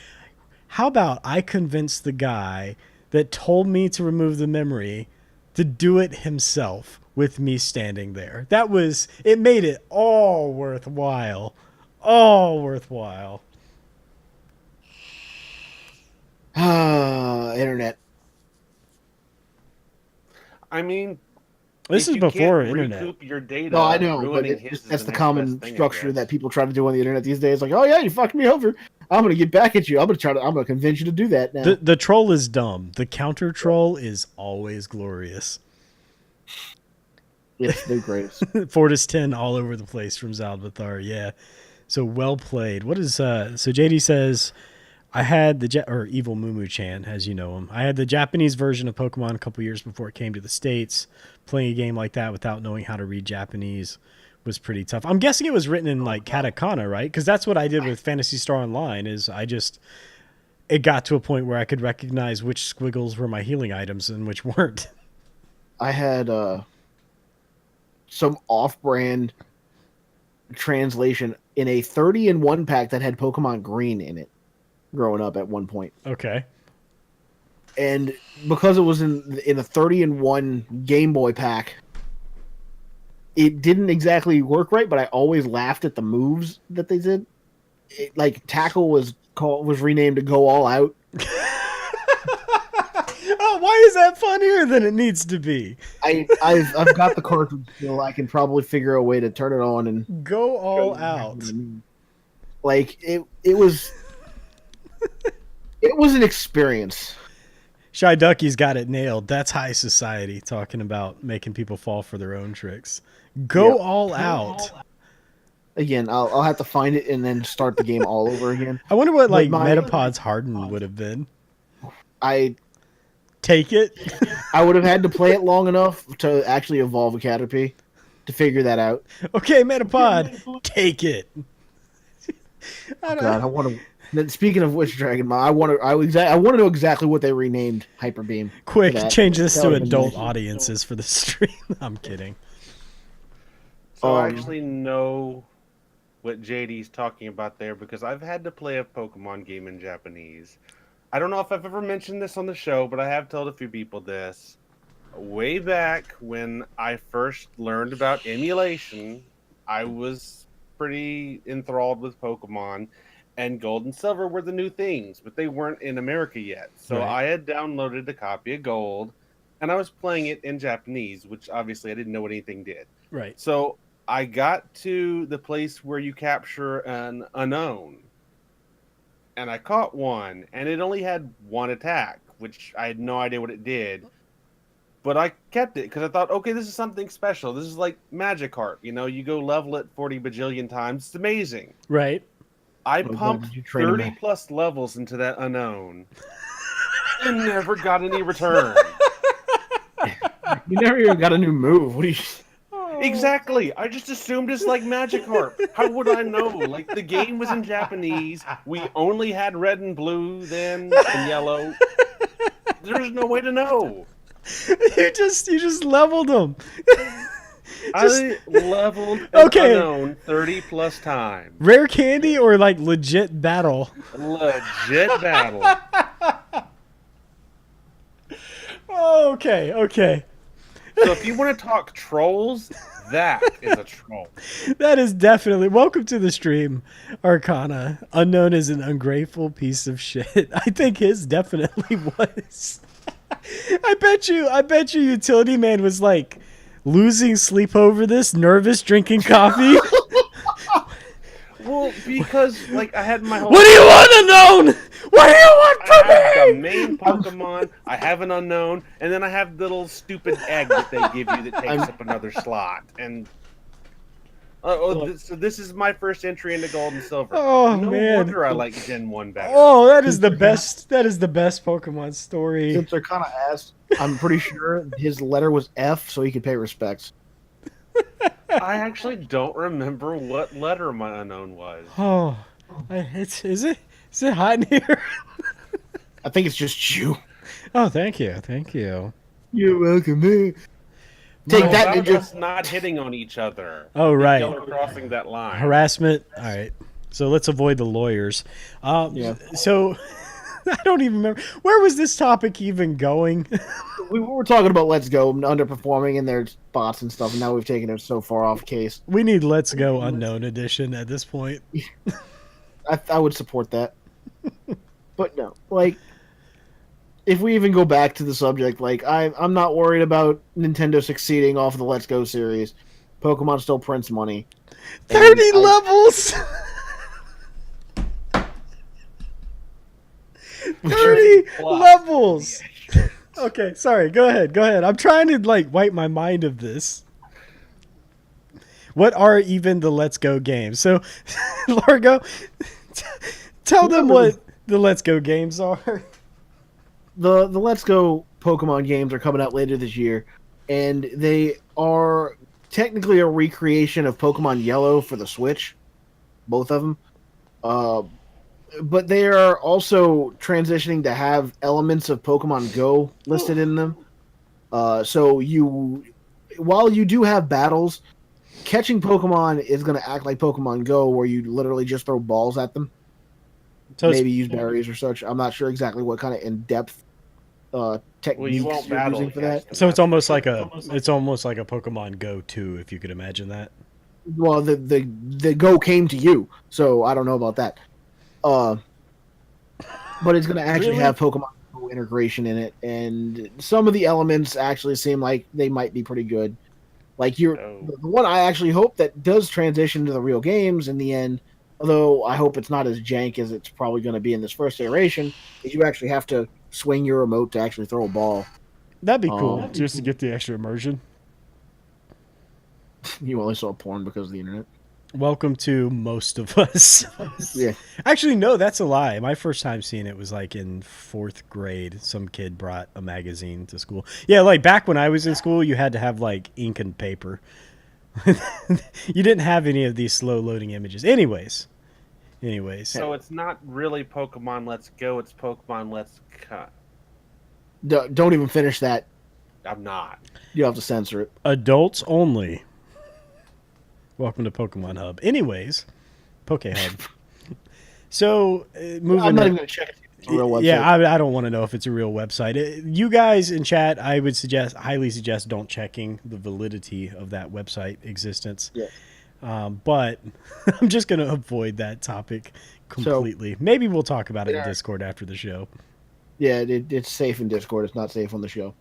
How about I convinced the guy that told me to remove the memory to do it himself with me standing there? It made it all worthwhile. All worthwhile. Internet. I mean, This if is you before can't internet. recoup your data. No, I know, but ruining his is that's the next common best thing, I structure guess. that people try to do on the internet these days. Like, oh yeah, you fucked me over. I'm gonna get back at you. I'm gonna convince you to do that now. The troll is dumb. The counter troll is always glorious. It's the greatest. Fortis 10 all over the place from Zalbathar. Yeah. So well played. What is so JD says I had or Evil Mumu Chan, as you know him. I had the Japanese version of Pokemon a couple years before it came to the States. Playing a game like that without knowing how to read Japanese was pretty tough. I'm guessing it was written in like katakana, right? Because that's what I did with Phantasy Star Online. It got to a point where I could recognize which squiggles were my healing items and which weren't. I had some off-brand translation in a 30-in-1 pack that had Pokemon Green in it growing up at one point. Okay. And because it was in a 30-in-1 Game Boy pack, it didn't exactly work right, but I always laughed at the moves that they did. Like Tackle was renamed to Go All Out. Oh, why is that funnier than it needs to be? I've got the cartridge still. I can probably figure a way to turn it on and Go all out. Like it was an experience. Shy Ducky's got it nailed. That's high society talking about making people fall for their own tricks. Go all out. Again, I'll have to find it and then start the game all over again. I wonder what like my- Metapod's Harden would have been. I Take it. would have had to play it long enough to actually evolve a Caterpie to figure that out. Okay, Metapod, take it. God, I want to. Then speaking of which, Dragon, I want to know exactly what they renamed Hyper Beam. Quick, to that. change this That to would've been adult nice. audiences for the stream. I'm kidding. So I actually know what JD's talking about there because I've had to play a Pokemon game in Japanese. I don't know if I've ever mentioned this on the show, but I have told a few people this. Way back when I first learned about emulation, I was pretty enthralled with Pokemon, and Gold and Silver were the new things, but they weren't in America yet. So Right. I had downloaded a copy of Gold, and I was playing it in Japanese, which obviously I didn't know what anything did. Right. So I got to the place where you capture an unknown, and I caught one, and it only had one attack, which I had no idea what it did. But I kept it because I thought, okay, this is something special. This is like Magikarp. You know, you go level it 40 bajillion times. It's amazing. Right. I God, pumped did you train him 30 that? plus levels into that unknown and never got any return. You never even got a new move. What do you? Exactly. I just assumed it's like Magikarp. How would I know? Like, the game was in Japanese. We only had red and blue then, and yellow. There's no way to know. You just leveled them. I leveled an Okay. unknown 30 plus times. Rare candy or like legit battle? Legit battle. Oh, okay, okay. So if you want to talk trolls, that is a troll. That is definitely welcome to the stream, Arcana. Unknown is an ungrateful piece of shit. I think his definitely was. I bet you Utility Man was like losing sleep over this, nervous, drinking coffee. Well, because like I had my whole. What do you want, Unknown? What do you want I from have the me? main Pokemon. I have an unknown, and then I have the little stupid egg that they give you that takes up another slot. And so this is my first entry into Gold and Silver. Oh, no man. wonder I like Gen 1 better. Oh, that is the best. That is the best Pokemon story. Since they're kind of asked, I'm pretty sure his letter was F, so he could pay respects. I actually don't remember what letter my unknown was. Oh, is it hot in here? I think it's just you. Oh, thank you. You're welcome, man. Take No, that, about Ninja. us not hitting on each other. Oh, right. Y'all are crossing that line. Harassment. All right. So let's avoid the lawyers. Yeah. So I don't even remember. Where was this topic even going? We were talking about Let's Go underperforming in their spots and stuff, and now we've taken it so far off case. We need Let's Go Unknown Edition at this point. I would support that. But no, like, if we even go back to the subject, like, I'm not worried about Nintendo succeeding off the Let's Go series. Pokemon still prints money. 30 levels! 30 levels! Okay, sorry. Go ahead. I'm trying to, like, wipe my mind of this. What are even the Let's Go games? So, Largo, tell them what the Let's Go games are. The Let's Go Pokemon games are coming out later this year, and they are technically a recreation of Pokemon Yellow for the Switch, both of them. But they are also transitioning to have elements of Pokemon Go listed in them. So while you do have battles, catching Pokemon is going to act like Pokemon Go, where you literally just throw balls at them. So Maybe use berries or such. I'm not sure exactly what kind of in-depth techniques Well, you won't you're battle using for that. against them. So it's almost like a Pokemon Go 2, if you could imagine that. Well, the Go came to you, so I don't know about that. But it's going to actually Really? have Pokemon Go integration in it, and some of the elements actually seem like they might be pretty good. Like the one I actually hope that does transition to the real games in the end, although I hope it's not as jank as it's probably going to be in this first iteration, is you actually have to swing your remote to actually throw a ball. That'd be cool, just to get the extra immersion. You only saw porn because of the internet. Welcome to most of us. Yeah. Actually, no, that's a lie. My first time seeing it was like in 4th grade. Some kid brought a magazine to school. Yeah, like back when I was in school, you had to have like ink and paper. You didn't have any of these slow loading images. Anyways, Anyways, So it's not really Pokemon Let's Go, it's Pokemon Let's Cut. Don't even finish that. I'm not. You have to censor it. adults only. Welcome to Pokemon Hub. Anyways, Poke Hub. So moving. I'm not even going to check it. It's a real website. Yeah, I don't want to know if it's a real website. You guys in chat, I would highly suggest don't checking the validity of that website existence. Yeah. But I'm just going to avoid that topic completely. Maybe we'll talk about it in Discord after the show. Yeah, it's safe in Discord. It's not safe on the show.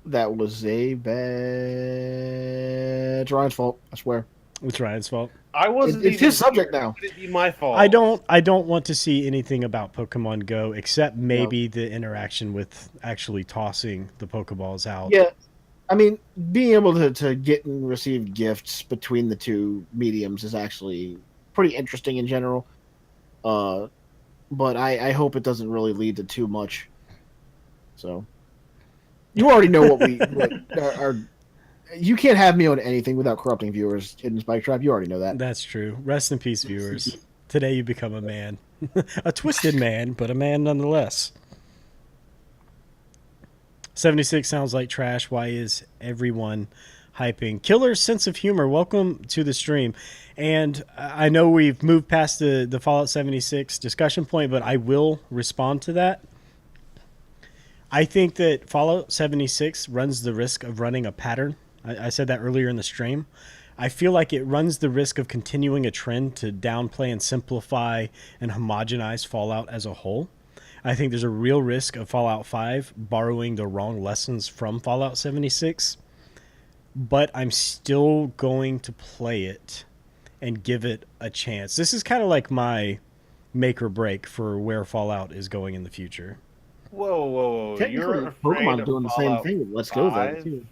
That was a bad. It's Ryan's fault. I swear. It's Ryan's fault. I wasn't. It's his subject now. It'd be my fault. I don't want to see anything about Pokemon Go except maybe the interaction with actually tossing the Pokeballs out. Yeah, I mean, being able to get and receive gifts between the two mediums is actually pretty interesting in general. But I hope it doesn't really lead to too much. So, you already know what are. You can't have me on anything without corrupting viewers in Spike Trap. You already know that. That's true. Rest in peace, viewers. Today you become a man. A twisted man, but a man nonetheless. 76 sounds like trash. Why is everyone hyping? Killer's sense of humor. Welcome to the stream. And I know we've moved past the Fallout 76 discussion point, but I will respond to that. I think that Fallout 76 runs the risk of running a pattern. I said that earlier in the stream. I feel like it runs the risk of continuing a trend to downplay and simplify and homogenize Fallout as a whole. I think there's a real risk of Fallout 5 borrowing the wrong lessons from Fallout 76. But I'm still going to play it and give it a chance. This is kind of like my make or break for where Fallout is going in the future. Whoa. Technically, Pokemon doing the same thing with Let's Go though too.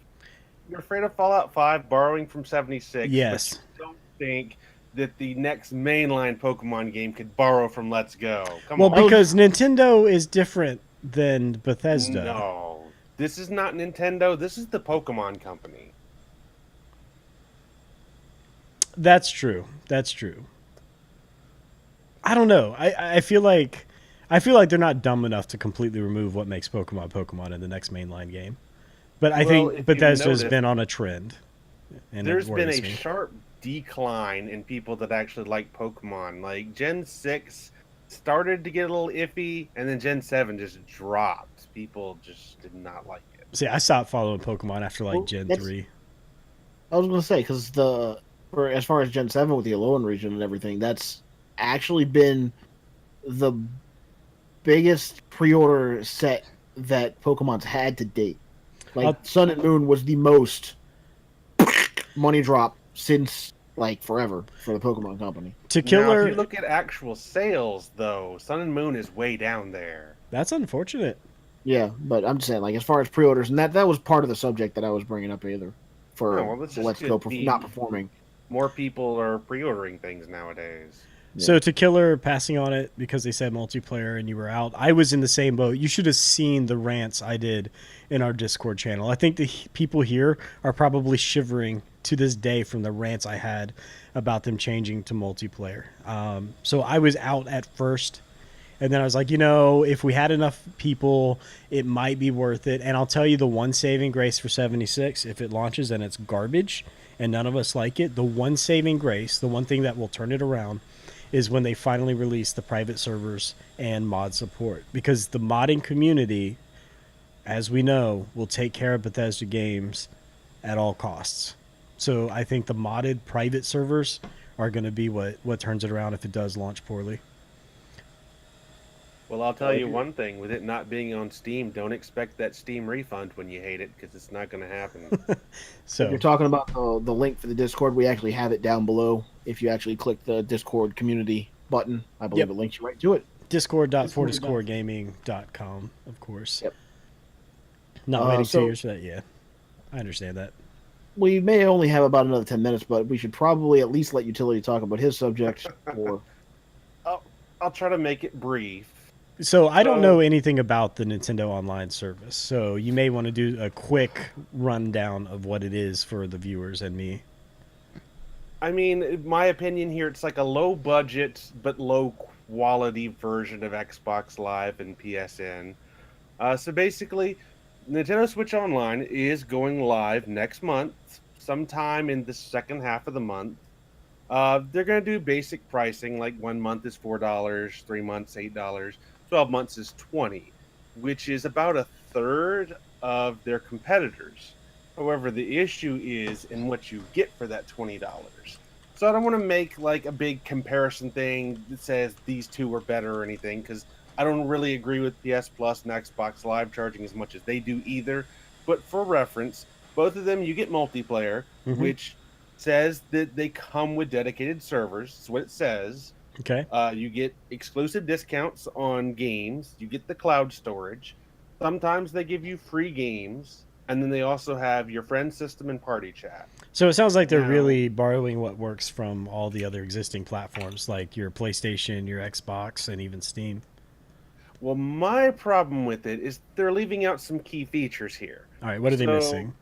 You're afraid of Fallout 5 borrowing from 76. Yes. But you don't think that the next mainline Pokemon game could borrow from Let's Go. Come on. Because Nintendo is different than Bethesda. No. This is not Nintendo. This is the Pokemon Company. That's true. I don't know. I feel like they're not dumb enough to completely remove what makes Pokemon in the next mainline game. But I think Bethesda's been on a trend. And there's been a sharp decline in people that actually like Pokemon. Like Gen 6 started to get a little iffy, and then Gen 7 just dropped. People just did not like it. See, I stopped following Pokemon after Gen 3. I was going to say, because as far as Gen 7 with the Alolan region and everything, that's actually been the biggest pre-order set that Pokemon's had to date. Like, Sun and Moon was the most money drop since, like, forever for the Pokemon Company. To Now, Killer... if you look at actual sales, though, Sun and Moon is way down there. That's unfortunate. Yeah, but I'm just saying, like, as far as pre-orders, and that was part of the subject that I was bringing up either for Let's Go not performing. More people are pre-ordering things nowadays. Yeah. So to Killer passing on it because they said multiplayer and you were out, I was in the same boat. You should have seen the rants I did in our Discord channel. I think the people here are probably shivering to this day from the rants I had about them changing to multiplayer. So I was out at first, and then I was like, if we had enough people, it might be worth it. And I'll tell you the one saving grace for 76, if it launches and it's garbage and none of us like it, the one saving grace, the one thing that will turn it around, is when they finally release the private servers and mod support. Because the modding community, as we know, will take care of Bethesda games at all costs. So I think the modded private servers are going to be what turns it around if it does launch poorly. Well, I'll tell you one thing. With it not being on Steam, don't expect that Steam refund when you hate it, because it's not going to happen. So if you're talking about the link for the Discord, we actually have it down below. If you actually click the Discord community button, I believe it links you right to it. Discord.fortiscoregaming.com, of course. Yep. Not waiting 2 years for that, yeah. I understand that. We may only have about another 10 minutes, but we should probably at least let Utility talk about his subject. I'll try to make it brief. So I don't know anything about the Nintendo Online service, so you may want to do a quick rundown of what it is for the viewers and me. I mean, in my opinion here, it's like a low budget but low quality version of Xbox Live and PSN. So basically, Nintendo Switch Online is going live next month, sometime in the second half of the month. They're going to do basic pricing, like 1 month is $4, 3 months $8, 12 months is 20, which is about a third of their competitors. However, the issue is in what you get for that $20. So I don't want to make like a big comparison thing that says these two are better or anything, because I don't really agree with PS Plus and Xbox Live charging as much as they do either. But for reference, both of them you get multiplayer, Mm-hmm. which says that they come with dedicated servers. That's what it says. Okay. You get exclusive discounts on games. You get the cloud storage. Sometimes they give you free games, and then they also have your friend system and party chat. So it sounds like they're Now, really borrowing what works from all the other existing platforms, like your PlayStation, your Xbox, and even Steam. well, my problem with it is they're leaving out some key features here. All right, what are they So, missing?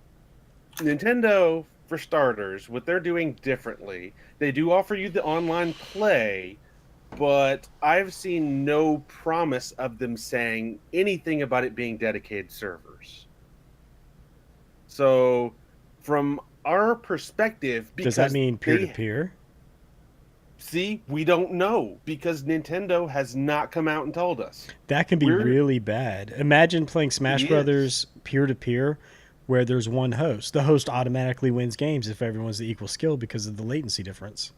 Nintendo, for starters, what they're doing differently, they do offer you the online play, but I've seen no promise of them saying anything about it being dedicated servers. So, from our perspective, Does that because mean peer to they peer? see, we don't know because Nintendo has not come out and told us. That can be We're really bad. Imagine playing Smash It is. Brothers peer to peer where there's one host. The host automatically wins games if everyone's the equal skill because of the latency difference.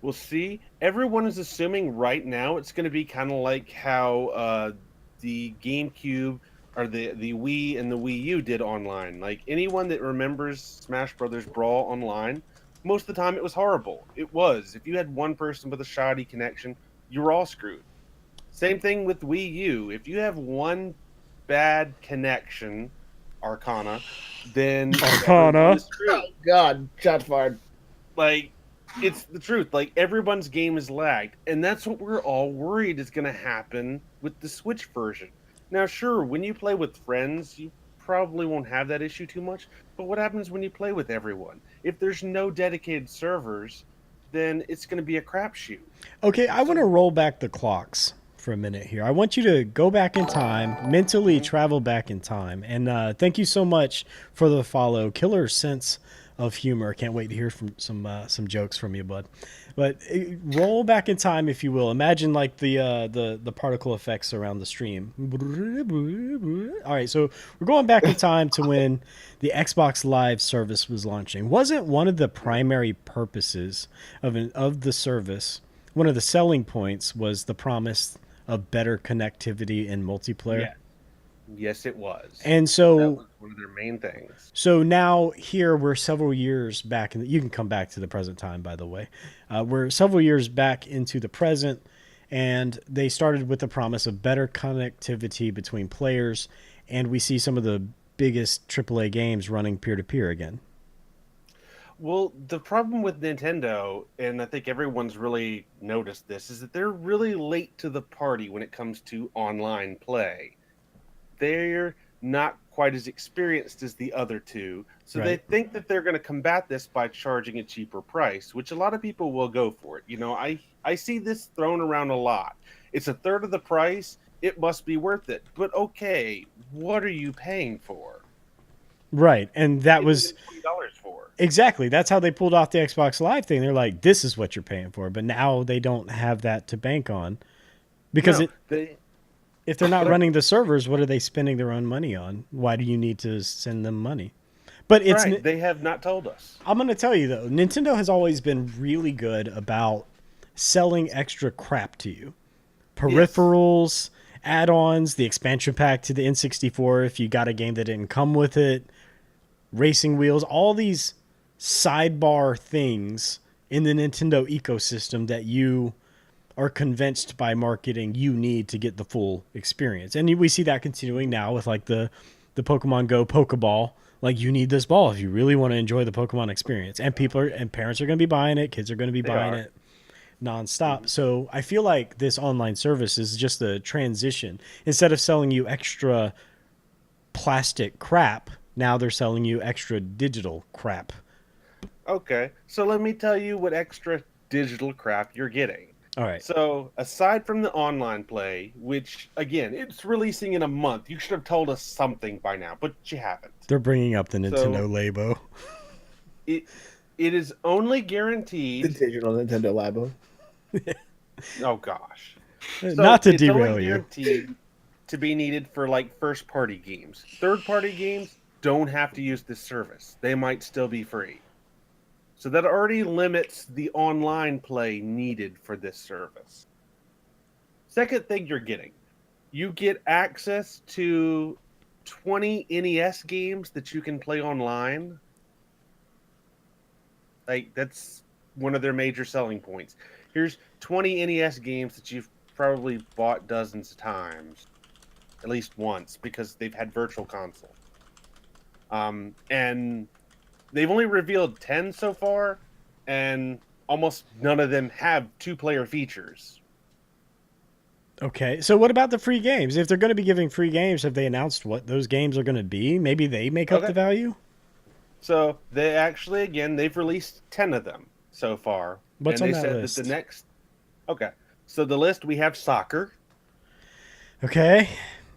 Well, see, everyone is assuming right now it's going to be kind of like how the GameCube or the Wii and the Wii U did online. Like anyone that remembers Smash Brothers Brawl online, most of the time it was horrible. It was. If you had one person with a shoddy connection, you were all screwed. Same thing with Wii U. If you have one bad connection, Arcana, then everyone Arcana. is screwed. Oh God, shots fired. Like, it's the truth. Like, everyone's game is lagged, and that's what we're all worried is going to happen with the Switch version. Now, sure, when you play with friends, you probably won't have that issue too much, but what happens when you play with everyone? If there's no dedicated servers, then it's going to be a crapshoot. Okay, I want to roll back the clocks for a minute here. I want you to go back in time, mentally travel back in time. And thank you so much for the follow. Killer sense of humor. Can't wait to hear from some jokes from you, bud. But roll back in time, if you will. Imagine like the particle effects around the stream. All right, so we're going back in time to when the Xbox Live service was launching. Wasn't one of the primary purposes of the service, one of the selling points was the promise of better connectivity and multiplayer? Yeah. Yes, it was. And That so was one of their main things. so now here we're several years back, and you can come back to the present time, by the way. We're several years back into the present, and they started with the promise of better connectivity between players, and we see some of the biggest AAA games running peer to peer again. Well, the problem with Nintendo, and I think everyone's really noticed this, is that they're really late to the party when it comes to online play. They're not quite as experienced as the other two, so they Right. think that they're going to combat this by charging a cheaper price, which a lot of people will go for it. I see this thrown around a lot. It's a third of the price. It must be worth it. But okay, what are you paying for? Right. And that What are you was paying $20 for? exactly, that's how they pulled off the Xbox Live thing. They're like, this is what you're paying for. But now they don't have that to bank on because No, they if they're not running the servers, what are they spending their own money on? Why do you need to send them money? But right. They have not told us. I'm going to tell you though, Nintendo has always been really good about selling extra crap to you. Peripherals, add-ons, the expansion pack to the N64 if you got a game that didn't come with it, racing wheels, all these sidebar things in the Nintendo ecosystem that you are convinced by marketing you need to get the full experience. And we see that continuing now with like the Pokemon Go Pokeball. Like you need this ball if you really want to enjoy the Pokemon experience. And parents are going to be buying it, kids are going to be They buying are. it nonstop. So I feel like this online service is just a transition. Instead of selling you extra plastic crap, now they're selling you extra digital crap. Okay, so let me tell you what extra digital crap you're getting. All right. So, aside from the online play, which again, it's releasing in a month, you should have told us something by now, but you haven't. They're bringing up the So, Nintendo Labo. it it is only The guaranteed. digital Nintendo Labo. Oh gosh. Not So, to it's only derail you. guaranteed to be needed for like first party games. Third party games don't have to use this service. They might still be free. So that already limits the online play needed for this service. Second thing you're getting, you get access to 20 NES games that you can play online. Like that's one of their major selling points. Here's 20 NES games that you've probably bought dozens of times, at least once, because they've had virtual console. And they've only revealed 10 so far, and almost none of them have two-player features. Okay, so what about the free games? If they're going to be giving free games, have they announced what those games are going to be? Maybe they make up Okay. the value? So they actually, again, they've released 10 of them so far. What's and on they that said list? that the next. Okay. So the list, we have soccer, Okay,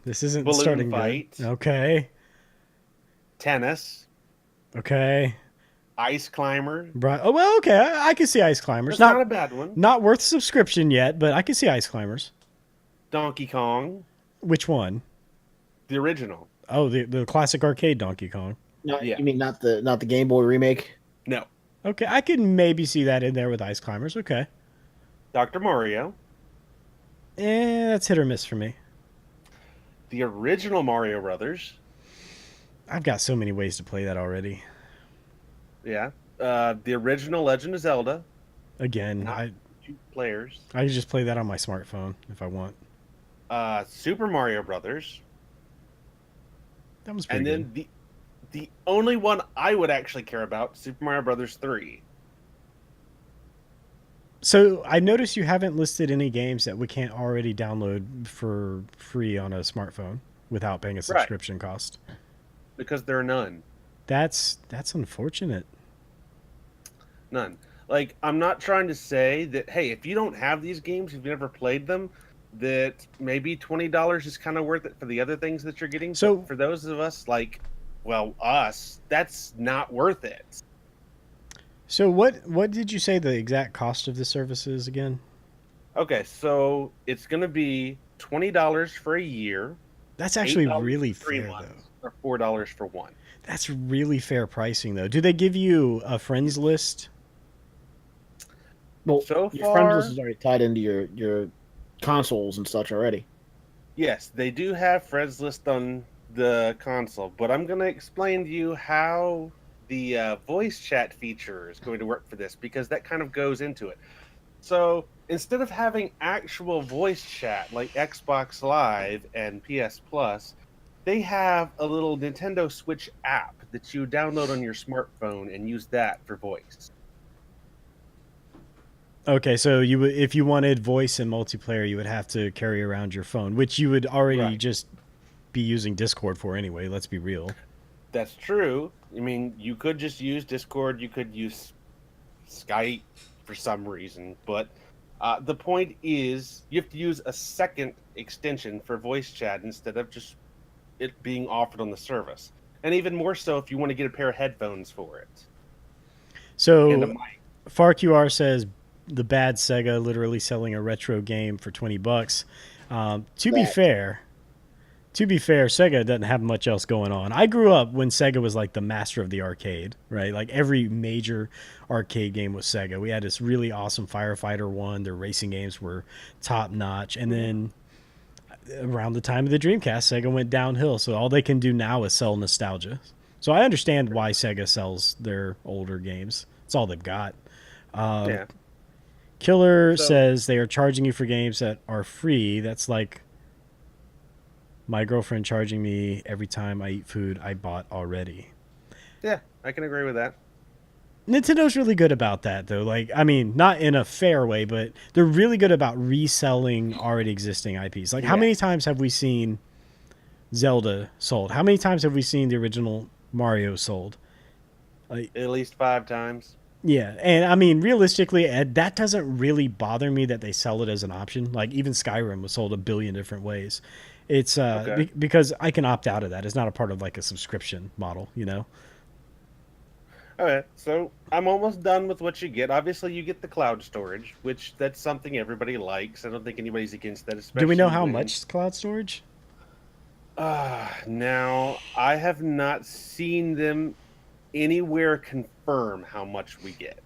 this isn't balloon starting fight, good. Okay, tennis, okay. ice climber. Oh, well, okay, I can see Ice Climbers. That's not a bad one. Not worth subscription yet, but I can see Ice Climbers. Donkey Kong, Which one? the original. Oh, the classic arcade Donkey Kong. No, Yeah. you mean not the Game Boy remake? No. Okay, I could maybe see that in there with Ice Climbers. Okay. Dr. Mario, That's hit or miss for me. the original Mario Brothers. I've got so many ways to play that already. Yeah. The original Legend of Zelda. Again, Not 2 players. I can just play that on my smartphone if I want. Super Mario Brothers. That was pretty And good. then the only one I would actually care about, Super Mario Brothers 3. So I noticed you haven't listed any games that we can't already download for free on a smartphone without paying a subscription cost. Because there are none. That's unfortunate. None. Like, I'm not trying to say that, hey, if you don't have these games, if you've never played them, that maybe $20 is kind of worth it for the other things that you're getting. So- But for those of us, like, well, us, that's not worth it. So what did you say the exact cost of the service is again? Okay, so it's going to be $20 for a year. That's actually $8 really for 3 fair months, though. or $4 for one. That's really fair pricing though. Do they give you a friends list? Well, So your friends far- list is already tied into your consoles and such already. Yes, they do have friends list on the console, but I'm going to explain to you how the voice chat feature is going to work for this, because that kind of goes into it. So instead of having actual voice chat like Xbox Live and PS Plus, they have a little Nintendo Switch app that you download on your smartphone and use that for voice. Okay, so you would, if you wanted voice and multiplayer, you would have to carry around your phone, which you would already Right. just be using Discord for anyway. Let's be real. That's true. I mean, you could just use Discord, you could use Skype for some reason, but the point is you have to use a second extension for voice chat instead of just it being offered on the service. And even more so if you want to get a pair of headphones for it. So And a mic. FarQR says the bad Sega literally selling a retro game for $20. To be fair, Sega doesn't have much else going on. I grew up when Sega was like the master of the arcade, right? Like every major arcade game was Sega. We had this really awesome Firefighter one. Their racing games were top notch. And then around the time of the Dreamcast, Sega went downhill. So all they can do now is sell nostalgia. So I understand why Sega sells their older games. It's all they've got. Yeah. Killer So- says they are charging you for games that are free. That's like my girlfriend charging me every time I eat food I bought already. Yeah, I can agree with that. Nintendo's really good about that, though. Like, I mean, not in a fair way, but they're really good about reselling already existing IPs. Like, how Yeah. many times have we seen Zelda sold? How many times have we seen the original Mario sold? Like, At least 5 times. yeah, and I mean, realistically, Ed, that doesn't really bother me that they sell it as an option. Like even Skyrim was sold a billion different ways. It's Okay. because I can opt out of that. It's not a part of like a subscription model, you know. Okay, so I'm almost done with what you get. Obviously, you get the cloud storage, which that's something everybody likes. I don't think anybody's against that, Do we know especially how when. much cloud storage? Now I have not seen them anywhere confirm how much we get.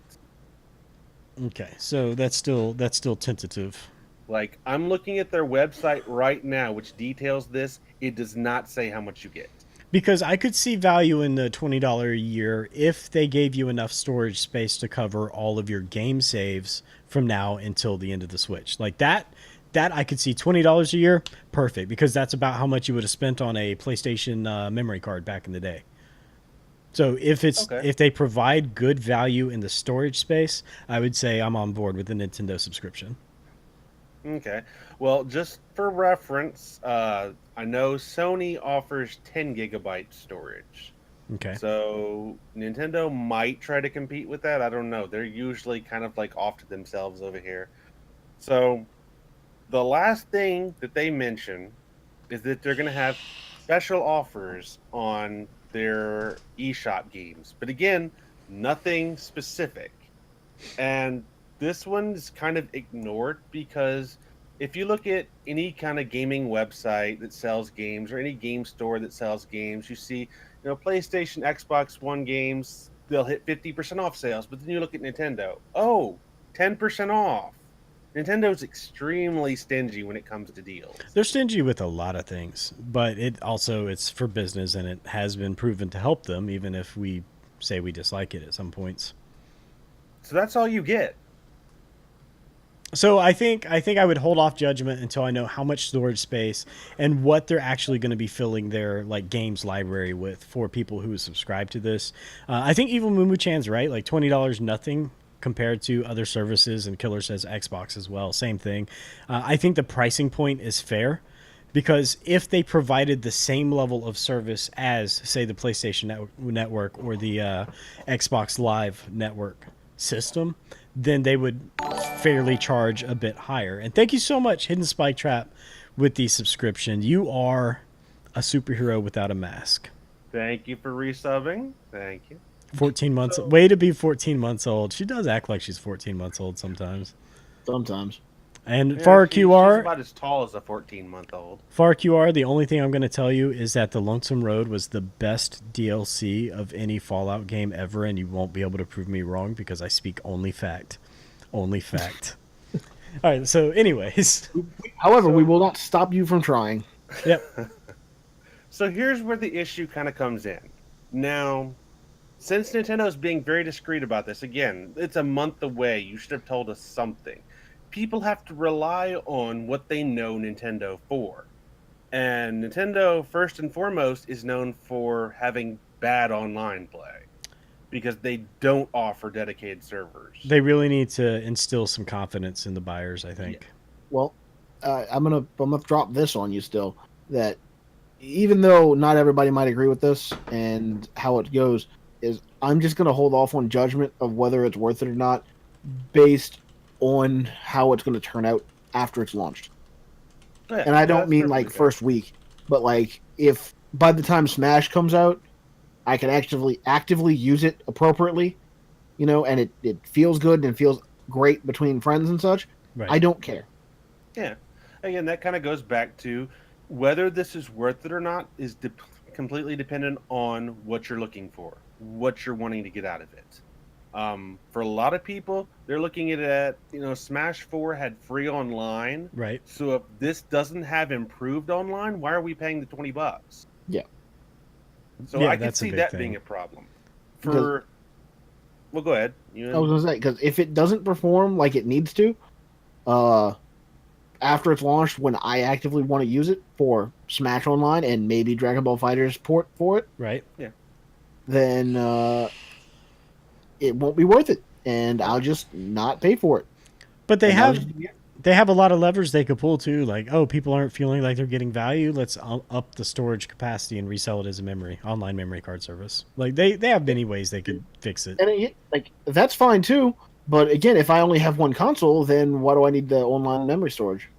Okay, so that's still tentative. Like I'm looking at their website right now, which details this. It does not say how much you get. Because I could see value in the $20 a year if they gave you enough storage space to cover all of your game saves from now until the end of the Switch. Like that I could see $20 a year, perfect, because that's about how much you would have spent on a PlayStation memory card back in the day. So Okay. if they provide good value in the storage space, I would say I'm on board with the Nintendo subscription. Okay. Well, just for reference, I know Sony offers 10 gigabyte storage. Okay. So Nintendo might try to compete with that. I don't know. They're usually kind of like off to themselves over here. So the last thing that they mention is that they're going to have special offers on their eShop games. But again, nothing specific. And this one's kind of ignored because if you look at any kind of gaming website that sells games or any game store that sells games, you see, PlayStation, Xbox One games, they'll hit 50% off sales. But then you look at Nintendo, oh, 10% off. Nintendo's extremely stingy when it comes to deals. They're stingy with a lot of things, but it's for business and it has been proven to help them, even if we say we dislike it at some points. So that's all you get. So I would hold off judgment until I know how much storage space and what they're actually going to be filling their like games library with for people who subscribe to this. I think Evil Mumu Chan's right, like $20 nothing compared to other services, and Killer says Xbox as well, same thing. I think the pricing point is fair because if they provided the same level of service as say the PlayStation Network or the Xbox Live Network system, then they would fairly charge a bit higher. And thank you so much, Hidden Spike Trap, with the subscription. You are a superhero without a mask. Thank you for resubbing. Thank you. 14 months. Way to be 14 months old. She does act like she's 14 months old sometimes. Sometimes. And Yeah, Far she's QR, about as tall as a 14-month-old. Far QR, the only thing I'm going to tell you is that The Lonesome Road was the best DLC of any Fallout game ever, and you won't be able to prove me wrong because I speak only fact. Only fact. All right, so anyways. However, we will not stop you from trying. Yep. So here's where the issue kind of comes in. Now, since Nintendo's being very discreet about this, again, it's a month away. You should have told us something. People have to rely on what they know Nintendo for. And Nintendo, first and foremost, is known for having bad online play because they don't offer dedicated servers. They really need to instill some confidence in the buyers, I think. Well, I'm gonna drop this on you still. That even though not everybody might agree with this and how it goes, is I'm just gonna hold off on judgment of whether it's worth it or not, based on how it's gonna turn out after it's launched. Yeah, And I don't that's mean like perfectly fair. first week, but like if by the time Smash comes out, I can actively use it appropriately, and it feels good and feels great between friends and such. Right. I don't care. Yeah. Again, that kind of goes back to whether this is worth it or not is completely dependent on what you're looking for, what you're wanting to get out of it. For a lot of people, they're looking at it, Smash 4 had free online. Right. So if this doesn't have improved online, why are we paying the $20? Yeah. So Yeah, I can that's a see big that thing. being a problem. Well, go ahead. I was gonna say because if it doesn't perform like it needs to, after it's launched, when I actively want to use it for Smash Online and maybe Dragon Ball Fighters port for it, Right. then it won't be worth it, and I'll just not pay for it. But they And have they have a lot of levers they could pull too. Like, oh, people aren't feeling like they're getting value. Let's up the storage capacity and resell it as a online memory card service. Like they have many ways they could fix it. And like that's fine too. But again, if I only have one console, then why do I need the online memory storage?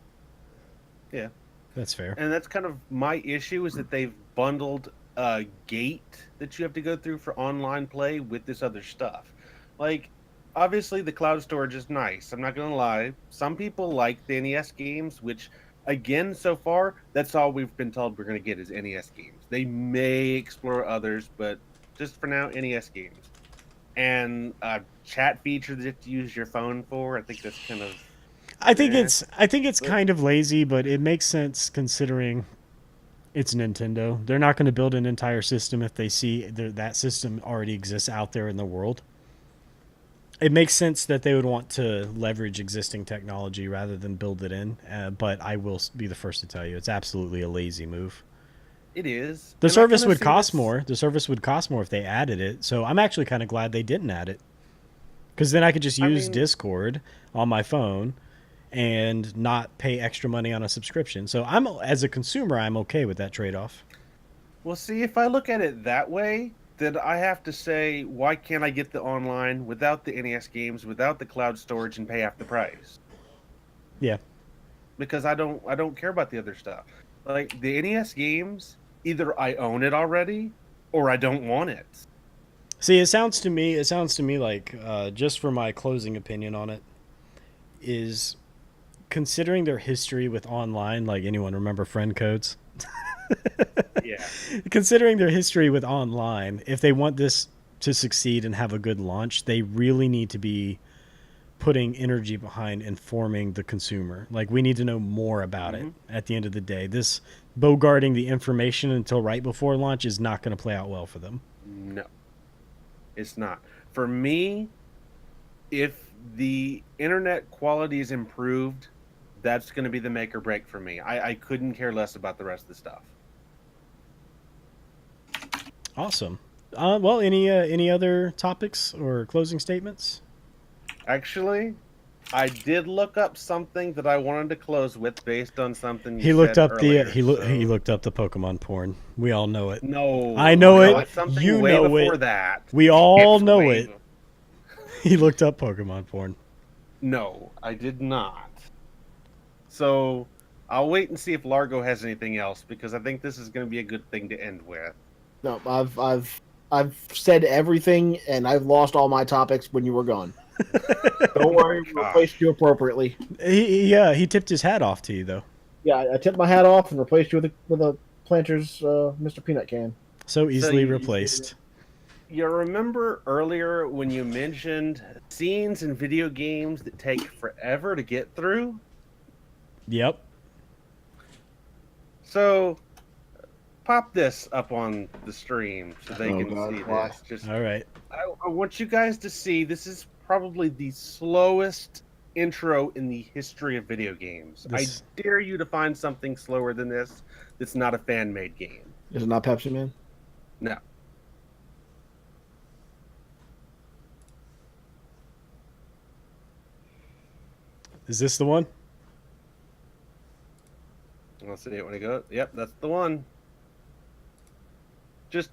Yeah. That's fair. And that's kind of my issue is that they've bundled a gate that you have to go through for online play with this other stuff. Like, obviously the cloud storage is nice. I'm not going to lie. Some people like the NES games, which, again, so far, that's all we've been told we're going to get is NES games. They may explore others, but just for now, NES games. And a chat feature that you have to use your phone for, I think that's kind of... I think it's kind of lazy, but it makes sense considering it's Nintendo. They're not going to build an entire system if they see that system already exists out there in the world. It makes sense that they would want to leverage existing technology rather than build it in. But I will be the first to tell you, it's absolutely a lazy move. It is. The service would cost more. The service would cost more if they added it. So I'm actually kind of glad they didn't add it. Because then I could just use Discord on my phone and not pay extra money on a subscription. So as a consumer, I'm okay with that trade-off. Well, see, if I look at it that way, then I have to say, why can't I get the online without the NES games, without the cloud storage, and pay half the price? Yeah. Because I don't care about the other stuff. Like the NES games, either I own it already, or I don't want it. See, it sounds to me like, just for my closing opinion on it, is considering their history with online, like anyone remember friend codes? Yeah. Considering their history with online, if they want this to succeed and have a good launch, they really need to be putting energy behind informing the consumer. Like, we need to know more about it at the end of the day. This bogarting the information until right before launch is not going to play out well for them. No, it's not. For me, if the internet quality is improved, that's going to be the make or break for me. I couldn't care less about the rest of the stuff. Awesome. Well, any other topics or closing statements? Actually, I did look up something that I wanted to close with based on something you He looked said up earlier, he looked up the Pokemon porn. We all know it. No, I know no, it. it's something You way know before it. that. We all It's know way it. He looked up Pokemon porn. No, I did not. So I'll wait and see if Largo has anything else because I think this is going to be a good thing to end with. No, I've said everything, and I've lost all my topics when you were gone. Don't worry, we replaced you appropriately. He tipped his hat off to you though. Yeah, I tipped my hat off and replaced you with a Planters Mr. Peanut can. So easily replaced. You remember earlier when you mentioned scenes in video games that take forever to get through? Yep. So pop this up on the stream so they can see this. Just, all right. I want you guys to see this is probably the slowest intro in the history of video games. I dare you to find something slower than this that's not a fan-made game. Is it not Pepsi Man? No. Is this the one? Let's see it when it goes. Yep, that's the one. Just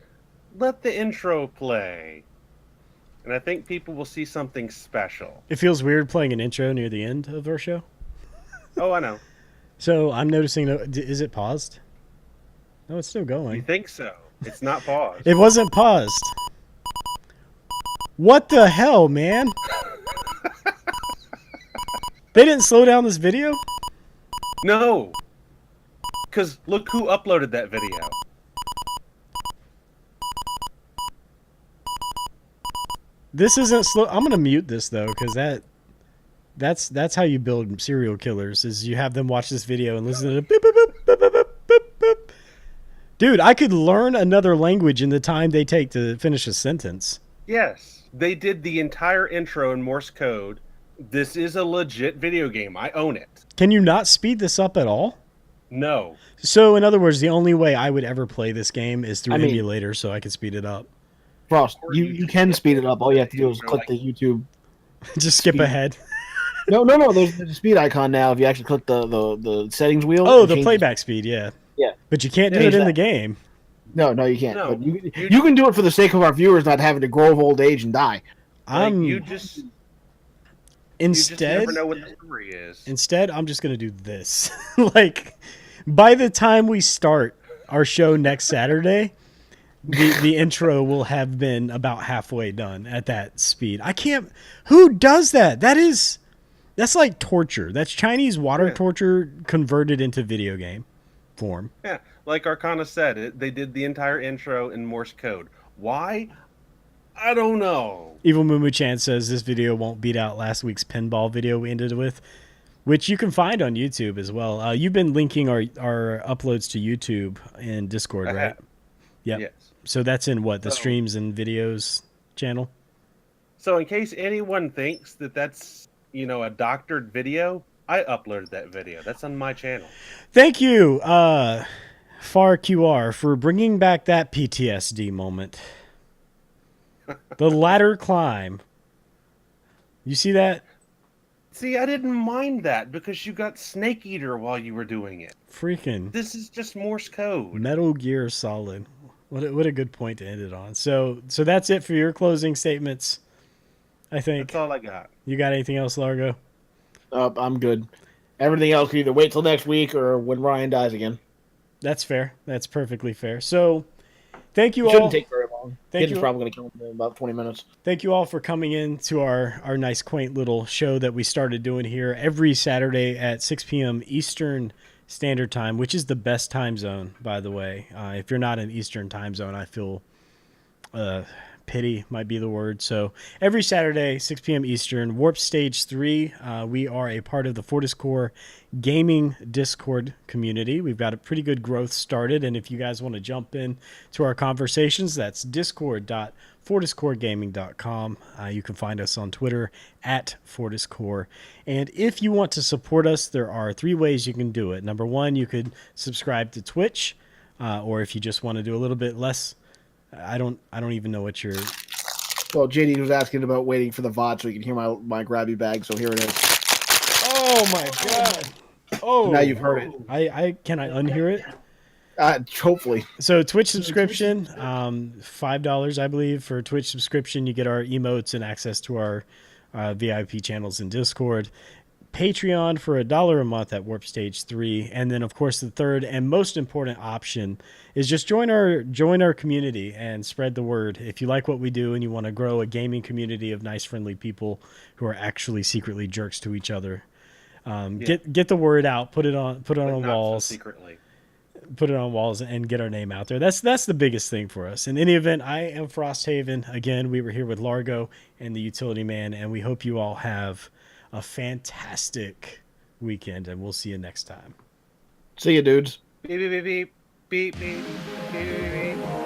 let the intro play. And I think people will see something special. It feels weird playing an intro near the end of our show. Oh, I know. So I'm noticing, is it paused? No, it's still going. You think so? It's not paused. It wasn't paused. What the hell, man? They didn't slow down this video? No. Because look who uploaded that video. This isn't slow. I'm gonna mute this though, because that's how you build serial killers. Is you have them watch this video and listen to boop, boop, boop, boop, boop, boop, boop, boop. Dude, I could learn another language in the time they take to finish a sentence. Yes, they did the entire intro in Morse code. This is a legit video game. I own it. Can you not speed this up at all? No. So, in other words, the only way I would ever play this game is through emulator, so I could speed it up. Frost, you can speed it up. All you have to do is click the YouTube. Just skip ahead. No. There's a speed icon now. If you actually click the settings wheel. Oh, it the changes- playback speed, yeah. Yeah. But you can't do Change it in the that. game. No, you can't. No, But you you- can do it for the sake of our viewers not having to grow of old age and die. Like I'm you just never know what the story is. Instead, I'm just gonna do this. Like, by the time we start our show next Saturday, the intro will have been about halfway done at that speed. I can't. Who does that? That's like torture. That's Chinese water Yeah. torture converted into video game form. Yeah, like Arcana said, they did the entire intro in Morse code. Why? I don't know. Evil Mumu Chan says this video won't beat out last week's pinball video we ended with, which you can find on YouTube as well. You've been linking our uploads to YouTube and Discord, I right? have. Yep. Yes. So that's in what, the So- streams and videos channel? So in case anyone thinks that that's, a doctored video, I uploaded that video. That's on my channel. Thank you, Far QR, for bringing back that PTSD moment. The ladder climb. You see that? See, I didn't mind that because you got Snake Eater while you were doing it. Freaking This is just Morse code. Metal Gear Solid. What a good point to end it on. So that's it for your closing statements. I think. That's all I got. You got anything else, Largo? I'm good. Everything else can either wait till next week or when Ryan dies again. That's fair. That's perfectly fair. So, thank you It all. shouldn't take very long. Thank Hidden's you. probably going to kill him in about 20 minutes. Thank you all for coming in to our nice, quaint little show that we started doing here every Saturday at 6 p.m. Eastern Standard Time, which is the best time zone, by the way. If you're not in Eastern Time Zone, I feel pity might be the word. So every Saturday, 6 p.m. Eastern, Warp Stage 3, we are a part of the Fortis Core gaming Discord community. We've got a pretty good growth started, and if you guys want to jump in to our conversations, that's discord.fortiscoregaming.com. You can find us on Twitter at FortisCore. And if you want to support us, there are 3 ways you can do it. Number 1, you could subscribe to Twitch, or if you just want to do a little bit less, I don't even know what you're. Well, JD was asking about waiting for the VOD so he can hear my grabby bag, so here it is. Oh my god! Oh, So now you've heard it. I can I unhear it? Hopefully. So Twitch subscription, $5, I believe, for Twitch subscription. You get our emotes and access to our VIP channels in Discord. Patreon for $1 a month at Warp Stage 3, and then of course the third and most important option is just join our community and spread the word. If you like what we do and you want to grow a gaming community of nice, friendly people who are actually secretly jerks to each other, get the word out, put it on walls. So secretly. Put it on walls and get our name out there. That's the biggest thing for us. In any event, I am Frosthaven. Again, we were here with Largo and the Utility Man, and we hope you all have a fantastic weekend, and we'll see you next time. See you, dudes. Beep, beep, beep, beep, beep, beep, beep, beep.